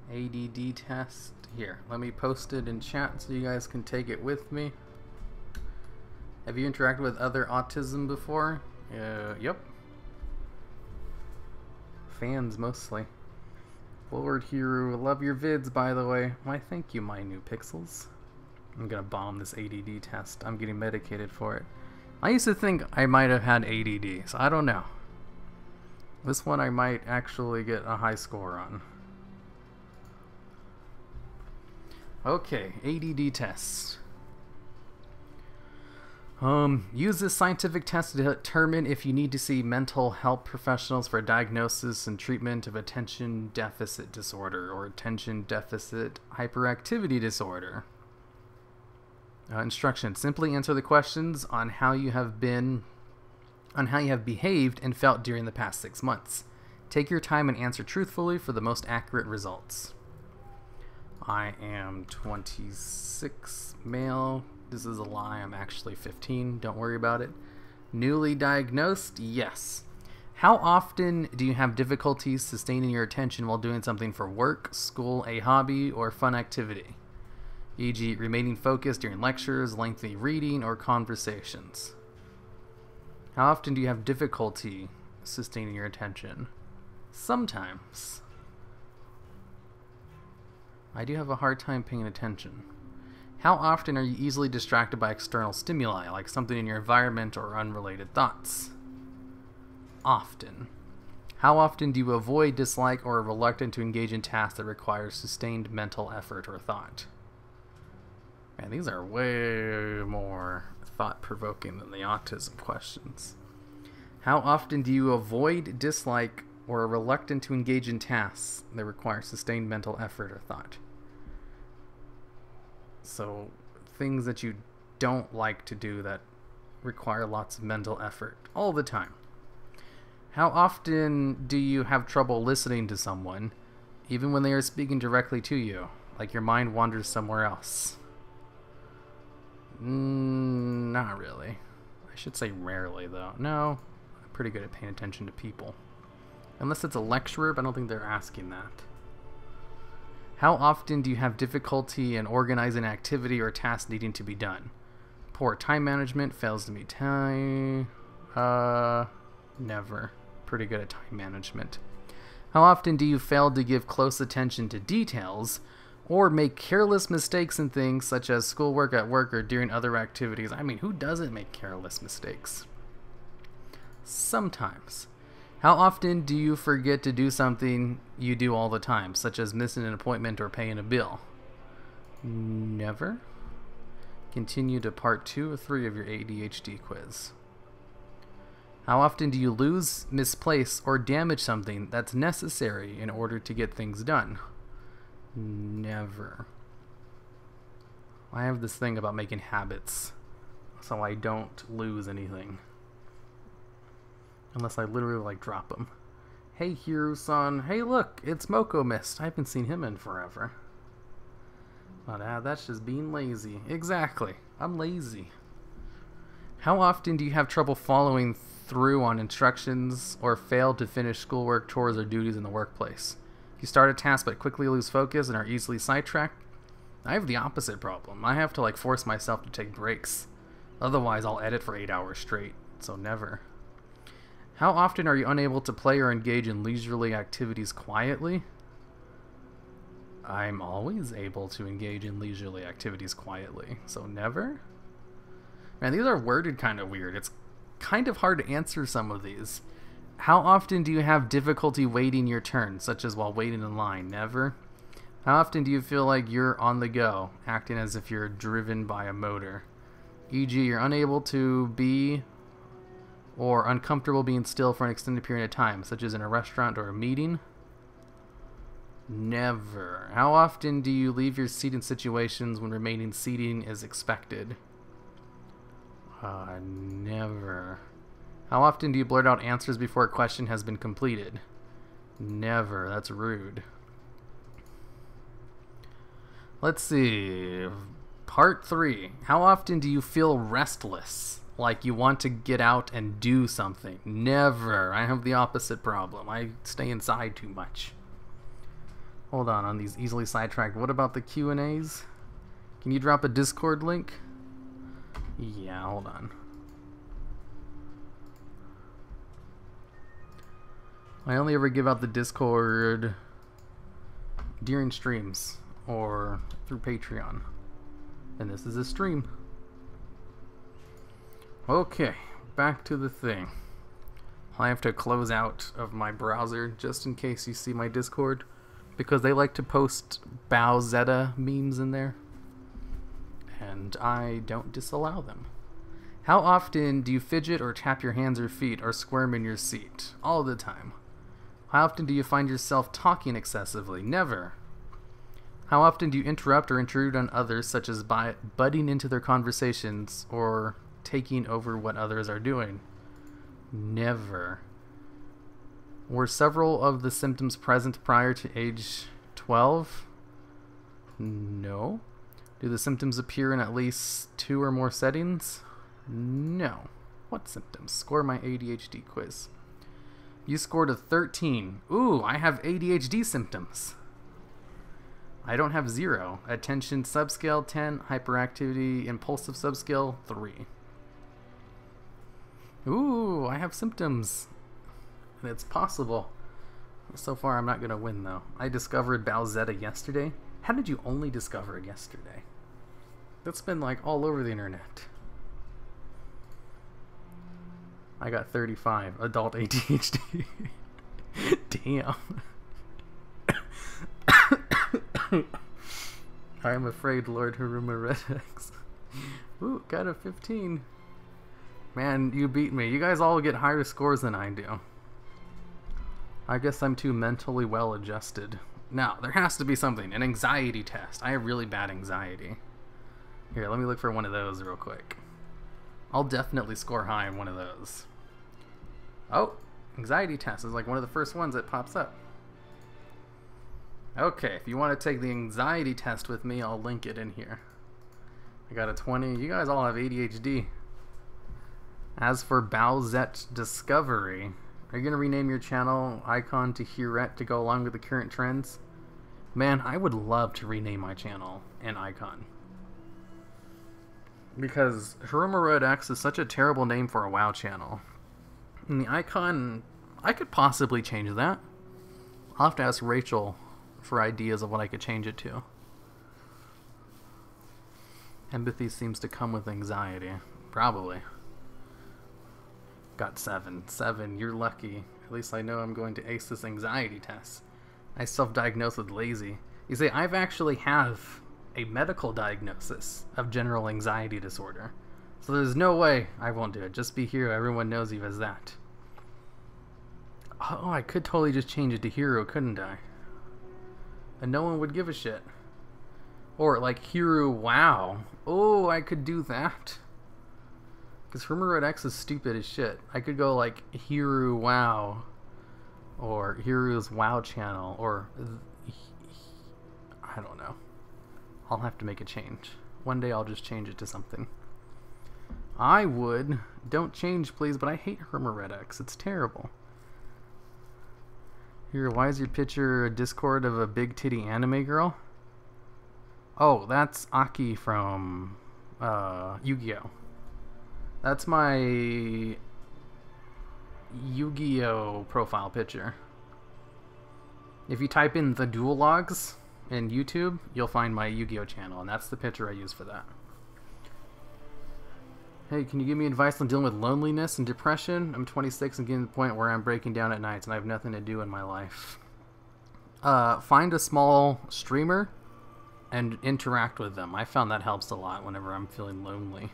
ADD test. Here, let me post it in chat so you guys can take it with me. Have you interacted with other autism before? Yep. Fans mostly. Forward Hero, love your vids, by the way. Why, thank you, my new pixels. I'm gonna bomb this ADD test. I'm getting medicated for it. I used to think I might have had ADD, so I don't know. This one I might actually get a high score on. Okay, ADD test. Use this scientific test to determine if you need to see mental health professionals for diagnosis and treatment of attention deficit disorder or attention deficit hyperactivity disorder. Instruction: simply answer the questions on how you have behaved and felt during the past 6 months. Take your time and answer truthfully for the most accurate results. I am 26, male. This is a lie. I'm actually 15. Don't worry about it. Newly diagnosed? Yes. How often do you have difficulties sustaining your attention while doing something for work, school, a hobby, or fun activity? E.g., remaining focused during lectures, lengthy reading, or conversations. How often do you have difficulty sustaining your attention? Sometimes. I do have a hard time paying attention. How often are you easily distracted by external stimuli, like something in your environment or unrelated thoughts? Often. How often do you avoid, dislike, or are reluctant to engage in tasks that require sustained mental effort or thought? Man, these are way more thought-provoking than the autism questions. How often do you avoid, dislike, or are reluctant to engage in tasks that require sustained mental effort or thought? So, things that you don't like to do that require lots of mental effort all the time. How often do you have trouble listening to someone, even when they are speaking directly to you, like your mind wanders somewhere else? Not really. I should say rarely, though. No, I'm pretty good at paying attention to people. Unless it's a lecturer, but I don't think they're asking that. How often do you have difficulty in organizing an activity or task needing to be done? Poor time management, fails to meet time. Never. Pretty good at time management. How often do you fail to give close attention to details or make careless mistakes in things such as schoolwork, at work, or during other activities? I mean, who doesn't make careless mistakes? Sometimes. How often do you forget to do something you do all the time, such as missing an appointment or paying a bill? Never. Continue to part 2 or 3 of your ADHD quiz. How often do you lose, misplace, or damage something that's necessary in order to get things done? Never. I have this thing about making habits, so I don't lose anything. Unless I literally, like, drop them. Hey, Hiro-san. Hey, look, it's Moko Mist. I haven't seen him in forever. But that's just being lazy. Exactly. I'm lazy. How often do you have trouble following through on instructions or fail to finish schoolwork, chores, or duties in the workplace? You start a task but quickly lose focus and are easily sidetracked? I have the opposite problem. I have to, like, force myself to take breaks. Otherwise, I'll edit for 8 hours straight. So never. How often are you unable to play or engage in leisurely activities quietly? I'm always able to engage in leisurely activities quietly, so never? Man, these are worded kind of weird. It's kind of hard to answer some of these. How often do you have difficulty waiting your turn, such as while waiting in line? Never. How often do you feel like you're on the go, acting as if you're driven by a motor? E.g., you're unable to be or uncomfortable being still for an extended period of time, such as in a restaurant or a meeting? Never. How often do you leave your seat in situations when remaining seating is expected? Never. How often do you blurt out answers before a question has been completed? Never. That's rude. Let's see. Part 3. How often do you feel restless? Like you want to get out and do something? Never. I have the opposite problem. I stay inside too much. Hold on these easily sidetracked. What about the Q&As? Can you drop a Discord link? Yeah, hold on. I only ever give out the Discord during streams or through Patreon. And this is a stream. Okay, back to the thing. I have to close out of my browser just in case you see my Discord, because they like to post Bowzetta memes in there, and I don't disallow them. How often do you fidget or tap your hands or feet or squirm in your seat? All the time. How often do you find yourself talking excessively? Never. How often do you interrupt or intrude on others, such as by butting into their conversations or taking over what others are doing? Never. Were several of the symptoms present prior to age 12? No. Do the symptoms appear in at least 2 or more settings? No. What symptoms? Score my ADHD quiz. You scored a 13. Ooh, I have ADHD symptoms. I don't have 0. Attention subscale 10. Hyperactivity impulsive subscale 3. Ooh, I have symptoms. And it's possible. So far, I'm not going to win, though. I discovered Bowzetta yesterday. How did you only discover it yesterday? That's been, like, all over the internet. I got 35. Adult ADHD. Damn. I'm afraid, Lord Haruma Redex. Ooh, got a 15. Man, you beat me. You guys all get higher scores than I do. I guess I'm too mentally well adjusted. Now, there has to be something. An anxiety test. I have really bad anxiety. Here, let me look for one of those real quick. I'll definitely score high on one of those. Oh, anxiety test is like one of the first ones that pops up. Okay, if you want to take the anxiety test with me, I'll link it in here. I got a 20. You guys all have ADHD. As for Bowzette Discovery, are you going to rename your channel icon to Huret to go along with the current trends? Man, I would love to rename my channel an icon. Because Haruma Red X is such a terrible name for a WoW channel. And the icon, I could possibly change that. I'll have to ask Rachel for ideas of what I could change it to. Empathy seems to come with anxiety. Probably. Got 7. 7, you're lucky. At least I know I'm going to ace this anxiety test. I self-diagnosed with lazy. You see, I've actually have a medical diagnosis of general anxiety disorder. So there's no way I won't do it. Just be hero. Everyone knows you as that. Oh, I could totally just change it to hero, couldn't I? And no one would give a shit. Or like hero wow. Oh, I could do that. Because Hermer Red X is stupid as shit. I could go like hero wow. Or Hero's WoW channel. Or I don't know. I'll have to make a change. One day I'll just change it to something. I would. Don't change, please, but I hate Hermer Red X. It's terrible. Here, why is your picture a Discord of a big titty anime girl? Oh, that's Aki from Yu-Gi-Oh! That's my Yu-Gi-Oh! Profile picture. If you type in the dual logs in YouTube, you'll find my Yu-Gi-Oh! Channel, and that's the picture I use for that. Hey, can you give me advice on dealing with loneliness and depression? I'm 26 and getting to the point where I'm breaking down at nights and I have nothing to do in my life. Find a small streamer and interact with them. I found that helps a lot whenever I'm feeling lonely.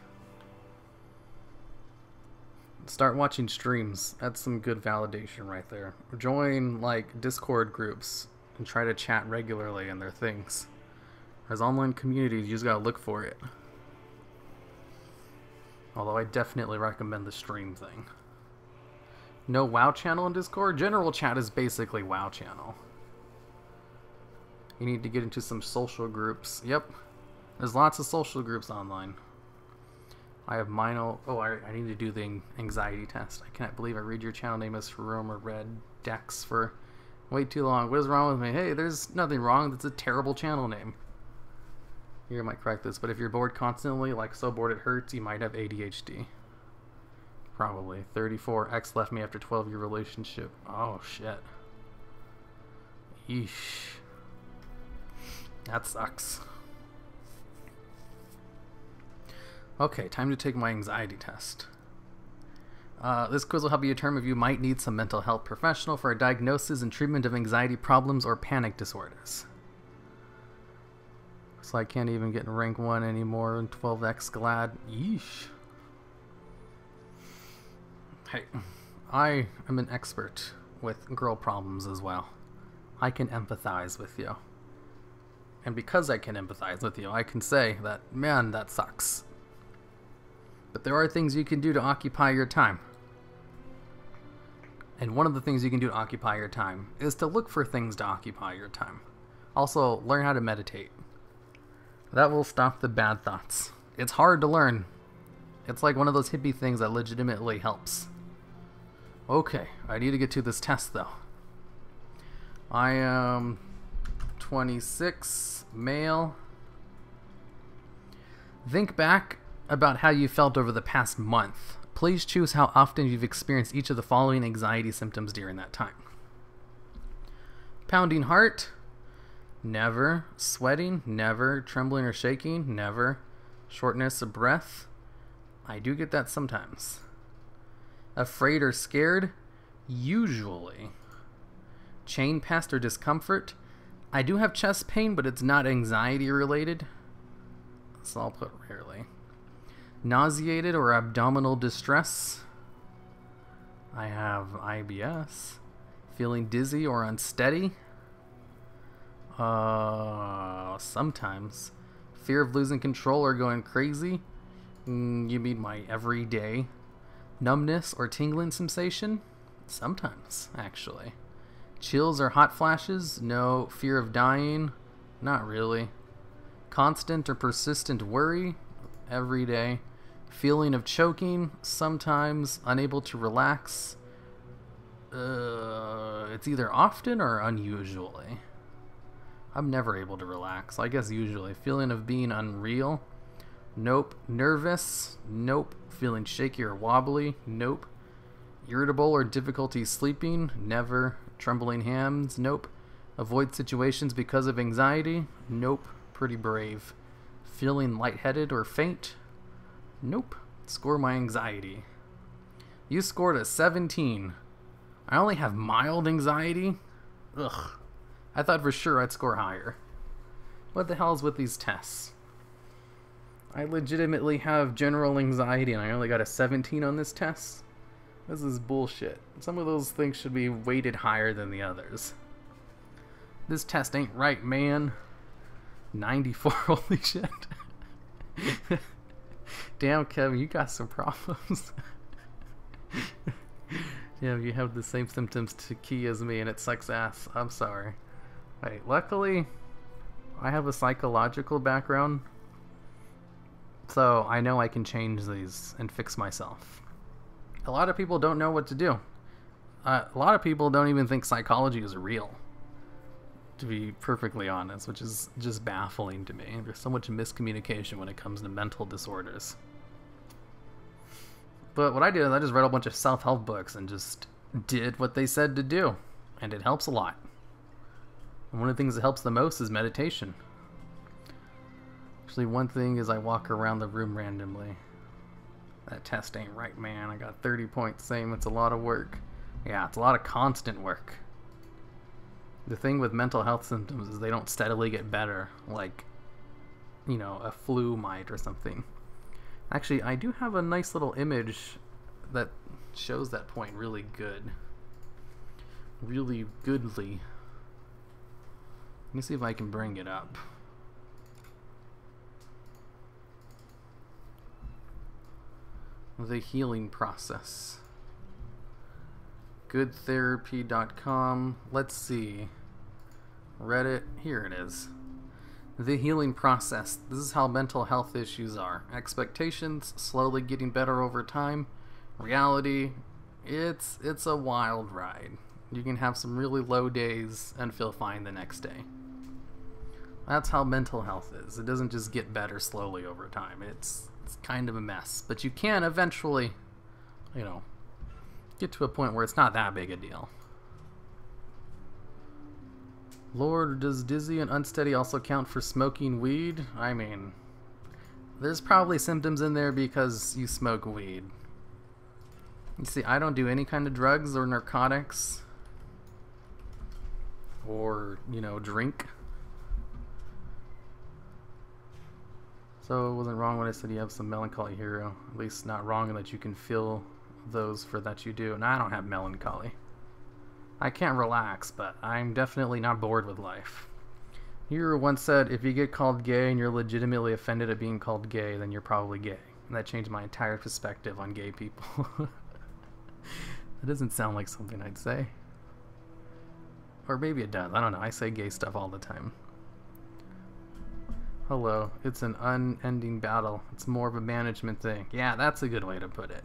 Start watching streams. That's some good validation right there. Join, like, Discord groups and try to chat regularly in their things. As online communities, you just gotta look for it. Although I definitely recommend the stream thing. No WoW channel in Discord? General chat is basically WoW channel. You need to get into some social groups. Yep. There's lots of social groups online. I have mine. Oh, I need to do the anxiety test. I cannot believe I read your channel name as Roma Red Dex for way too long. What is wrong with me? Hey, there's nothing wrong. That's a terrible channel name. You might correct this, but if you're bored constantly, like so bored it hurts, you might have ADHD. Probably. 34. Ex left me after 12-year relationship. Oh, shit. Yeesh. That sucks. Okay, time to take my anxiety test. This quiz will help you determine if you might need some mental health professional for a diagnosis and treatment of anxiety problems or panic disorders. So I can't even get in rank 1 anymore in 12x glad. Yeesh. Hey, I am an expert with girl problems as well. I can empathize with you. And because I can empathize with you, I can say that, man, that sucks. But there are things you can do to occupy your time. And one of the things you can do to occupy your time is to look for things to occupy your time. Also, learn how to meditate. That will stop the bad thoughts. It's hard to learn. It's like one of those hippie things that legitimately helps. Okay, I need to get to this test though. I am 26, male. Think back about how you felt over the past month. Please choose how often you've experienced each of the following anxiety symptoms during that time. Pounding heart? Never. Sweating? Never. Trembling or shaking? Never. Shortness of breath? I do get that sometimes. Afraid or scared? Usually. Chain past or discomfort? I do have chest pain, but it's not anxiety related. So I'll put rarely. Nauseated or abdominal distress? I have IBS. Feeling dizzy or unsteady? Sometimes. Fear of losing control or going crazy? You mean my everyday? Numbness or tingling sensation? Sometimes, actually. Chills or hot flashes? No. Fear of dying? Not really. Constant or persistent worry? Every day. Feeling of choking? Sometimes. Unable to relax? It's either often or unusually. I'm never able to relax. I guess usually. Feeling of being unreal? Nope. Nervous? Nope. Feeling shaky or wobbly? Nope. Irritable or difficulty sleeping? Never. Trembling hands? Nope. Avoid situations because of anxiety? Nope. Pretty brave. Feeling lightheaded or faint? Nope. Score my anxiety. You scored a 17. I only have mild anxiety? Ugh. I thought for sure I'd score higher. What the hell's with these tests? I legitimately have general anxiety and I only got a 17 on this test? This is bullshit. Some of those things should be weighted higher than the others. This test ain't right, man. 94, holy shit. Damn, Kevin, you got some problems. Yeah, you have the same symptoms to key as me and it sucks ass. I'm sorry. Hey, luckily, I have a psychological background, so I know I can change these and fix myself. A lot of people don't know what to do. A lot of people don't even think psychology is real, to be perfectly honest, which is just baffling to me. There's so much miscommunication when it comes to mental disorders. But what I did is I just read a bunch of self-help books and just did what they said to do, and it helps a lot. And one of the things that helps the most is meditation. Actually, one thing is I walk around the room randomly. That test ain't right, man. I got 30 points. Same, it's a lot of work. Yeah, it's a lot of constant work. The thing with mental health symptoms is they don't steadily get better, like, you know, a flu might or something. Actually, I do have a nice little image that shows that point really good. Really goodly. Let me see if I can bring it up. The healing process. Goodtherapy.com. Let's see. Reddit. Here it is. The healing process. This is how mental health issues are. Expectations, slowly getting better over time. Reality, it's a wild ride. You can have some really low days and feel fine the next day. That's how mental health is. It doesn't just get better slowly over time. It's kind of a mess. But you can eventually, you know, get to a point where it's not that big a deal. Lord, does dizzy and unsteady also count for smoking weed? I mean, there's probably symptoms in there because you smoke weed. You see, I don't do any kind of drugs or narcotics or, you know, drink. So it wasn't wrong when I said you have some melancholy hero. At least not wrong in that you can feel those for that you do. And I don't have melancholy. I can't relax, but I'm definitely not bored with life. Hero once said, if you get called gay and you're legitimately offended at being called gay, then you're probably gay. And that changed my entire perspective on gay people. That doesn't sound like something I'd say. Or maybe it does. I don't know. I say gay stuff all the time. Hello. It's an unending battle. It's more of a management thing. Yeah, that's a good way to put it.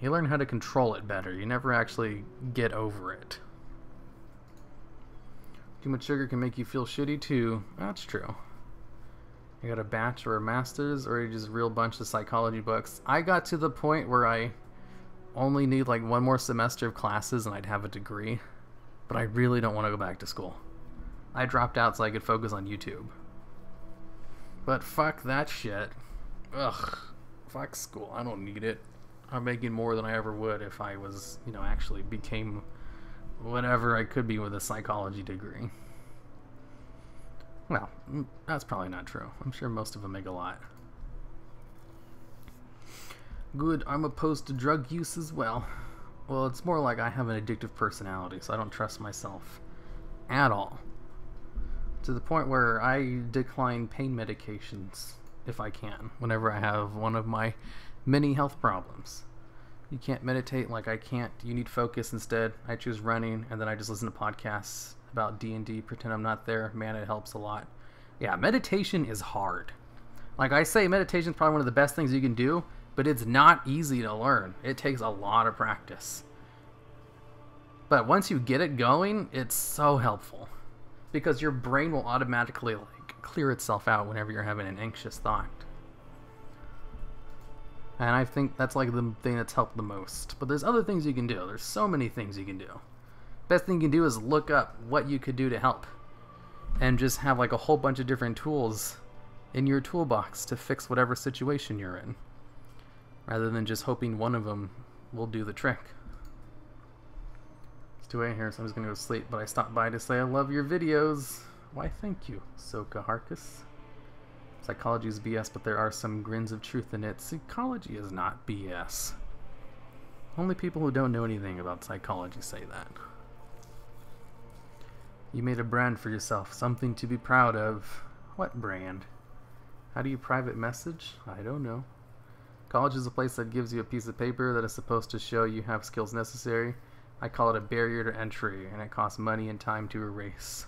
You learn how to control it better. You never actually get over it. Too much sugar can make you feel shitty too. That's true. You got a bachelor or a master's, or you just real bunch of psychology books. I got to the point where I only need like one more semester of classes and I'd have a degree. But I really don't want to go back to school. I dropped out so I could focus on YouTube. But fuck that shit. Ugh. Fuck school. I don't need it. I'm making more than I ever would if I was, you know, actually became whatever I could be with a psychology degree. Well, that's probably not true. I'm sure most of them make a lot. Good, I'm opposed to drug use as well. Well, it's more like I have an addictive personality, so I don't trust myself at all. To the point where I decline pain medications if I can, whenever I have one of my many health problems. You can't meditate like I can't. You need focus instead. I choose running, and then I just listen to podcasts about D&D, pretend I'm not there. Man, it helps a lot. Yeah, meditation is hard. Like I say, meditation is probably one of the best things you can do, but it's not easy to learn. It takes a lot of practice. But once you get it going, it's so helpful. Because your brain will automatically like clear itself out whenever you're having an anxious thought. And I think that's like the thing that's helped the most. But there's other things you can do. There's so many things you can do. Best thing you can do is look up what you could do to help. And just have like a whole bunch of different tools in your toolbox to fix whatever situation you're in. Rather than just hoping one of them will do the trick. It's 2 a.m. here, so I'm just gonna go to sleep, but I stopped by to say I love your videos. Why, thank you, Soka Harkus. Psychology is BS, but there are some grins of truth in it. Psychology is not BS. Only people who don't know anything about psychology say that. You made a brand for yourself, something to be proud of. What brand? How do you private message? I don't know. College is a place that gives you a piece of paper that is supposed to show you have skills necessary. I call it a barrier to entry, and it costs money and time to erase.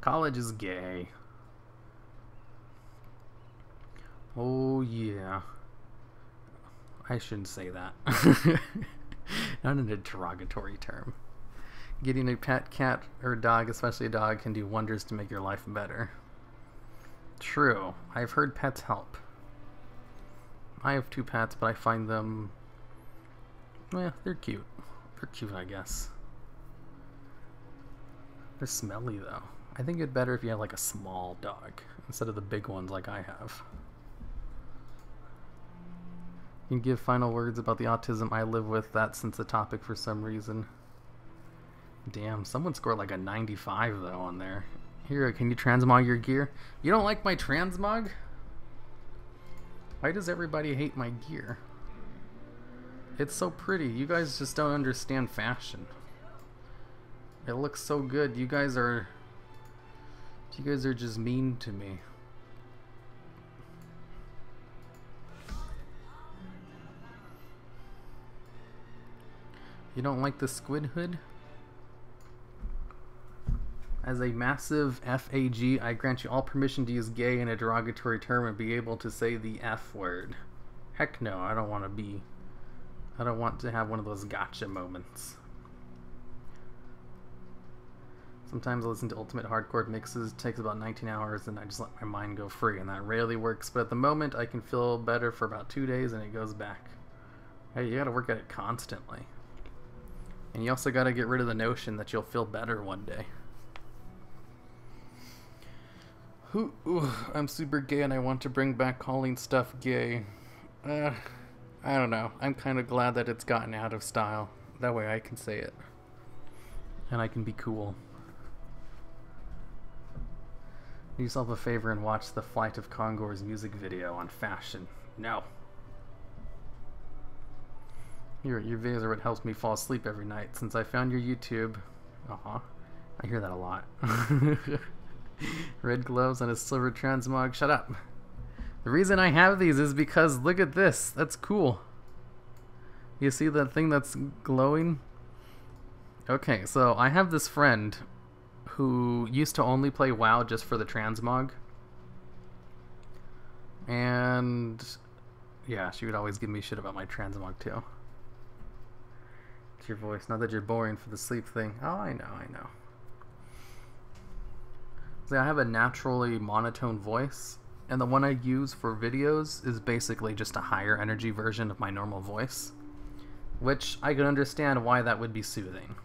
College is gay. Oh yeah. I shouldn't say that. Not an derogatory term. Getting a pet cat or dog, especially a dog, can do wonders to make your life better. True. I've heard pets help. I have 2 pets, but I find them... well, they're cute. They're cute, I guess. They're smelly, though. I think it'd better if you had, like, a small dog, instead of the big ones like I have. You can give final words about the autism I live with. That's since the topic for some reason. Damn, someone scored like a 95 though on there. Here, can you transmog your gear? You don't like my transmog? Why does everybody hate my gear? It's so pretty. You guys just don't understand fashion. It looks so good. You guys are just mean to me. You don't like the squid hood? As a massive FAG, I grant you all permission to use gay in a derogatory term and be able to say the F word. Heck no, I don't want to have one of those gotcha moments. Sometimes I listen to ultimate hardcore mixes. It takes about 19 hours and I just let my mind go free, and that rarely works, but at the moment I can feel better for about 2 days and it goes back. Hey, you gotta work at it constantly. And you also gotta get rid of the notion that you'll feel better one day. Ooh, I'm super gay and I want to bring back calling stuff gay. I don't know. I'm kind of glad that it's gotten out of style. That way I can say it. And I can be cool. Do yourself a favor and watch the Flight of Conchor's music video on fashion. No. Your videos are what helps me fall asleep every night. Since I found your YouTube... I hear that a lot. Red gloves on a silver transmog. Shut up. The reason I have these is because look at this. That's cool. You see that thing that's glowing? Okay, so I have this friend who used to only play WoW just for the transmog. And yeah, she would always give me shit about my transmog too. It's your voice. Not that you're boring for the sleep thing. Oh, I know. See, I have a naturally monotone voice, and the one I use for videos is basically just a higher energy version of my normal voice, which I can understand why that would be soothing.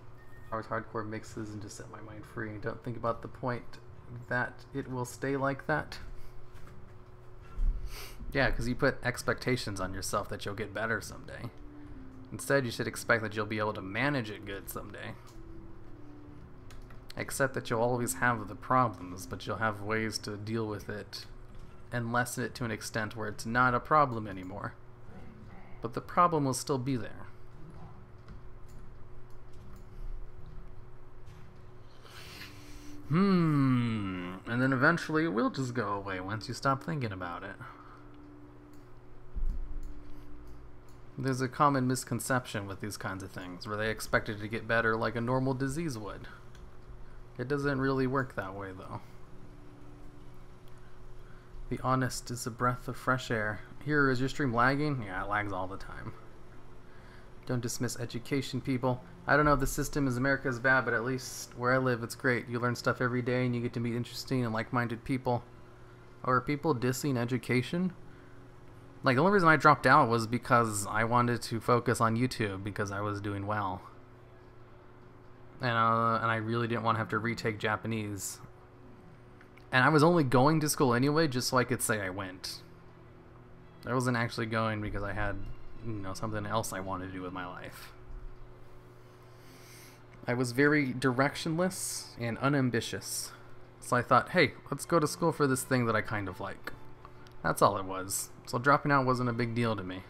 Hours hardcore mixes and just set my mind free and don't think about the point that it will stay like that. Yeah, because you put expectations on yourself that you'll get better someday. Instead, you should expect that you'll be able to manage it good someday. Except that you'll always have the problems, but you'll have ways to deal with it and lessen it to an extent where it's not a problem anymore. But the problem will still be there. And then eventually it will just go away once you stop thinking about it. There's a common misconception with these kinds of things, where they expect it to get better like a normal disease would. It doesn't really work that way, though. The honest is a breath of fresh air. Here, is your stream lagging? Yeah, it lags all the time. Don't dismiss education, people. I don't know if the system in America is bad, but at least where I live, it's great. You learn stuff every day, and you get to meet interesting and like-minded people. Or are people dissing education? Like, the only reason I dropped out was because I wanted to focus on YouTube because I was doing well. And I really didn't want to have to retake Japanese. And I was only going to school anyway just so I could say I went. I wasn't actually going because I had something else I wanted to do with my life. I was very directionless and unambitious. So I thought, hey, let's go to school for this thing that I kind of like. That's all it was. So dropping out wasn't a big deal to me.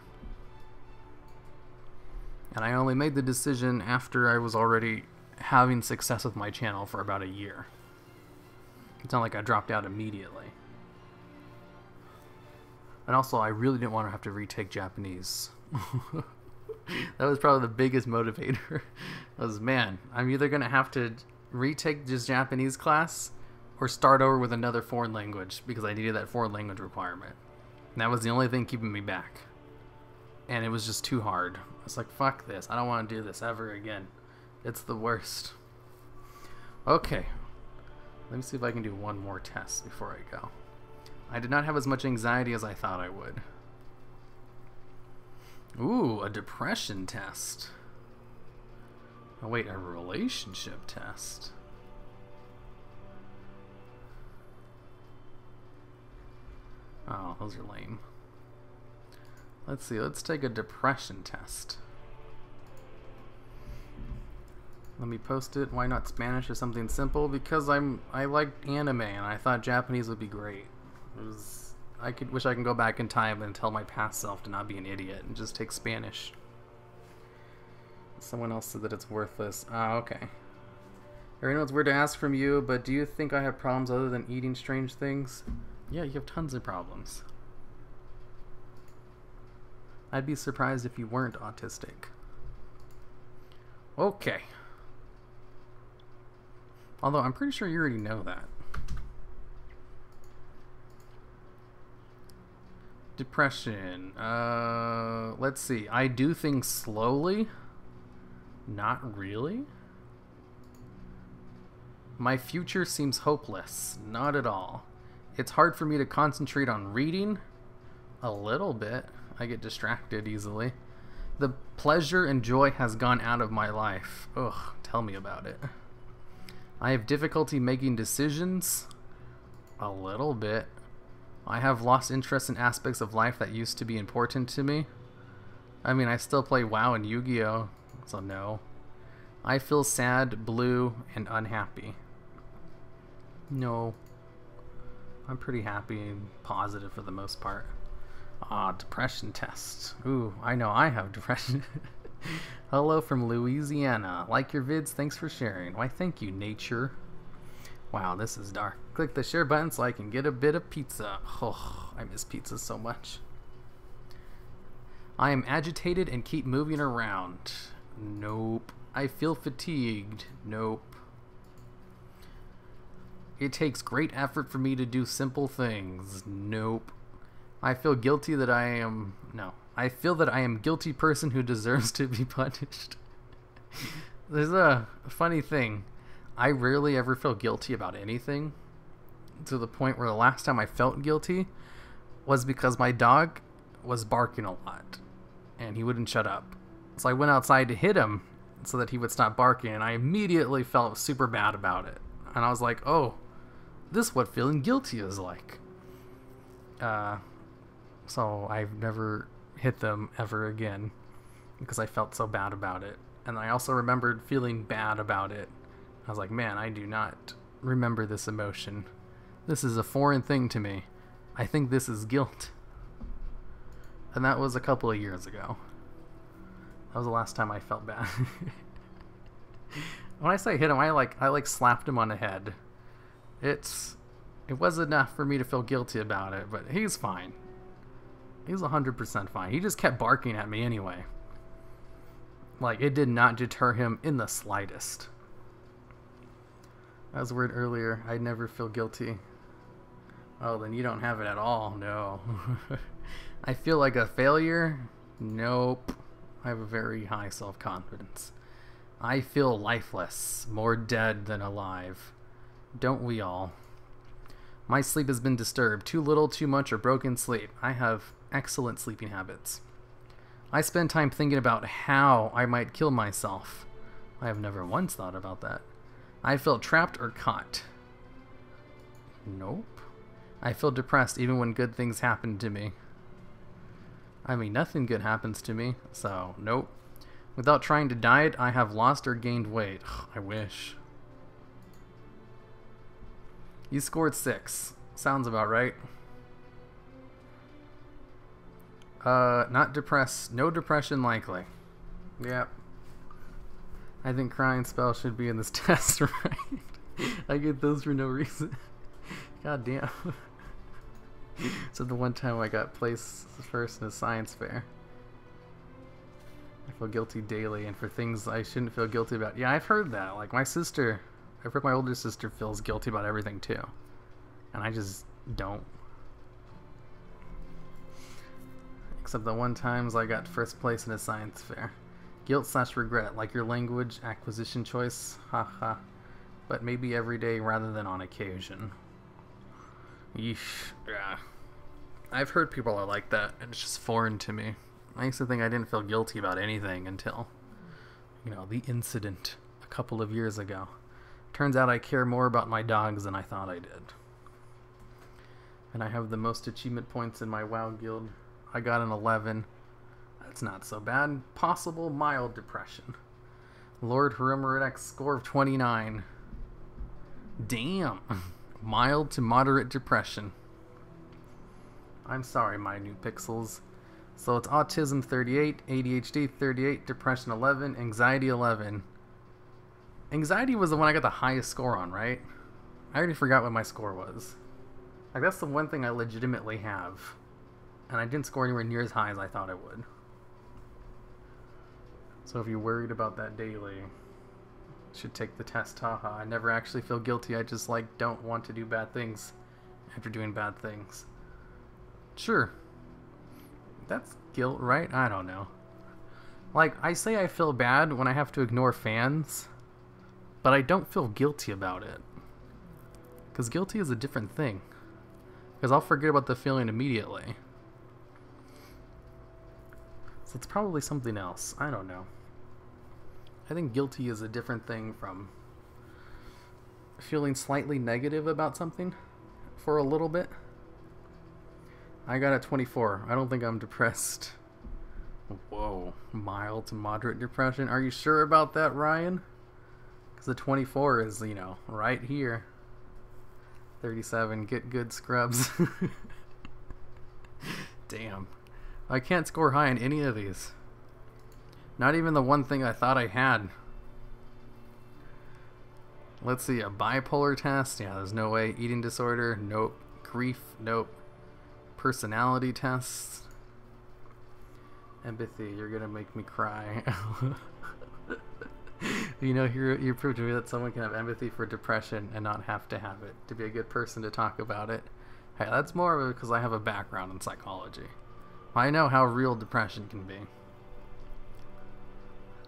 And I only made the decision after I was already having success with my channel for about a year. It's not like I dropped out immediately. And also, I really didn't want to have to retake Japanese. That was probably the biggest motivator. Was, man, I'm either going to have to retake this Japanese class or start over with another foreign language because I needed that foreign language requirement. And that was the only thing keeping me back. And it was just too hard. I was like, fuck this. I don't want to do this ever again. It's the worst. Okay. Let me see if I can do one more test before I go. I did not have as much anxiety as I thought I would. Ooh, a depression test. Oh wait, a relationship test. Oh, those are lame. Let's see, let's take a depression test. Let me post it. Why not Spanish or something simple? Because I like anime and I thought Japanese would be great. Wish I can go back in time and tell my past self to not be an idiot and just take Spanish. Someone else said that it's worthless. Ah, okay. I know it's weird to ask from you, but do you think I have problems other than eating strange things? Yeah, you have tons of problems. I'd be surprised if you weren't autistic. Okay. Although I'm pretty sure you already know that. Depression. Let's see. I do things slowly. Not really. My future seems hopeless. Not at all. It's hard for me to concentrate on reading. A little bit. I get distracted easily. The pleasure and joy has gone out of my life. Ugh, tell me about it. I have difficulty making decisions. A little bit. I have lost interest in aspects of life that used to be important to me. I mean, I still play WoW and Yu-Gi-Oh! So no. I feel sad, blue, and unhappy. No. I'm pretty happy and positive for the most part. Ah, depression test. Ooh, I know I have depression. Hello from Louisiana. Like your vids, thanks for sharing. Why, thank you, nature. Wow, this is dark. Click the share button so I can get a bit of pizza. Oh, I miss pizza so much. I am agitated and keep moving around. Nope. I feel fatigued. Nope. It takes great effort for me to do simple things. Nope. I feel guilty that I am... No. I feel that I am a guilty person who deserves to be punished. There's a funny thing. I rarely ever feel guilty about anything. To the point where the last time I felt guilty was because my dog was barking a lot. And he wouldn't shut up. So I went outside to hit him so that he would stop barking. And I immediately felt super bad about it. And I was like, oh, this is what feeling guilty is like. So I've never hit them ever again because I felt so bad about it. And I also remembered feeling bad about it. I was like, man, I do not remember this emotion. This is a foreign thing to me. I think this is guilt. And that was a couple of years ago. That was the last time I felt bad. When I say hit him, I like slapped him on the head. It was enough for me to feel guilty about it, but he's fine. He's 100% fine. He just kept barking at me anyway. Like, it did not deter him in the slightest. That was weird earlier. I never feel guilty. Oh, then you don't have it at all. No. I feel like a failure? Nope. I have a very high self-confidence. I feel lifeless. More dead than alive. Don't we all? My sleep has been disturbed. Too little, too much, or broken sleep. I have excellent sleeping habits. I spend time thinking about how I might kill myself. I have never once thought about that. I feel trapped or caught. Nope. I feel depressed even when good things happen to me. I mean, nothing good happens to me, so nope. Without trying to diet, I have lost or gained weight. I wish. You scored 6. Sounds about right. Not depressed. No depression likely. Yep. I think crying spell should be in this test, right? I get those for no reason. God damn. So the one time I got placed first in a science fair. I feel guilty daily, and for things I shouldn't feel guilty about. Yeah, I've heard that. Like my sister, I've heard my older sister feels guilty about everything too. And I just don't. Except the one times I got first place in a science fair. Guilt/regret, like your language acquisition choice. Haha. But maybe every day rather than on occasion. Yeesh. Yeah. I've heard people are like that, and it's just foreign to me. I used to think I didn't feel guilty about anything until, you know, the incident a couple of years ago. Turns out I care more about my dogs than I thought I did. And I have the most achievement points in my WoW guild. I got an 11. That's not so bad. Possible mild depression. Lord Harimeridek's score of 29. Damn. Mild to moderate depression. I'm sorry, my new pixels. So it's autism 38, ADHD 38, depression 11, anxiety 11. Anxiety was the one I got the highest score on, right? I already forgot what my score was. Like, that's the one thing I legitimately have. And I didn't score anywhere near as high as I thought I would. So if you're worried about that daily, you should take the test. Haha. I never actually feel guilty. I just, like, don't want to do bad things after doing bad things. Sure. That's guilt, right? I don't know. Like, I say I feel bad when I have to ignore fans, but I don't feel guilty about it. Because guilty is a different thing. Because I'll forget about the feeling immediately. So it's probably something else. I don't know. I think guilty is a different thing from feeling slightly negative about something for a little bit. I got a 24. I don't think I'm depressed. Whoa. Mild to moderate depression. Are you sure about that, Ryan? Because the 24 is, you know, right here. 37. Get good, scrubs. Damn. I can't score high on any of these. Not even the one thing I thought I had. Let's see. A bipolar test? Yeah, there's no way. Eating disorder? Nope. Grief? Nope. Personality tests. Empathy, you're gonna make me cry. You know, you proved to me that someone can have empathy for depression and not have to have it to be a good person to talk about it. Hey, that's more of it because I have a background in psychology. I know how real depression can be.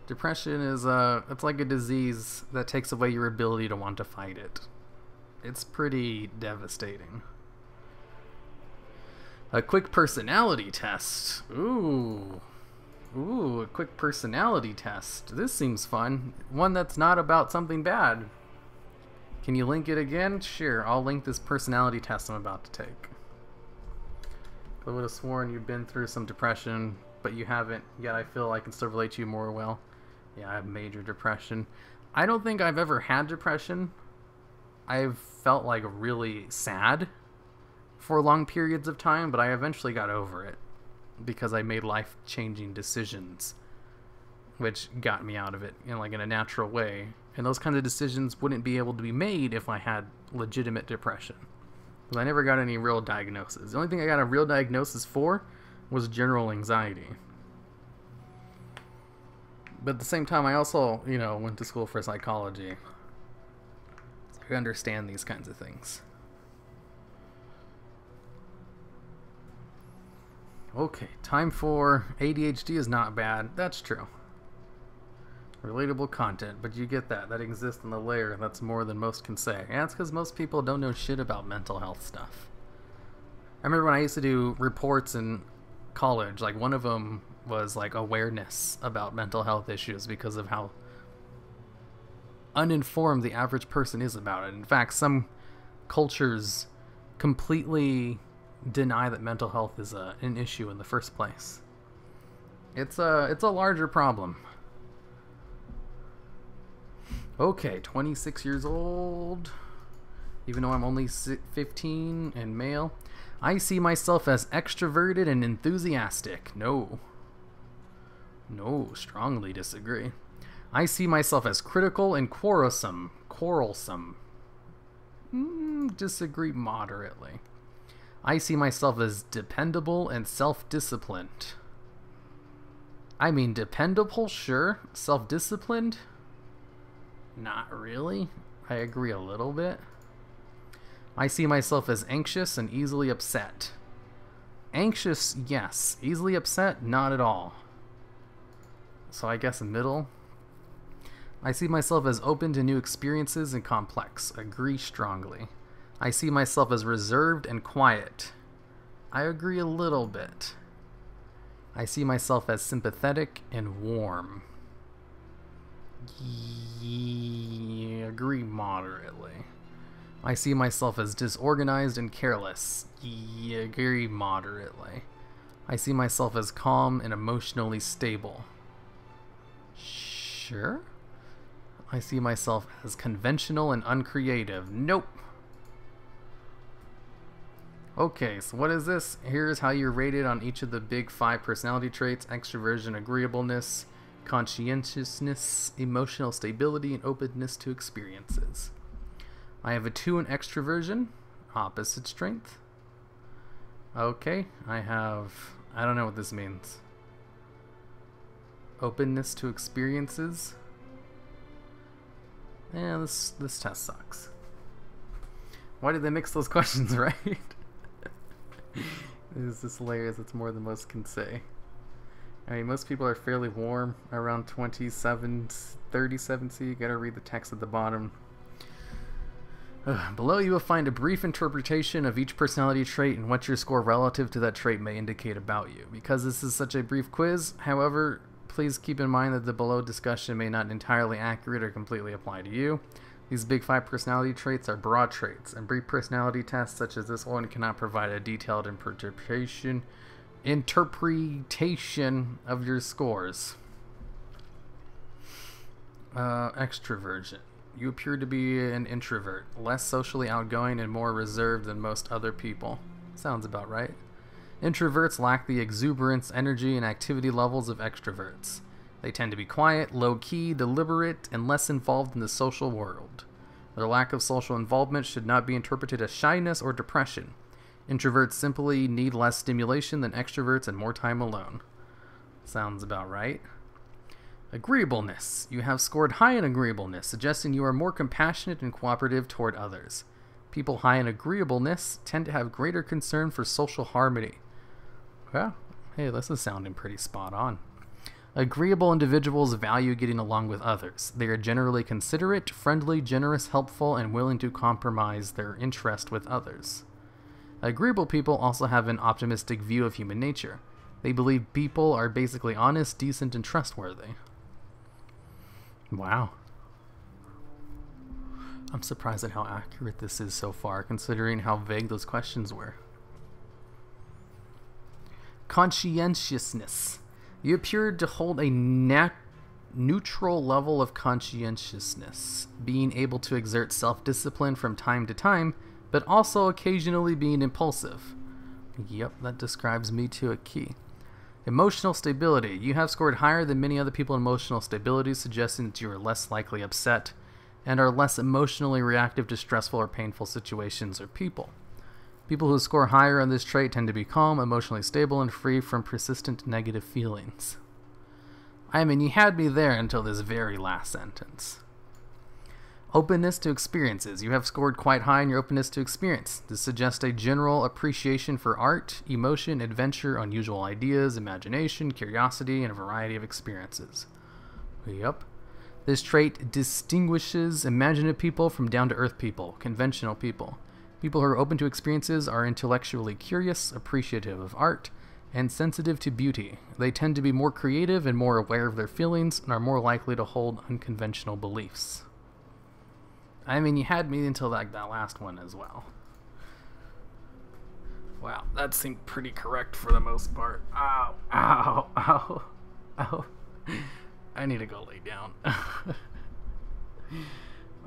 Depression is it's like a disease that takes away your ability to want to fight it. It's pretty devastating. A quick personality test. Ooh. Ooh, a quick personality test. This seems fun. One that's not about something bad. Can you link it again? Sure, I'll link this personality test I'm about to take. I would have sworn you'd been through some depression, but you haven't, yet I feel I can still relate to you more well. Yeah, I have major depression. I don't think I've ever had depression. I've felt like really sad for long periods of time, but I eventually got over it because I made life-changing decisions which got me out of it in a natural way. And those kinds of decisions wouldn't be able to be made if I had legitimate depression. Because I never got any real diagnosis. The only thing I got a real diagnosis for was general anxiety. But at the same time, I also, went to school for psychology. So I understand these kinds of things. Okay, time for ADHD is not bad. That's true. Relatable content, but you get that. That exists in the layer. That's more than most can say. And that's because most people don't know shit about mental health stuff. I remember when I used to do reports in college, one of them was awareness about mental health issues because of how uninformed the average person is about it. In fact, some cultures completely deny that mental health is an issue in the first place. It's a larger problem. Okay, 26 years old. Even though I'm only 15 and male, I see myself as extroverted and enthusiastic. No, strongly disagree. I see myself as critical and quarrelsome. Disagree moderately. I see myself as dependable and self-disciplined. I mean, dependable, sure. Self-disciplined? Not really. I agree a little bit. I see myself as anxious and easily upset. Anxious, yes. Easily upset, not at all. So I guess middle. I see myself as open to new experiences and complex. Agree strongly. I see myself as reserved and quiet. I agree a little bit. I see myself as sympathetic and warm. Agree moderately. I see myself as disorganized and careless. Agree moderately. I see myself as calm and emotionally stable. Sure. I see myself as conventional and uncreative. Nope. Okay, so what is this? Here's how you're rated on each of the big 5 personality traits: extroversion, agreeableness, conscientiousness, emotional stability, and openness to experiences. I have a 2 in extroversion, opposite strength. Okay, I don't know what this means. Openness to experiences. Yeah, this test sucks. Why did they mix those questions, right? This is hilarious. It's more than most can say. I mean, most people are fairly warm, around 37, 37, so you gotta read the text at the bottom. Below you will find a brief interpretation of each personality trait and what your score relative to that trait may indicate about you. Because this is such a brief quiz, however, please keep in mind that the below discussion may not entirely accurate or completely apply to you. These big 5 personality traits are broad traits, and brief personality tests such as this one cannot provide a detailed interpretation of your scores. Extroversion. You appear to be an introvert, less socially outgoing and more reserved than most other people. Sounds about right. Introverts lack the exuberance, energy, and activity levels of extroverts. They tend to be quiet, low-key, deliberate, and less involved in the social world. Their lack of social involvement should not be interpreted as shyness or depression. Introverts simply need less stimulation than extroverts and more time alone. Sounds about right. Agreeableness. You have scored high in agreeableness, suggesting you are more compassionate and cooperative toward others. People high in agreeableness tend to have greater concern for social harmony. Well, hey, this is sounding pretty spot on. Agreeable individuals value getting along with others. They are generally considerate, friendly, generous, helpful, and willing to compromise their interest with others. Agreeable people also have an optimistic view of human nature. They believe people are basically honest, decent, and trustworthy. Wow. I'm surprised at how accurate this is so far, considering how vague those questions were. Conscientiousness. You appear to hold a neutral level of conscientiousness, being able to exert self-discipline from time to time, but also occasionally being impulsive. Yep, that describes me to a key. Emotional stability. You have scored higher than many other people in emotional stability, suggesting that you are less likely upset and are less emotionally reactive to stressful or painful situations or people. People who score higher on this trait tend to be calm, emotionally stable, and free from persistent negative feelings. I mean, you had me there until this very last sentence. Openness to experiences. You have scored quite high in your openness to experience. This suggests a general appreciation for art, emotion, adventure, unusual ideas, imagination, curiosity, and a variety of experiences. Yep. This trait distinguishes imaginative people from down-to-earth people, conventional people. People who are open to experiences are intellectually curious, appreciative of art, and sensitive to beauty. They tend to be more creative and more aware of their feelings and are more likely to hold unconventional beliefs. I mean, you had me until that last one as well. Wow, that seemed pretty correct for the most part. Ow, ow, ow. Oh, I need to go lay down.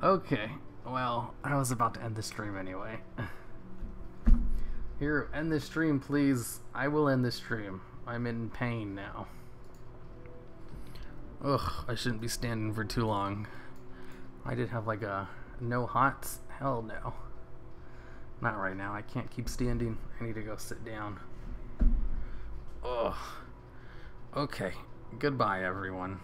Okay, well, I was about to end the stream anyway. Here, end the stream, please. I will end the stream. I'm in pain now. Ugh, I shouldn't be standing for too long. I did have like a no hots. Hell no. Not right now. I can't keep standing. I need to go sit down. Ugh. Okay. Goodbye, everyone.